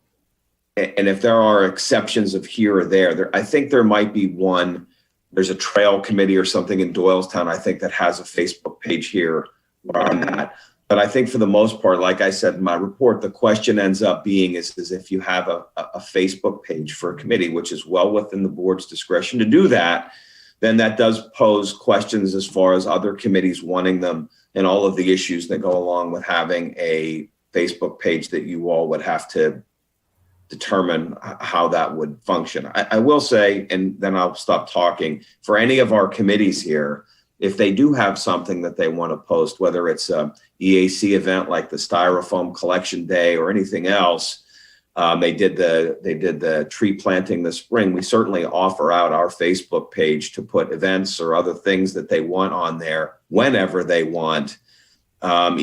if there are exceptions of here or there, I think there might be one. There's a trail committee or something in Doylestown, I think, that has a Facebook page here where I'm at. But I think for the most part, like I said in my report, the question ends up being is if you have a Facebook page for a committee, which is well within the board's discretion to do that, then that does pose questions as far as other committees wanting them and all of the issues that go along with having a Facebook page that you all would have to determine how that would function. I will say, and then I'll stop talking, for any of our committees here, if they do have something that they want to post, whether it's a EAC event like the Styrofoam Collection Day or anything else, they did the tree planting this spring, we certainly offer out our Facebook page to put events or other things that they want on there whenever they want,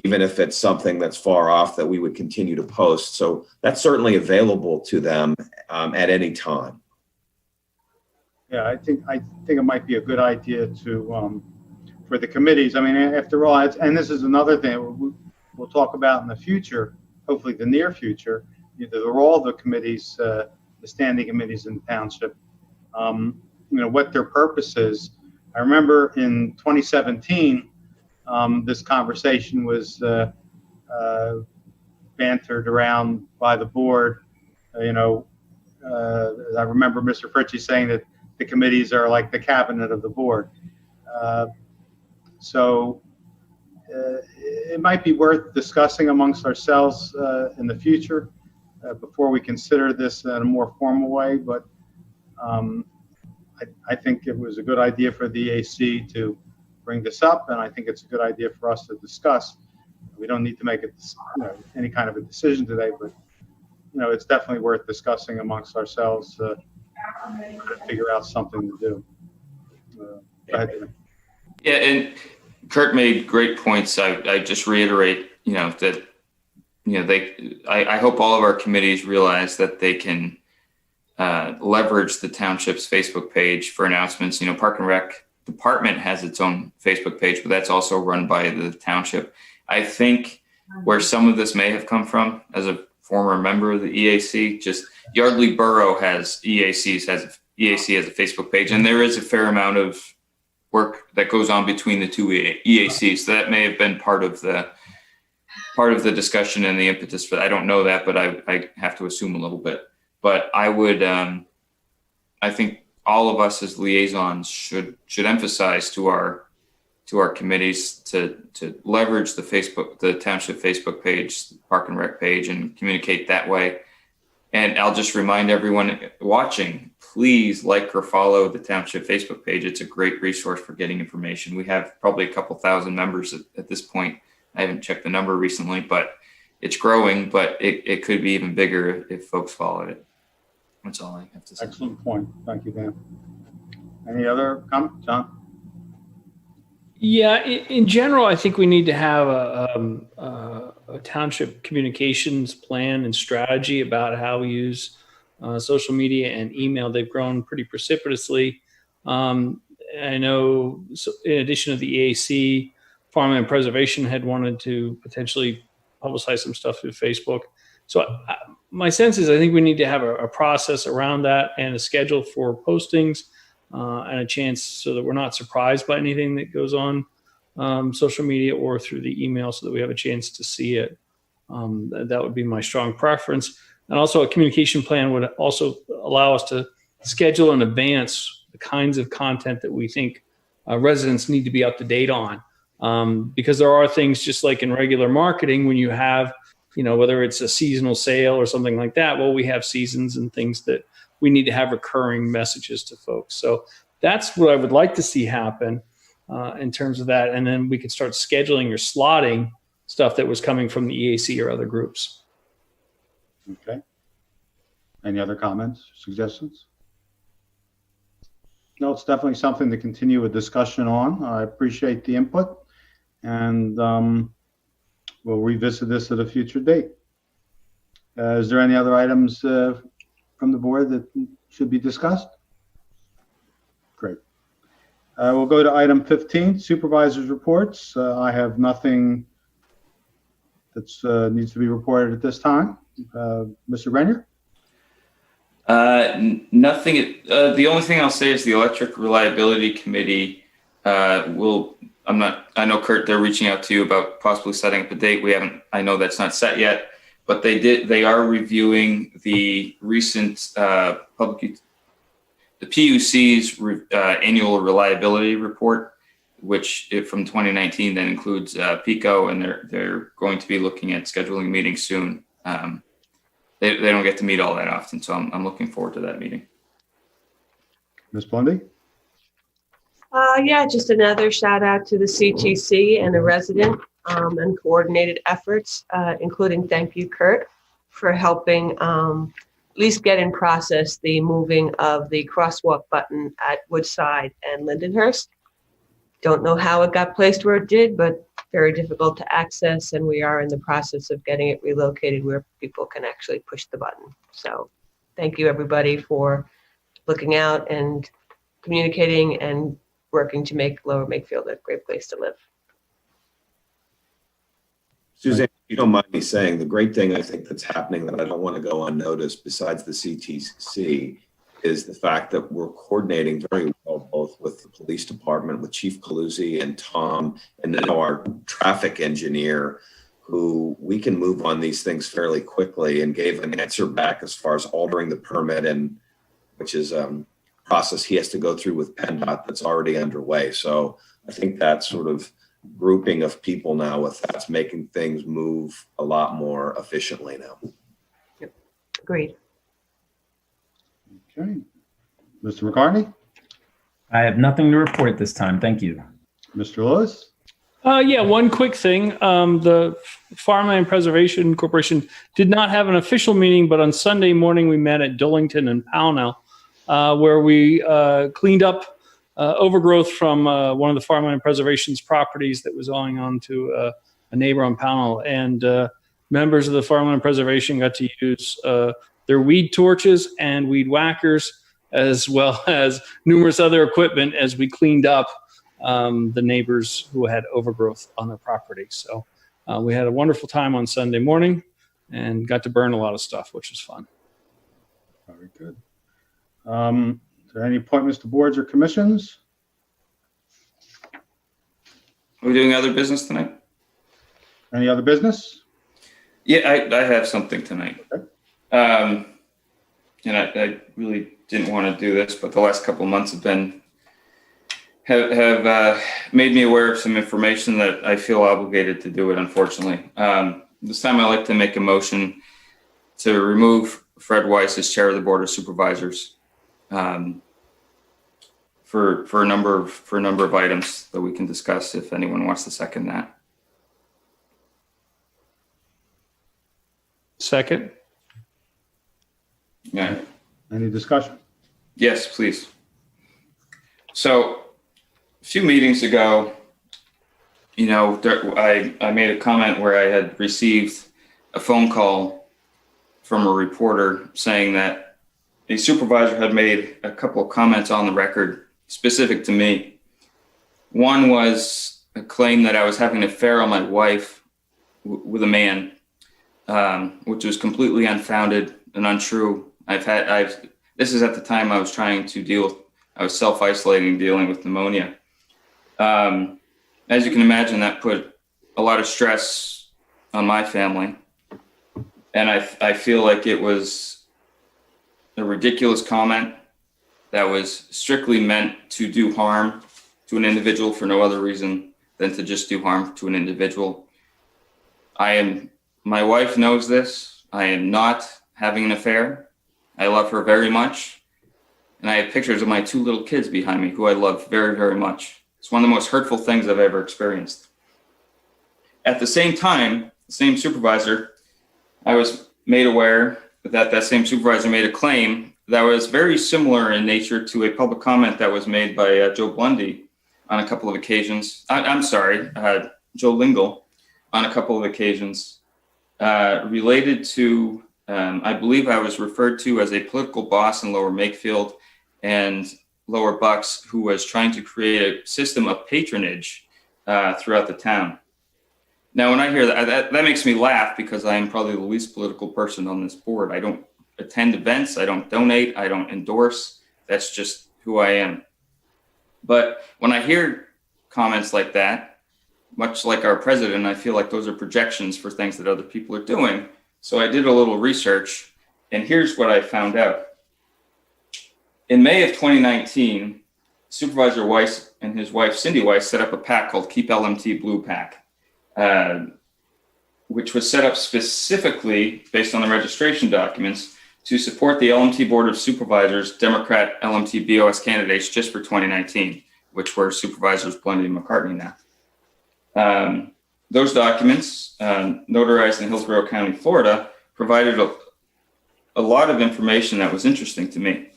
even if it's something that's far off that we would continue to post. So that's certainly available to them at any time. Yeah, I think it might be a good idea to for the committees. I mean, after all, and this is another thing we'll talk about in the future, hopefully the near future. They're all the committees, the standing committees in the township. What their purpose is. I remember in 2017, this conversation was bantered around by the board. I remember Mr. Fritchie saying that the committees are like the cabinet of the board. So it might be worth discussing amongst ourselves in the future before we consider this in a more formal way. But I think it was a good idea for the EAC to bring this up, and I think it's a good idea for us to discuss. We don't need to make any kind of a decision today, but it's definitely worth discussing amongst ourselves to figure out something to do. Go ahead, Jimmy. Yeah, and Kurt made great points. I just reiterate, that I hope all of our committees realize that they can leverage the township's Facebook page for announcements. Park and Rec department has its own Facebook page, but that's also run by the township. I think where some of this may have come from, as a former member of the EAC, just Yardley Borough has EACs, has EAC has a Facebook page, and there is a fair amount of work that goes on between the two EACs. So that may have been part of the discussion and the impetus for that. I don't know that, but I have to assume a little bit. But I would, I think all of us as liaisons should emphasize to our committees to leverage the township Facebook page, the Park and Rec page, and communicate that way. And I'll just remind everyone watching, please like or follow the township Facebook page. It's a great resource for getting information. We have probably a couple thousand members at this point. I haven't checked the number recently, but it's growing, but it could be even bigger if folks followed it. That's all I have to say. Excellent point. Thank you, Dan. Any other comments, John? Yeah, in general, I think we need to have a township communications plan and strategy about how we use social media and email. They've grown pretty precipitously. I know, in addition to the EAC, Farmland Preservation had wanted to potentially publicize some stuff through Facebook. So my sense is I think we need to have a process around that and a schedule for postings and a chance so that we're not surprised by anything that goes on social media or through the email, so that we have a chance to see it. That would be my strong preference. And also a communication plan would also allow us to schedule in advance the kinds of content that we think residents need to be up to date on. Because there are things, just like in regular marketing, when you have, whether it's a seasonal sale or something like that, well, we have seasons and things that we need to have recurring messages to folks. So that's what I would like to see happen in terms of that. And then we could start scheduling or slotting stuff that was coming from the EAC or other groups. Okay. Any other comments, suggestions? No, it's definitely something to continue a discussion on. I appreciate the input, and we'll revisit this at a future date. Is there any other items from the board that should be discussed? Great. We'll go to item 15, Supervisors reports. I have nothing that needs to be reported at this time. Mr. Renner? Nothing. The only thing I'll say is the Electric Reliability Committee I know, Kurt, they're reaching out to you about possibly setting up a date. I know that's not set yet, but they are reviewing the recent the PUC's annual reliability report, which from 2019 then includes PICO, and they're going to be looking at scheduling meetings soon. They don't get to meet all that often, so I'm looking forward to that meeting. Ms. Blundy? Yeah, just another shout out to the CTC and the resident and coordinated efforts, including thank you, Kurt, for helping at least get in process the moving of the crosswalk button at Woodside and Lindenhurst. Don't know how it got placed where it did, but very difficult to access, and we are in the process of getting it relocated where people can actually push the button. So thank you, everybody, for looking out and communicating and working to make Lower Makefield a great place to live. Suzanne, if you don't mind me saying, the great thing I think that's happening that I don't want to go unnoticed besides the CTC is the fact that we're coordinating very well both with the police department, with Chief Caluzzi and Tom, and now our traffic engineer, who we can move on these things fairly quickly, and gave an answer back as far as altering the permit, and which is process he has to go through with PennDOT that's already underway. So I think that sort of grouping of people now with that's making things move a lot more efficiently now. Yep. Agreed. Okay. Mr. McCartney? I have nothing to report this time. Thank you. Mr. Lewis? Yeah, one quick thing. The Farmland Preservation Corporation did not have an official meeting, but on Sunday morning we met at Dullington and Pownell, where we cleaned up overgrowth from one of the Farmland Preservation's properties that was owing on to a neighbor on Pownell. And members of the Farmland Preservation got to use their weed torches and weed whackers, as well as numerous other equipment, as we cleaned up the neighbors who had overgrowth on their property. So we had a wonderful time on Sunday morning and got to burn a lot of stuff, which was fun. Very good. there any appointments to boards or commissions? Are we doing other business tonight? Any other business? Yeah, I have something tonight. Okay. And I really didn't want to do this, but the last couple of months have made me aware of some information that I feel obligated to do it, unfortunately. This time I'd like to make a motion to remove Fred Weiss as chair of the Board of Supervisors for a number of items that we can discuss if anyone wants to second that. Second. Yeah. Any discussion? Yes, please. So a few meetings ago, I made a comment where I had received a phone call from a reporter saying that a supervisor had made a couple of comments on the record specific to me. One was a claim that I was having an affair on my wife with a man, which was completely unfounded and untrue. This is at the time I was trying to I was self-isolating, dealing with pneumonia. As you can imagine, that put a lot of stress on my family. And I feel like it was a ridiculous comment that was strictly meant to do harm to an individual for no other reason than to just do harm to an individual. My wife knows this. I am not having an affair. I love her very much. And I have pictures of my two little kids behind me who I love very, very much. It's one of the most hurtful things I've ever experienced. At the same time, the same supervisor, I was made aware that same supervisor made a claim that was very similar in nature to a public comment that was made by Joe Blundy on a couple of occasions. Joe Lingle on a couple of occasions related to, I believe I was referred to as a political boss in Lower Makefield and Lower Bucks who was trying to create a system of patronage throughout the town. Now, when I hear that makes me laugh because I am probably the least political person on this board. I don't attend events, I don't donate, I don't endorse. That's just who I am. But when I hear comments like that, much like our president, I feel like those are projections for things that other people are doing. So I did a little research, and here's what I found out. In May of 2019, Supervisor Weiss and his wife, Cindy Weiss, set up a PAC called Keep LMT Blue PAC, which was set up specifically based on the registration documents to support the LMT Board of Supervisors, Democrat LMT BOS candidates just for 2019, which were Supervisors Blundy and McCartney now. Those documents, notarized in Hillsborough County, Florida, provided a lot of information that was interesting to me.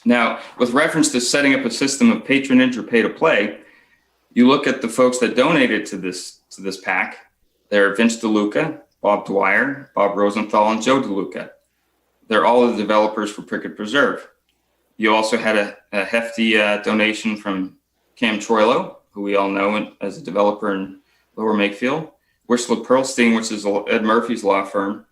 Now, with reference to setting up a system of patronage or pay to play, you look at the folks that donated to this PAC. They're Vince DeLuca, Bob Dwyer, Bob Rosenthal, and Joe DeLuca. They're all the developers for Prickett Preserve. You also had a hefty donation from Cam Troilo, who we all know as a developer in Lower Makefield, Whistler Pearlstein, which is Ed Murphy's law firm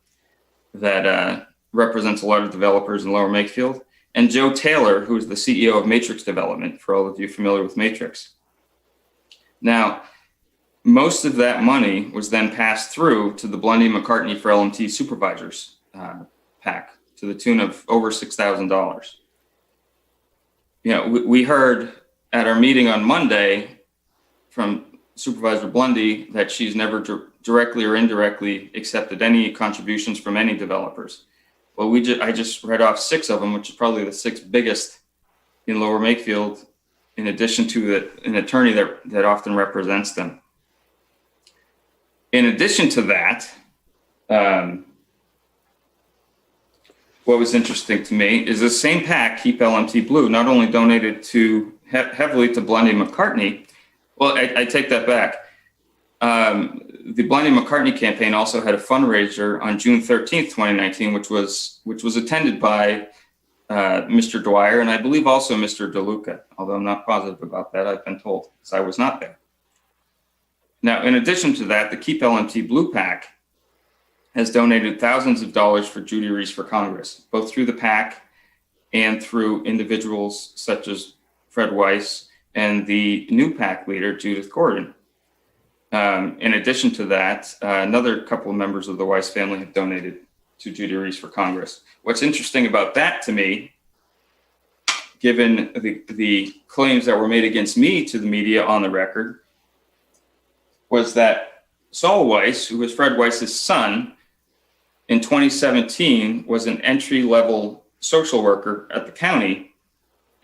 that represents a lot of developers in Lower Makefield, and Joe Taylor, who is the CEO of Matrix Development, for all of you familiar with Matrix. Now, most of that money was then passed through to the Blundy McCartney for LMT Supervisors PAC to the tune of over $6,000. We heard at our meeting on Monday from Supervisor Blundy that she's never directly or indirectly accepted any contributions from any developers. Well, I just read off 6 of them, which is probably the 6 biggest in Lower Makefield, in addition to an attorney that often represents them. In addition to that, what was interesting to me is the same PAC, Keep LMT Blue, not only donated heavily to Blundy McCartney. Well, I take that back. The Blundy McCartney campaign also had a fundraiser on June 13th, 2019, which was attended by Mr. Dwyer and I believe also Mr. DeLuca, although I'm not positive about that, I've been told, because I was not there. Now, in addition to that, the Keep LMT Blue PAC has donated thousands of dollars for Judy Reese for Congress, both through the PAC and through individuals such as Fred Weiss and the new PAC leader, Judith Gordon. In addition to that, another couple of members of the Weiss family have donated to Judy Reese for Congress. What's interesting about that to me, given the claims that were made against me to the media on the record, was that Saul Weiss, who was Fred Weiss's son, in 2017 was an entry-level social worker at the county,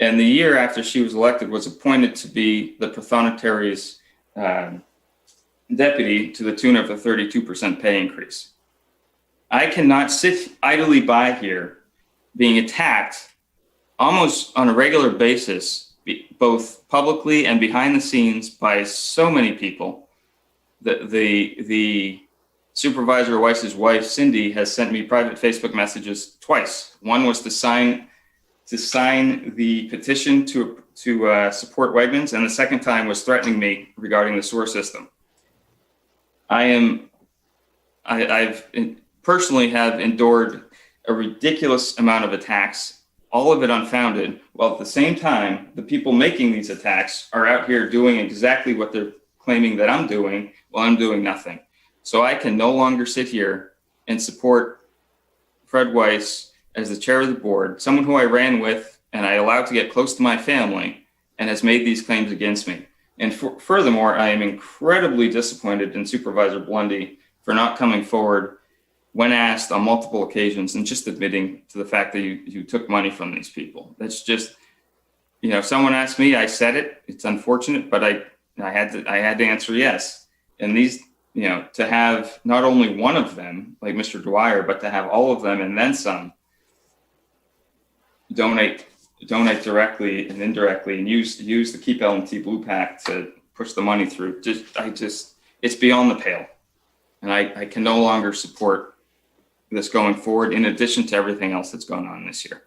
and the year after she was elected was appointed to be the prothonotaria's deputy to the tune of a 32% pay increase. I cannot sit idly by here being attacked almost on a regular basis, both publicly and behind the scenes, by so many people. The Supervisor Weiss's wife, Cindy, has sent me private Facebook messages twice. One was to sign the petition to support Wegmans, and the second time was threatening me regarding the sewer system. I've personally have endured a ridiculous amount of attacks, all of it unfounded, while at the same time, the people making these attacks are out here doing exactly what they're claiming that I'm doing while I'm doing nothing. So I can no longer sit here and support Fred Weiss as the chair of the board, someone who I ran with and I allowed to get close to my family and has made these claims against me. And furthermore, I am incredibly disappointed in Supervisor Blundy for not coming forward when asked on multiple occasions and just admitting to the fact that you took money from these people. That's just, if someone asked me, I said it. It's unfortunate, but I had to answer yes. And these, to have not only one of them, like Mr. Dwyer, but to have all of them and then some donate directly and indirectly and use the Keep L&T Blue Pack to push the money through. It's beyond the pale. And I can no longer support this going forward, in addition to everything else that's going on this year.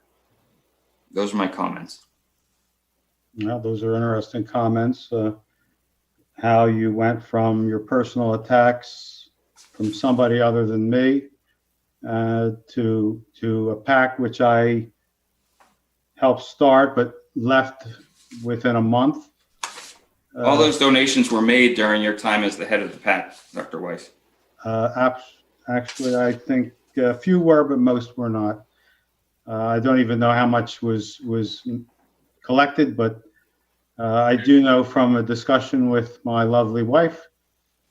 Those are my comments. Well, those are interesting comments. How you went from your personal attacks from somebody other than me to a PAC which I helped start but left within a month. All those donations were made during your time as the head of the PAC, Dr. Weiss. Actually, I think a few were, but most were not. I don't even know how much was collected, but I do know from a discussion with my lovely wife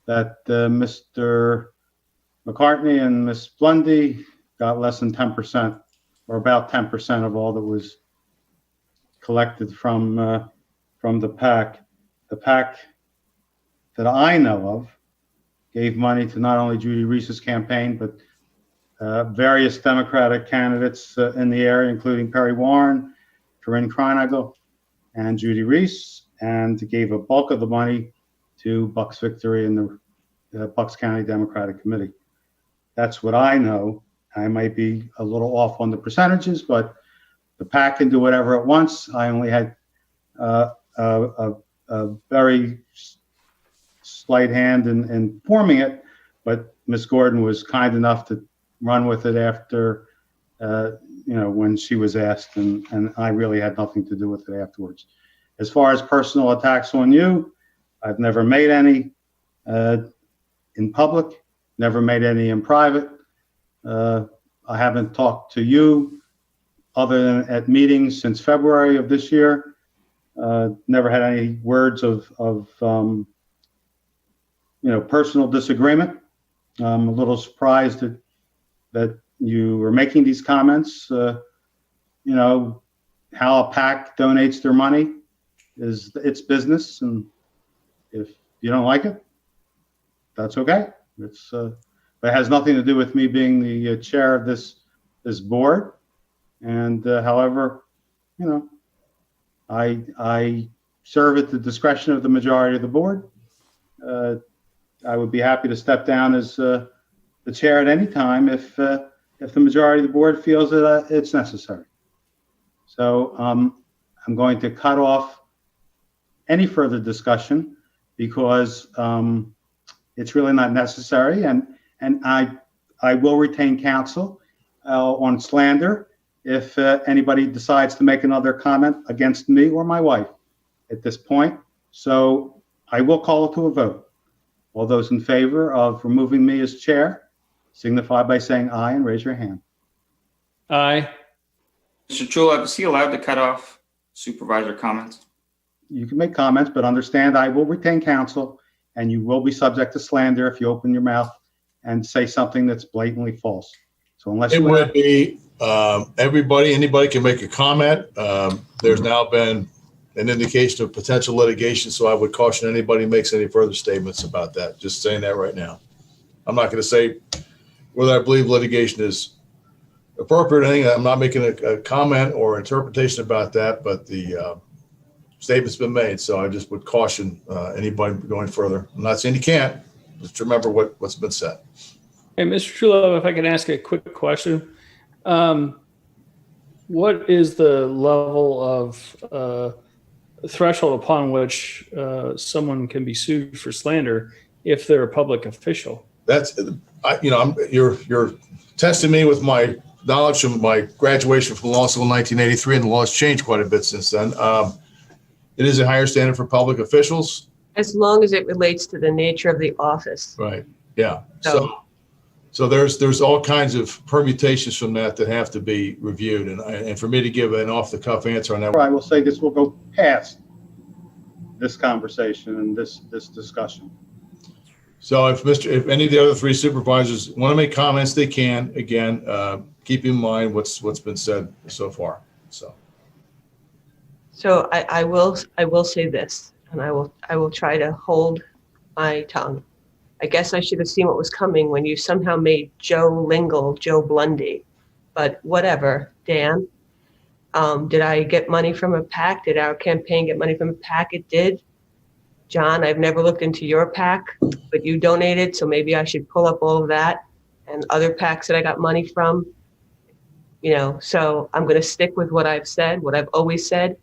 that Mr. McCartney and Miss Blundy got less than 10%, or about 10% of all that was collected from the PAC. The PAC that I know of gave money to not only Judy Reese's campaign, but various Democratic candidates in the area, including Perry Warren, Corinne Kreinagel, and Judy Reese, and gave a bulk of the money to Buck's Victory and the Bucks County Democratic Committee. That's what I know. I might be a little off on the percentages, but the PAC can do whatever it wants. I only had a very slight hand in forming it, but Ms. Gordon was kind enough to run with it after, when she was asked, and I really had nothing to do with it afterwards. As far as personal attacks on you, I've never made any in public, never made any in private. I haven't talked to you other than at meetings since February of this year. Never had any words of personal disagreement. I'm a little surprised that you were making these comments. How a PAC donates their money is its business, and if you don't like it, that's okay. But it has nothing to do with me being the chair of this board. And however, I serve at the discretion of the majority of the board. I would be happy to step down as the chair at any time if the majority of the board feels that it's necessary. So I'm going to cut off any further discussion because it's really not necessary, and I will retain counsel on slander if anybody decides to make another comment against me or my wife at this point. So I will call it to a vote. All those in favor of removing me as chair, signify by saying aye and raise your hand. Aye. Mr. Chula, is he allowed to cut off supervisor comments? You can make comments, but understand I will retain counsel, and you will be subject to slander if you open your mouth and say something that's blatantly false. So unless It you would be, anybody can make a comment. There's now been an indication of potential litigation, so I would caution anybody who makes any further statements about that. Just saying that right now. I'm not going to say whether I believe litigation is appropriate or anything. I'm not making a comment or interpretation about that, but the statement's been made, so I just would caution anybody going further. I'm not saying you can't, just remember what's been said. Hey, Mr. Trullo, if I can ask a quick question. What is the level of threshold upon which someone can be sued for slander if they're a public official? That's, you're testing me with my knowledge from my graduation from law school in 1983, and the law's changed quite a bit since then. It is a higher standard for public officials. As long as it relates to the nature of the office. Right. Yeah. So there's all kinds of permutations from that have to be reviewed, and for me to give an off-the-cuff answer on that, I will say this will go past this conversation and this discussion. So if any of the other three supervisors want to make comments, they can. Again, keep in mind what's been said so far. So I will say this, and I will try to hold my tongue. I guess I should have seen what was coming when you somehow made Joe Lingle Joe Blundy, but whatever. Dan, did I get money from a PAC? Did our campaign get money from a PAC? It did. John, I've never looked into your PAC, but you donated, so maybe I should pull up all of that and other PACs that I got money from. So I'm going to stick with what I've said, what I've always said.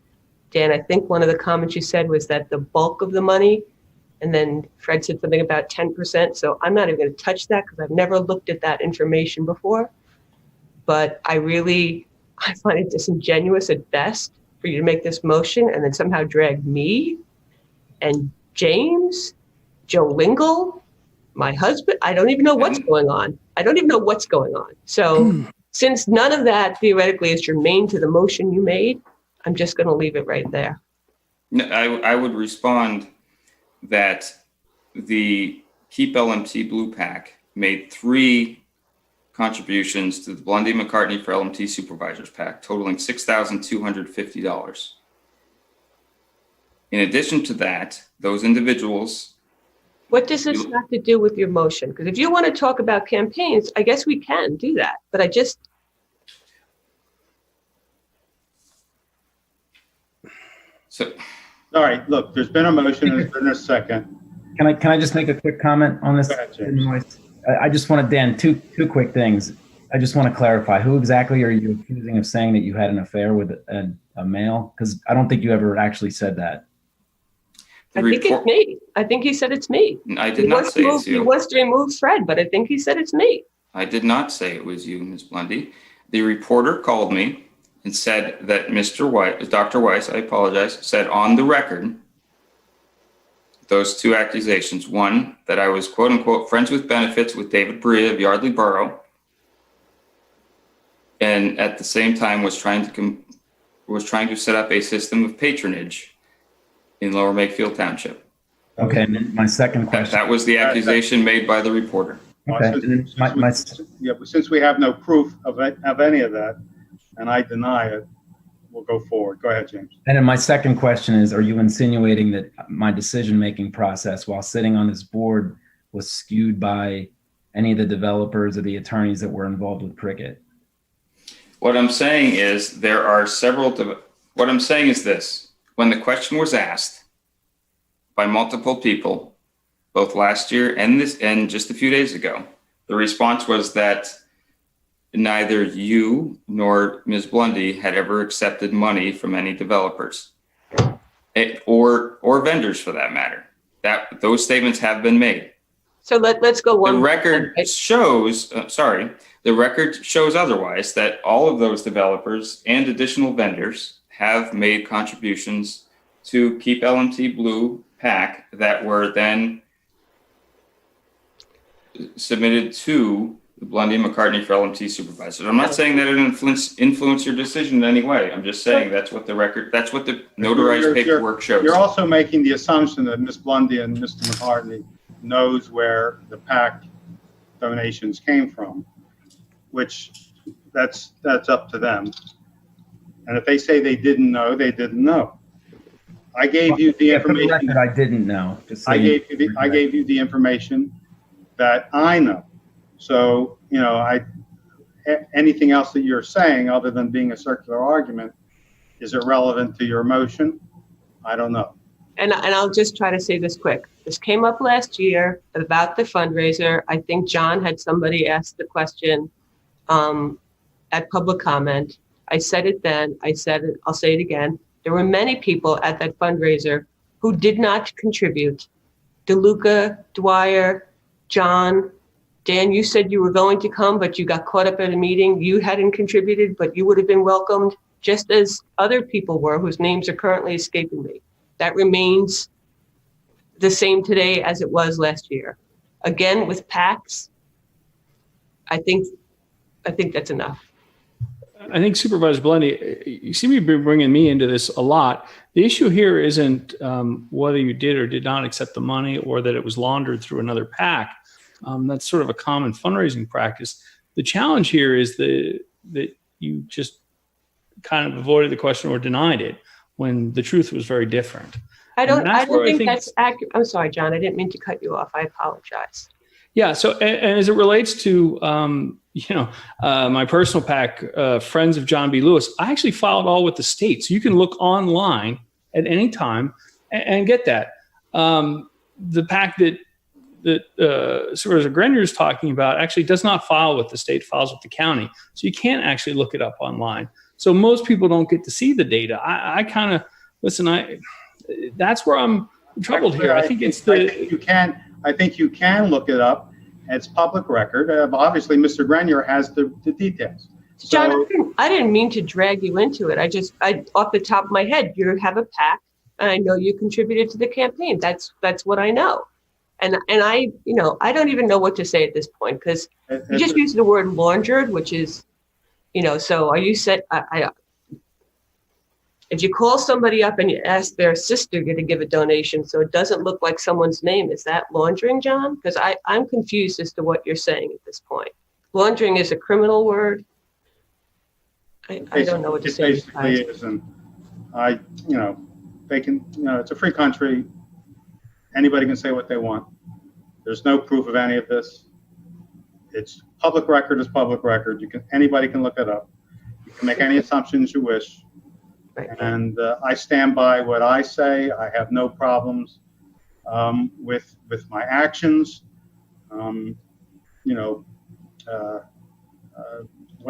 Dan, I think one of the comments you said was that the bulk of the money, and then Fred said something about 10%. So I'm not even going to touch that because I've never looked at that information before. But I find it disingenuous at best for you to make this motion and then somehow drag me and James, Joe Lingle, my husband. I don't even know what's going on. So since none of that theoretically is germane to the motion you made, I'm just going to leave it right there. No, I would respond that the Keep LMT Blue PAC made 3 contributions to the Blundy McCartney for LMT Supervisors PAC, totaling $6,250. In addition to that, those individuals. What does this have to do with your motion? Because if you want to talk about campaigns, I guess we can do that. But All right, look, there's been a motion and there's been a second. Can I just make a quick comment on this? Go ahead, James. I just want to, Dan, two quick things. I just want to clarify, who exactly are you accusing of saying that you had an affair with a male? Because I don't think you ever actually said that. I think it's me. I think he said it's me. I did not say it's you. He wants to remove Fred, but I think he said it's me. I did not say it was you, Ms. Blundy. The reporter called me and said that Dr. Weiss, I apologize, said on the record those 2 accusations. One, that I was quote unquote friends with benefits with David Berea of Yardley Borough, and at the same time was trying to set up a system of patronage in Lower Makefield Township. Okay, and then my second question. That was the accusation made by the reporter. Okay. Since we have no proof of any of that, and I deny it, we'll go forward. Go ahead, James. And then my second question is, are you insinuating that my decision-making process while sitting on this board was skewed by any of the developers or the attorneys that were involved with Cricket? What I'm saying is there are several. What I'm saying is this: when the question was asked by multiple people, both last year and just a few days ago, the response was that neither you nor Ms. Blundy had ever accepted money from any developers or vendors for that matter. Those statements have been made. So let's go The one. record shows, the record shows otherwise, that all of those developers and additional vendors have made contributions to Keep LMT Blue PAC that were then submitted to the Blondie and McCartney for LMT supervisors. I'm not saying that it influence your decision in any way. I'm just saying that's what the notarized paperwork shows. You're also making the assumption that Ms. Blondie and Mr. McCartney knows where the PAC donations came from, which that's up to them. And if they say they didn't know, they didn't know. I gave you the information. I didn't know. I gave you the information that I know. So, anything else that you're saying other than being a circular argument is irrelevant to your motion. I don't know. And I'll just try to say this quick. This came up last year about the fundraiser. I think John had somebody ask the question at public comment. I said it then. I said it. I'll say it again. There were many people at that fundraiser who did not contribute. DeLuca, Dwyer, John, Dan, you said you were going to come, but you got caught up at a meeting. You hadn't contributed, but you would have been welcomed, just as other people were whose names are currently escaping me. That remains the same today as it was last year. Again, with PACs, I think that's enough. I think Supervisor Blondie, you seem to be bringing me into this a lot. The issue here isn't whether you did or did not accept the money or that it was laundered through another PAC. That's sort of a common fundraising practice. The challenge here is that you just kind of avoided the question or denied it when the truth was very different. I don't think that's accurate. I'm sorry, John. I didn't mean to cut you off. I apologize. Yeah. So, and as it relates to, my personal PAC, Friends of John B. Lewis, I actually filed all with the state. So you can look online at any time and get that. The PAC that Supervisor Grenier is talking about actually does not file with the state, files with the county. So you can't actually look it up online. So most people don't get to see the data. I kind of, that's where I'm troubled here. I think you can look it up. It's public record. Obviously, Mr. Grenier has the details. John, I didn't mean to drag you into it. I off the top of my head, you have a PAC, and I know you contributed to the campaign. That's what I know. And I don't even know what to say at this point, because you just used the word laundered, which is, so are you said, if you call somebody up and you ask their sister to give a donation so it doesn't look like someone's name, is that laundering, John? Because I'm confused as to what you're saying at this point. Laundering is a criminal word. I don't know what to say. It basically is, and they can, it's a free country. Anybody can say what they want. There's no proof of any of this. It's public record is public record. Anybody can look it up. You can make any assumptions you wish. And I stand by what I say. I have no problems with my actions. What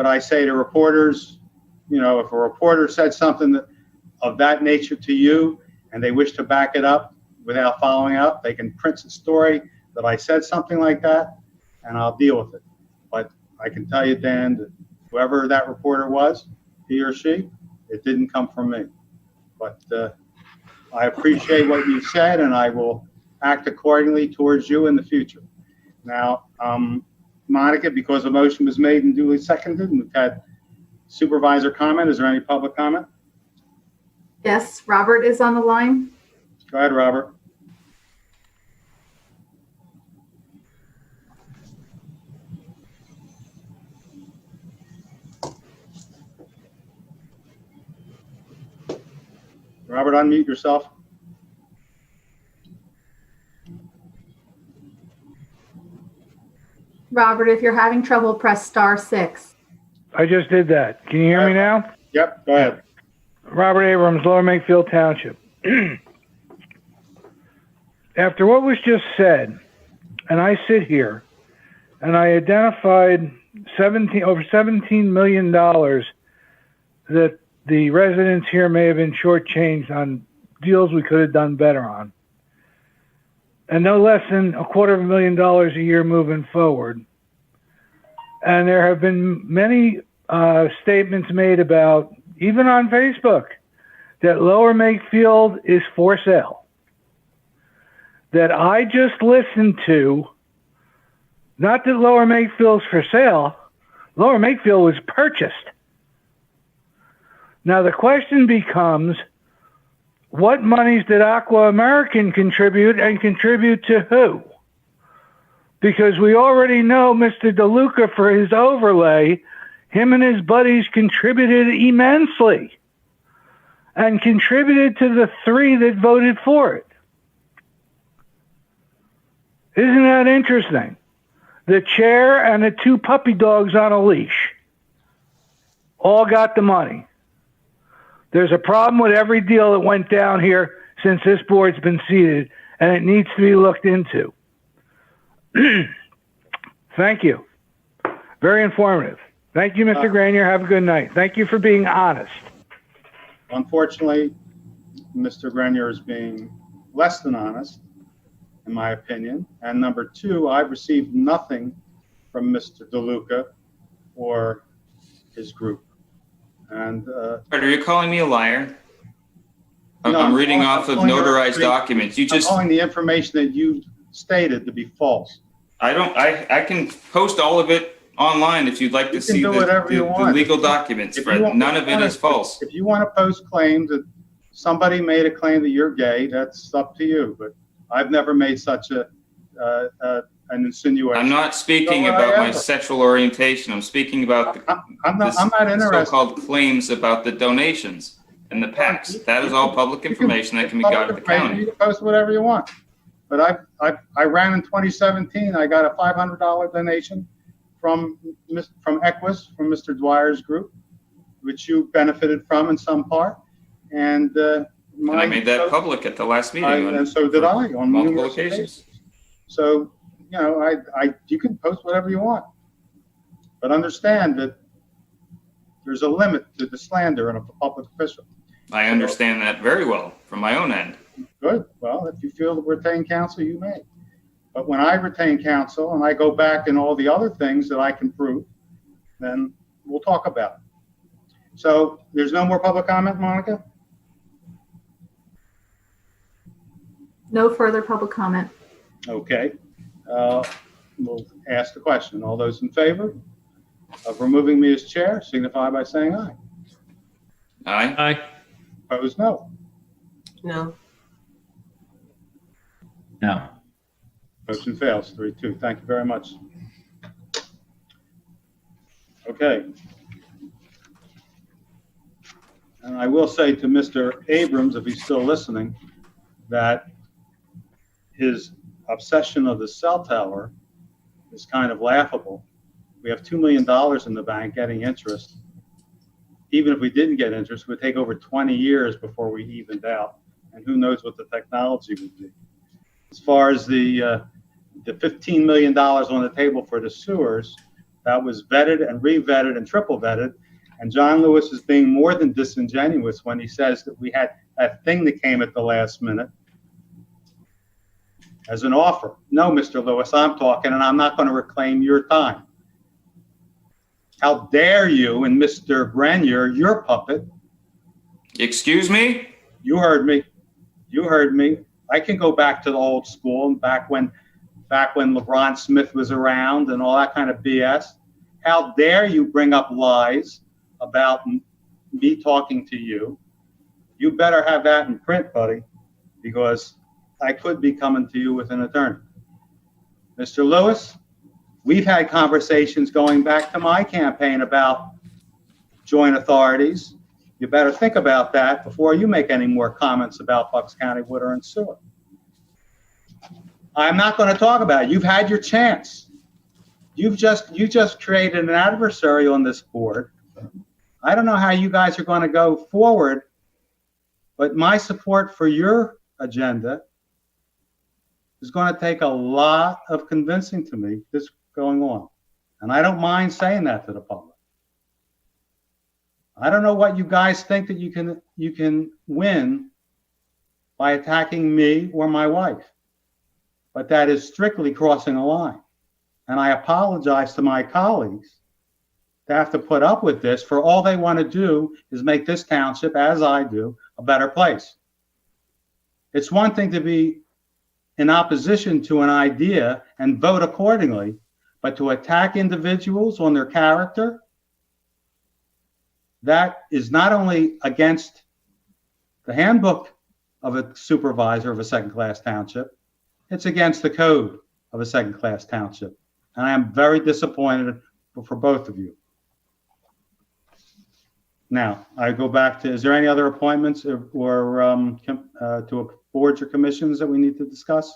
I say to reporters, if a reporter said something of that nature to you and they wish to back it up without following up, they can print a story that I said something like that, and I'll deal with it. But I can tell you, Dan, that whoever that reporter was, he or she, it didn't come from me. But I appreciate what you said, and I will act accordingly towards you in the future. Now, Monica, because a motion was made and duly seconded, and we've had supervisor comment, is there any public comment? Yes, Robert is on the line. Go ahead, Robert. Robert, unmute yourself. Robert, if you're having trouble, press *6. I just did that. Can you hear me now? Yep, go ahead. Robert Abrams, Lower Makefield Township. After what was just said, and I sit here, and I identified over $17 million that the residents here may have been shortchanged on deals we could have done better on. and no less than $250,000 a year moving forward. And there have been many statements made about, even on Facebook, that Lower Makefield is for sale. That I just listened to, not that Lower Makefield's for sale, Lower Makefield was purchased. Now the question becomes, what monies did Aqua American contribute, and contribute to who? Because we already know Mr. DeLuca, for his overlay, him and his buddies contributed immensely and contributed to the 3 that voted for it. Isn't that interesting? The chair and the 2 puppy dogs on a leash all got the money. There's a problem with every deal that went down here since this board's been seated, and it needs to be looked into. Thank you. Very informative. Thank you, Mr. Granier. Have a good night. Thank you for being honest. Unfortunately, Mr. Grenier is being less than honest, in my opinion. And number 2, I've received nothing from Mr. DeLuca or his group. And are you calling me a liar? No, I'm reading off of notarized I'm documents. You just calling the information that you stated to be false. I can post all of it online if you'd like to see the legal documents, Fred. None of it is false. If you want to post claims that somebody made a claim that you're gay, that's up to you. But I've never made such an insinuation. I'm not speaking about my sexual orientation. I'm speaking about I'm not interested. So-called claims about the donations and the PACs. That is all public information that can be got at the county. You can post whatever you want. But I ran in 2017. I got a $500 donation from Equus, from Mr. Dwyer's group, which you benefited from in some part. And I made that public at the last meeting. And so did I on multiple occasions. So, you know, you can post whatever you want, but understand that there's a limit to the slander in a public official. I understand that very well from my own end. Good. Well, if you feel to retain counsel, you may. But when I retain counsel and I go back and all the other things that I can prove, then we'll talk about it. So there's no more public comment, Monica? No further public comment. Okay. We'll ask the question. All those in favor of removing me as chair signify by saying aye. Aye. Aye. Opposed, no. No. No. Motion fails, 3-2. Thank you very much. Okay. And I will say to Mr. Abrams, if he's still listening, that his obsession of the cell tower is kind of laughable. We have $2 million in the bank getting interest. Even if we didn't get interest, it would take over 20 years before we evened out. And who knows what the technology would be. As far as the $15 million on the table for the sewers, that was vetted and re-vetted and triple vetted. And John Lewis is being more than disingenuous when he says that we had that thing that came at the last minute as an offer. No, Mr. Lewis, I'm talking, and I'm not going to reclaim your time. How dare you and Mr. Grenier, your puppet. Excuse me? You heard me. You heard me. I can go back to the old school and back when LeBron Smith was around and all that kind of BS. How dare you bring up lies about me talking to you? You better have that in print, buddy, because I could be coming to you with an attorney. Mr. Lewis, we've had conversations going back to my campaign about joint authorities. You better think about that before you make any more comments about Bucks County Water and Sewer. I'm not going to talk about it. You've had your chance. You just created an adversary on this board. I don't know how you guys are going to go forward, but my support for your agenda is going to take a lot of convincing to me this going on. And I don't mind saying that to the public. I don't know what you guys think that you can win by attacking me or my wife. but that is strictly crossing a line. And I apologize to my colleagues to have to put up with this, for all they want to do is make this township, as I do, a better place. It's one thing to be in opposition to an idea and vote accordingly, but to attack individuals on their character, that is not only against the handbook of a supervisor of a second-class township, it's against the code of a second-class township. And I am very disappointed for both of you. Now, I go back to, is there any other appointments or to boards or commissions that we need to discuss?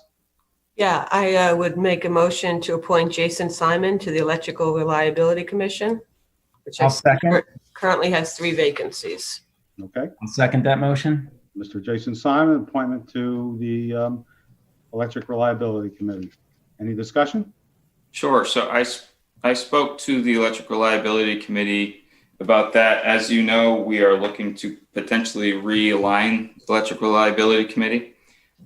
Yeah, I would make a motion to appoint Jason Simon to the Electrical Reliability Commission, which I'll second. currently has 3 vacancies. Okay. I'll second that motion. Mr. Jason Simon, appointment to the Electric Reliability Committee. Any discussion? Sure. So I spoke to the Electric Reliability Committee about that. As you know, we are looking to potentially realign the Electric Reliability Committee.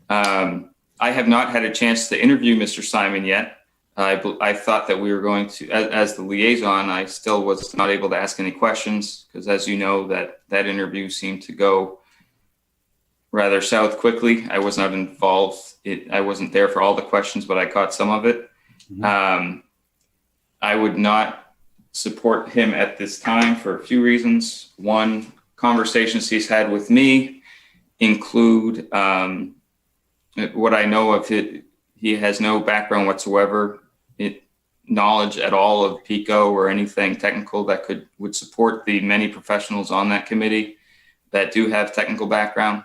I have not had a chance to interview Mr. Simon yet. I thought that we were going to, as the liaison, I still was not able to ask any questions because, as you know, that interview seemed to go rather south quickly. I was not involved. I wasn't there for all the questions, but I caught some of it. Mm-hmm. I would not support him at this time for a few reasons. One, conversations he's had with me include what I know of it. He has no background whatsoever, knowledge at all of PICO or anything technical that would support the many professionals on that committee that do have technical background.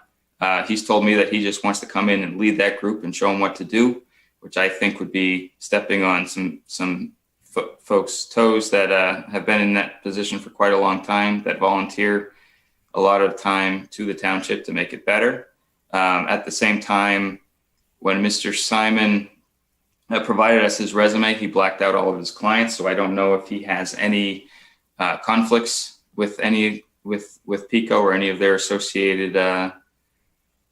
He's told me that he just wants to come in and lead that group and show them what to do, which I think would be stepping on some folks' toes that have been in that position for quite a long time, that volunteer a lot of time to the township to make it better. At the same time, when Mr. Simon provided us his resume, he blacked out all of his clients, so I don't know if he has any conflicts with with PICO or any of their associated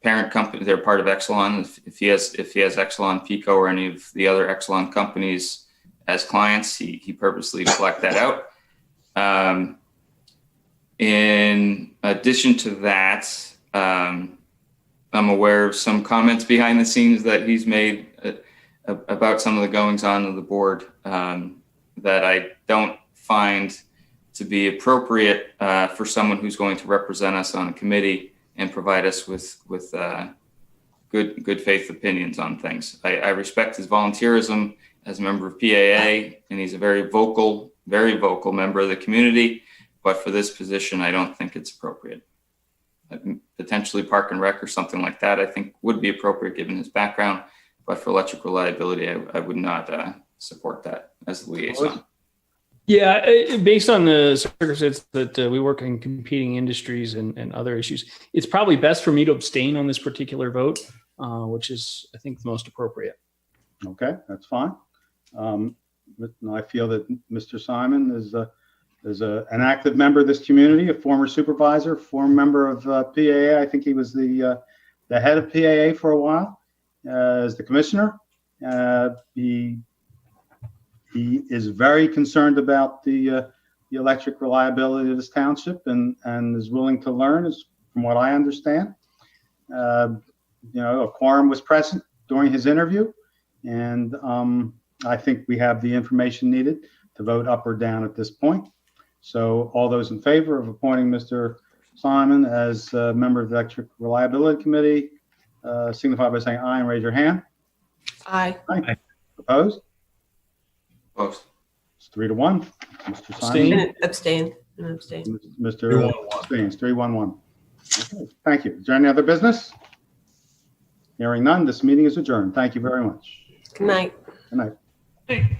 parent company. They're part of Exelon. If he has Exelon, PICO, or any of the other Exelon companies as clients, he purposely blacked that out. In addition to that, I'm aware of some comments behind the scenes that he's made about some of the goings on of the board that I don't find to be appropriate for someone who's going to represent us on a committee and provide us with good faith opinions on things. I respect his volunteerism as a member of PAA, and he's a very vocal member of the community. But for this position, I don't think it's appropriate. Potentially Park and Rec or something like that, I think would be appropriate given his background. But for electric reliability, I would not support that as the liaison. Yeah, based on the circumstance that we work in competing industries and other issues, it's probably best for me to abstain on this particular vote, which is, I think, the most appropriate. Okay, that's fine. I feel that Mr. Simon is an active member of this community, a former supervisor, former member of PAA. I think he was the head of PAA for a while as the commissioner. He is very concerned about the electric reliability of this township and is willing to learn, from what I understand. A quorum was present during his interview, and I think we have the information needed to vote up or down at this point. So all those in favor of appointing Mr. Simon as a member of the Electric Reliability Committee, signify by saying aye and raise your hand. Aye. Aye. Opposed? Opposed. It's 3-1. Mr. Simon. Abstain. Mr. Abstains. 3-1-1. Okay. Thank you. Is there any other business? Hearing none, this meeting is adjourned. Thank you very much. Good night. Good night. Hey.